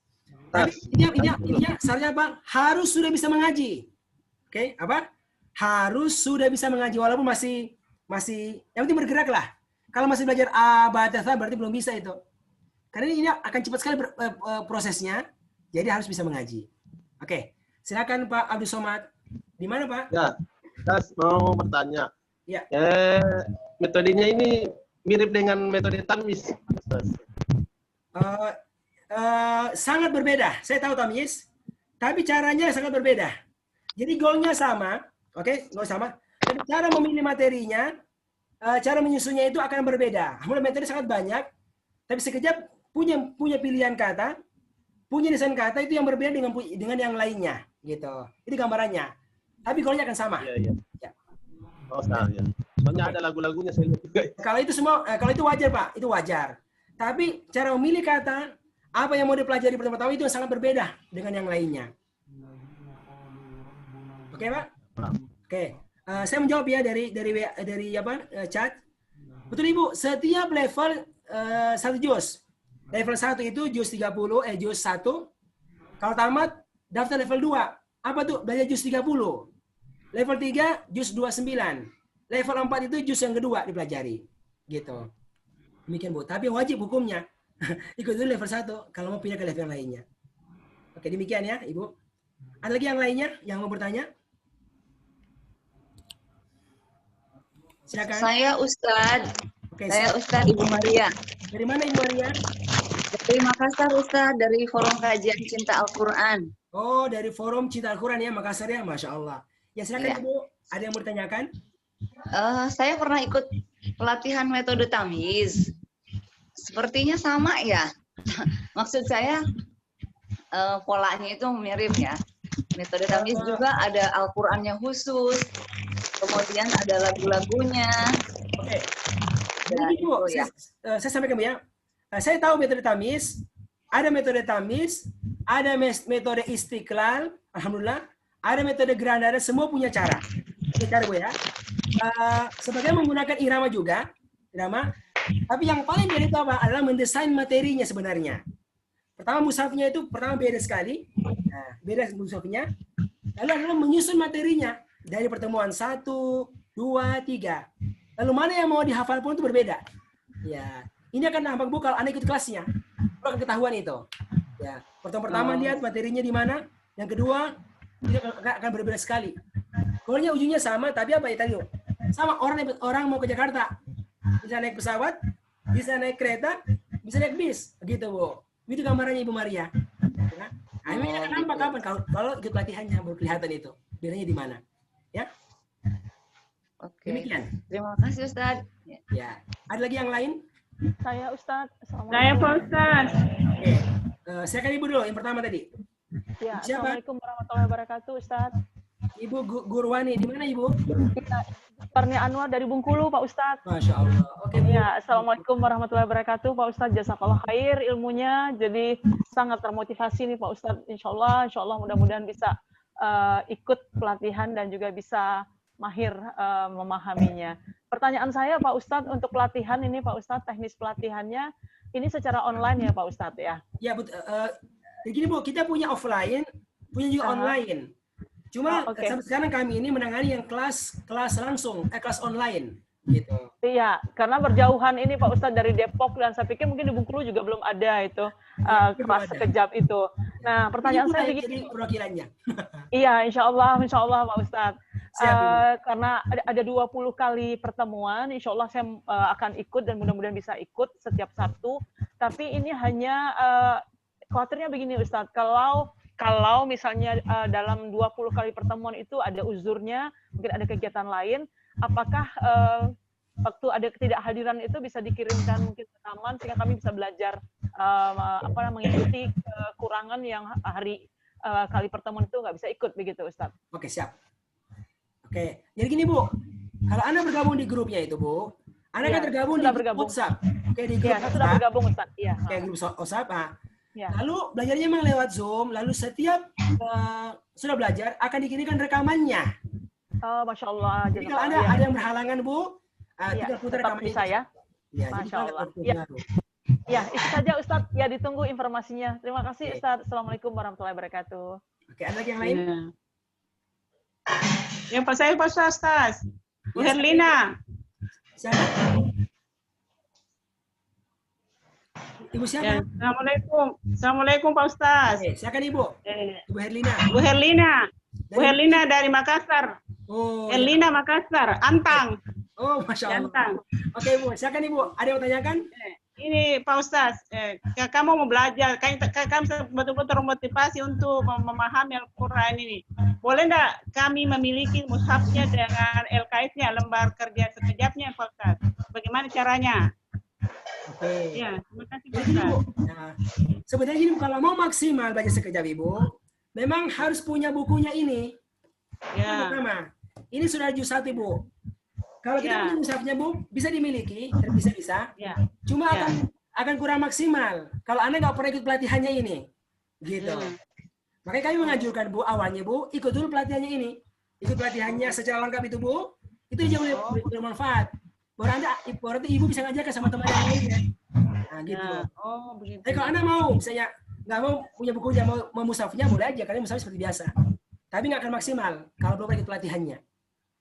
Tapi intinya syaratnya apa? Harus sudah bisa mengaji. Oke, apa? Harus sudah bisa mengaji walaupun masih yang penting bergerak lah. Kalau masih belajar abadatha berarti belum bisa itu. Karena ini akan cepat sekali prosesnya. Jadi harus bisa mengaji. Oke, silakan Pak Abdul Somad. Di mana Pak? Ya, Mas mau bertanya. Ya. Metodenya ini mirip dengan metode tamyiz. Sangat berbeda. Saya tahu tamyiz, tapi caranya sangat berbeda. Jadi goalnya sama, oke, goal sama. Tapi cara memilih materinya, cara menyusunnya itu akan berbeda. Metode sangat banyak, tapi sekejap punya pilihan kata, punya desain kata itu yang berbeda dengan yang lainnya, gitu. Itu gambarannya. Tapi goalnya akan sama. Iya. Ya. Oh, sama ya. Soalnya ada lagu-lagunya saya lihat juga. Kalau itu semua, kalau itu wajar Pak, itu wajar. Tapi cara memilih kata, apa yang mau dipelajari pertama-tama itu sangat berbeda dengan yang lainnya. Oke Pak? Oke. Saya menjawab ya dari chat. Betul Ibu, setiap level satu juz. Level 1 itu juz 30, juz 1. Kalau tamat, daftar level 2. Apa tuh? Belajar juz 30. Level 3, juz 29. Level 4 itu juz yang kedua dipelajari. Gitu. Demikian Bu. Tapi wajib hukumnya. Ikut dulu level 1 kalau mau pindah ke level yang lainnya. Oke, demikian ya Ibu. Ada lagi yang lainnya yang mau bertanya? Silakan. Saya Ustadz. Oke, saya Ustadz Ibu Maria. Dari mana Ibu Maria? Dari Makassar Ustadz, dari Forum Kajian Cinta Al-Quran. Oh, dari Forum Cinta Al-Quran ya, Makassar ya, Masya Allah. Ya silakan Ya. Ibu. Ada yang mau ditanyakan? Saya pernah ikut pelatihan metode tamyiz. Sepertinya sama ya. Maksud saya polanya itu mirip ya. Metode tamyiz juga ada Al-Qur'annya khusus. Kemudian ada lagu-lagunya. Oke. Jadi Bu, saya sampaikan ya. Saya tahu metode tamyiz, ada metode tamyiz, ada metode istiqlal, alhamdulillah, ada metode granada, semua punya cara. Ini cara Bu ya. Sebagian menggunakan irama juga, irama. Tapi yang paling beda itu apa? Adalah mendesain materinya sebenarnya. Pertama mushafnya itu beda sekali. Nah, beda mushafnya. Lalu adalah menyusun materinya dari pertemuan 1, 2, 3. Lalu mana yang mau dihafal pun itu berbeda. Ya, ini akan nampak Bu kalau Anda ikut kelasnya. Kalau akan ketahuan itu. Ya, pertama lihat materinya di mana. Yang kedua, ini akan berbeda sekali. Goalnya ujungnya sama, tapi apa ya tadi? Sama orang mau ke Jakarta. Bisa naik pesawat, bisa naik kereta, bisa naik bis. Begitu Bu. Itu gambarannya Ibu Maria. Ya. Nah, ini akan nampak kapan kalau ikut pelatihannya baru kelihatan itu. Bedanya di mana? Ya. Oke. Demikian. Terima kasih Ustaz. Ya. Ada lagi yang lain? Saya Ustaz. Saya Pak Ustaz. Oke. Saya kan Ibu dulu yang pertama tadi. Ya, Siapa? Assalamualaikum warahmatullahi wabarakatuh Ustaz. Ibu Gurwani, di mana Ibu? Parni Anwar dari Bengkulu Pak Ustaz. Masya Allah. Oke. Ya, Assalamualaikum warahmatullahi wabarakatuh Pak Ustaz. Jazakallah khair ilmunya. Jadi sangat termotivasi nih Pak Ustaz. Insya Allah mudah-mudahan bisa ikut pelatihan dan juga bisa mahir memahaminya. Pertanyaan saya Pak Ustadz untuk pelatihan ini Pak Ustadz, teknis pelatihannya ini secara online ya Pak Ustadz ya? Ya, begini Bu, kita punya offline, punya juga online. Cuma sampai sekarang kami ini menangani yang kelas langsung, kelas online. Gitu. Iya, karena berjauhan ini Pak Ustadz dari Depok dan saya pikir mungkin di Bengkulu juga belum ada itu kelas sekejap itu. Nah, pertanyaan saya begini. Perwakilannya. Iya, insya Allah Pak Ustadz. Karena ada 20 kali pertemuan, insya Allah saya akan ikut dan mudah-mudahan bisa ikut setiap Sabtu. Tapi ini hanya khawatirnya begini Ustadz, kalau misalnya dalam 20 kali pertemuan itu ada uzurnya, mungkin ada kegiatan lain, apakah waktu ada ketidakhadiran itu bisa dikirimkan mungkin rekaman sehingga kami bisa belajar mengikuti kekurangan yang hari kali pertemuan itu nggak bisa ikut begitu Ustadz? Oke, siap. Oke, jadi gini Bu, kalau Anda bergabung di grupnya itu Bu, Anda kan tergabung di grup WhatsApp. Oke, di grup WhatsApp. Sudah bergabung Ustaz. Iya. Oke, grup WhatsApp. Lalu belajarnya memang lewat Zoom, lalu setiap sudah belajar akan dikirimkan rekamannya. Oh, Masya Allah. Jadi kalau Anda ada yang berhalangan Bu, tinggal putar rekaman bisa ya. Ya, Masya Allah. Ya, itu saja Ustadz. Ya, ditunggu informasinya. Terima kasih Ustadz. Assalamualaikum warahmatullahi wabarakatuh. Oke, ada lagi yang lain? Yang Pak saya Pak Ustaz. Bu Herlina. Siapa? Ibu siapa? Ya, Assalamualaikum Pak Ustaz. Silakan Ibu. Ibu Herlina. Bu Herlina. Bu Herlina dari Makassar. Oh. Herlina Makassar. Antang. Oh, Masya Allah. Antang. Oke Ibu, silakan Ibu. Ada yang tanyakan? Ini Pak Ustaz, kamu mau belajar, kami betul-betul termotivasi untuk memahami Al-Quran ini. Boleh enggak kami memiliki mushafnya dengan LKS-nya, lembar kerja sekejapnya Pak Ustaz? Bagaimana caranya? Oke. Ya, terima kasih Pak Ustaz. Ustaz. Nah, sebenarnya ini kalau mau maksimal belajar sekejap Ibu, memang harus punya bukunya ini. Ya. Pertama, ini sudah juz 1 Ibu. Kalau kita punya mushafnya Bu, bisa dimiliki, bisa. Ya. Cuma akan kurang maksimal kalau Anda nggak pernah ikut pelatihannya ini, gitu. Makanya kami menganjurkan Bu, awalnya Bu, ikut dulu pelatihannya ini, ikut pelatihannya secara lengkap itu Bu, itu jauh lebih bermanfaat. Baru Ibu bisa ngajarkan sama teman yang lainnya. Nah, gitu. Oh, begitu. Tapi kalau Anda mau, misalnya nggak mau punya bukunya, mau mushafnya boleh aja, karena mushafnya seperti biasa. Tapi nggak akan maksimal kalau belum pernah ikut pelatihannya.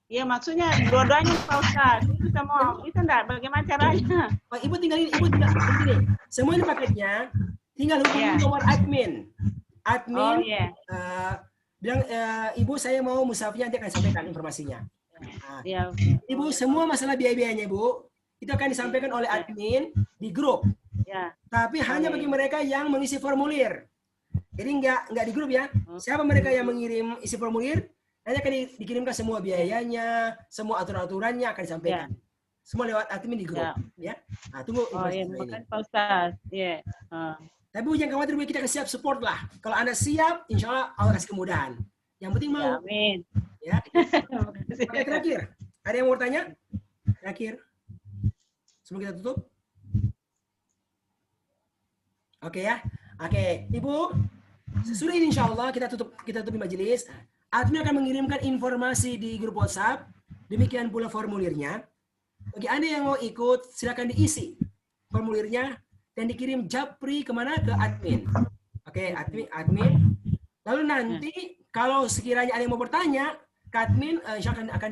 Iya, maksudnya dua-duanya Pak Ustaz. Itu semua, bisa enggak? Bagaimana caranya? Pak, Ibu tinggal begini. Semua ini paketnya, tinggal hubungi nomor admin. Admin, bilang, Ibu saya mau mushafnya, nanti akan sampaikan informasinya. Nah, Ibu, semua masalah biaya-biayanya Bu, itu akan disampaikan oleh admin di grup. Tapi hanya bagi mereka yang mengisi formulir. Jadi nggak di grup ya. Siapa mereka yang mengirim isi formulir, Nanti akan dikirimkan semua biayanya, semua aturan-aturannya akan disampaikan. Semua lewat admin di grup. Ya. Nah, tunggu Oh iya, informasi makanya ini. Pak Ustaz. Iya. Tapi Bu, jangan khawatir, Bu, kita akan siap support lah. Kalau Anda siap, insya Allah Allah kasih kemudahan. Yang penting mau. Ya, amin. Ya. Oke, terakhir. Ada yang mau bertanya? Terakhir. Sebelum kita tutup. Oke ya. Oke, Ibu. Sesudah ini insya Allah kita tutup majelis. Admin akan mengirimkan informasi di grup WhatsApp. Demikian pula formulirnya. Bagi Anda yang mau ikut, silakan diisi formulirnya dan dikirim japri kemana? Ke admin. Oke, admin. Lalu nanti kalau sekiranya ada yang mau bertanya, ke admin insya Allah akan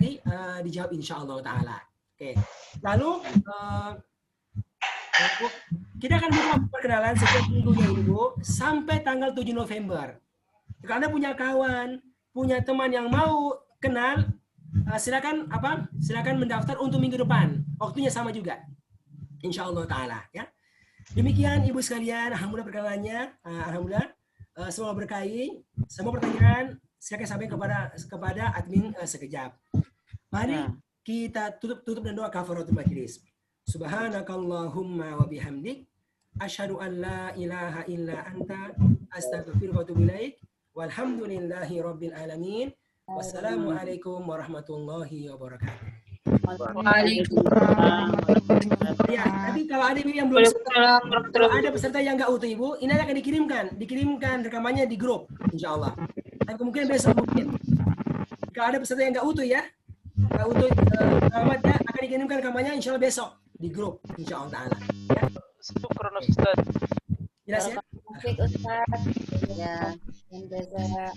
dijawab insya Allah Ta'ala. Oke. Lalu kita akan buka perkenalan setiap minggunya Ibu sampai tanggal 7 November. Jika Anda punya kawan, punya teman yang mau kenal, silakan mendaftar untuk minggu depan. Waktunya sama juga. Insya Allah Ta'ala. Ya. Demikian Ibu sekalian, alhamdulillah perkenalannya. Alhamdulillah. Semoga berkahi. Semua pertanyaan silakan sampaikan kepada admin sekejap. Mari kita tutup dan doa kafaratul majlis. Subhanakallahumma wa bihamdik asyhadu an la ilaha illa anta astaghfiruka wa atubu ilaik. Walhamdulillahi rabbil alamin. Wassalamualaikum warahmatullahi wabarakatuh. Ya, tapi kalau ada yang belum kalau ada peserta yang nggak utuh Ibu, ini akan dikirimkan rekamannya di grup, insya Allah. Dan kemungkinan besok mungkin. Kalau ada peserta yang nggak utuh ya, nggak utuh alamatnya akan dikirimkan rekamannya insya Allah besok di grup, insya Allah Ta'ala. Ya. Syukran Ustaz. Jelas ya? Ustaz. Ya, yang jaza.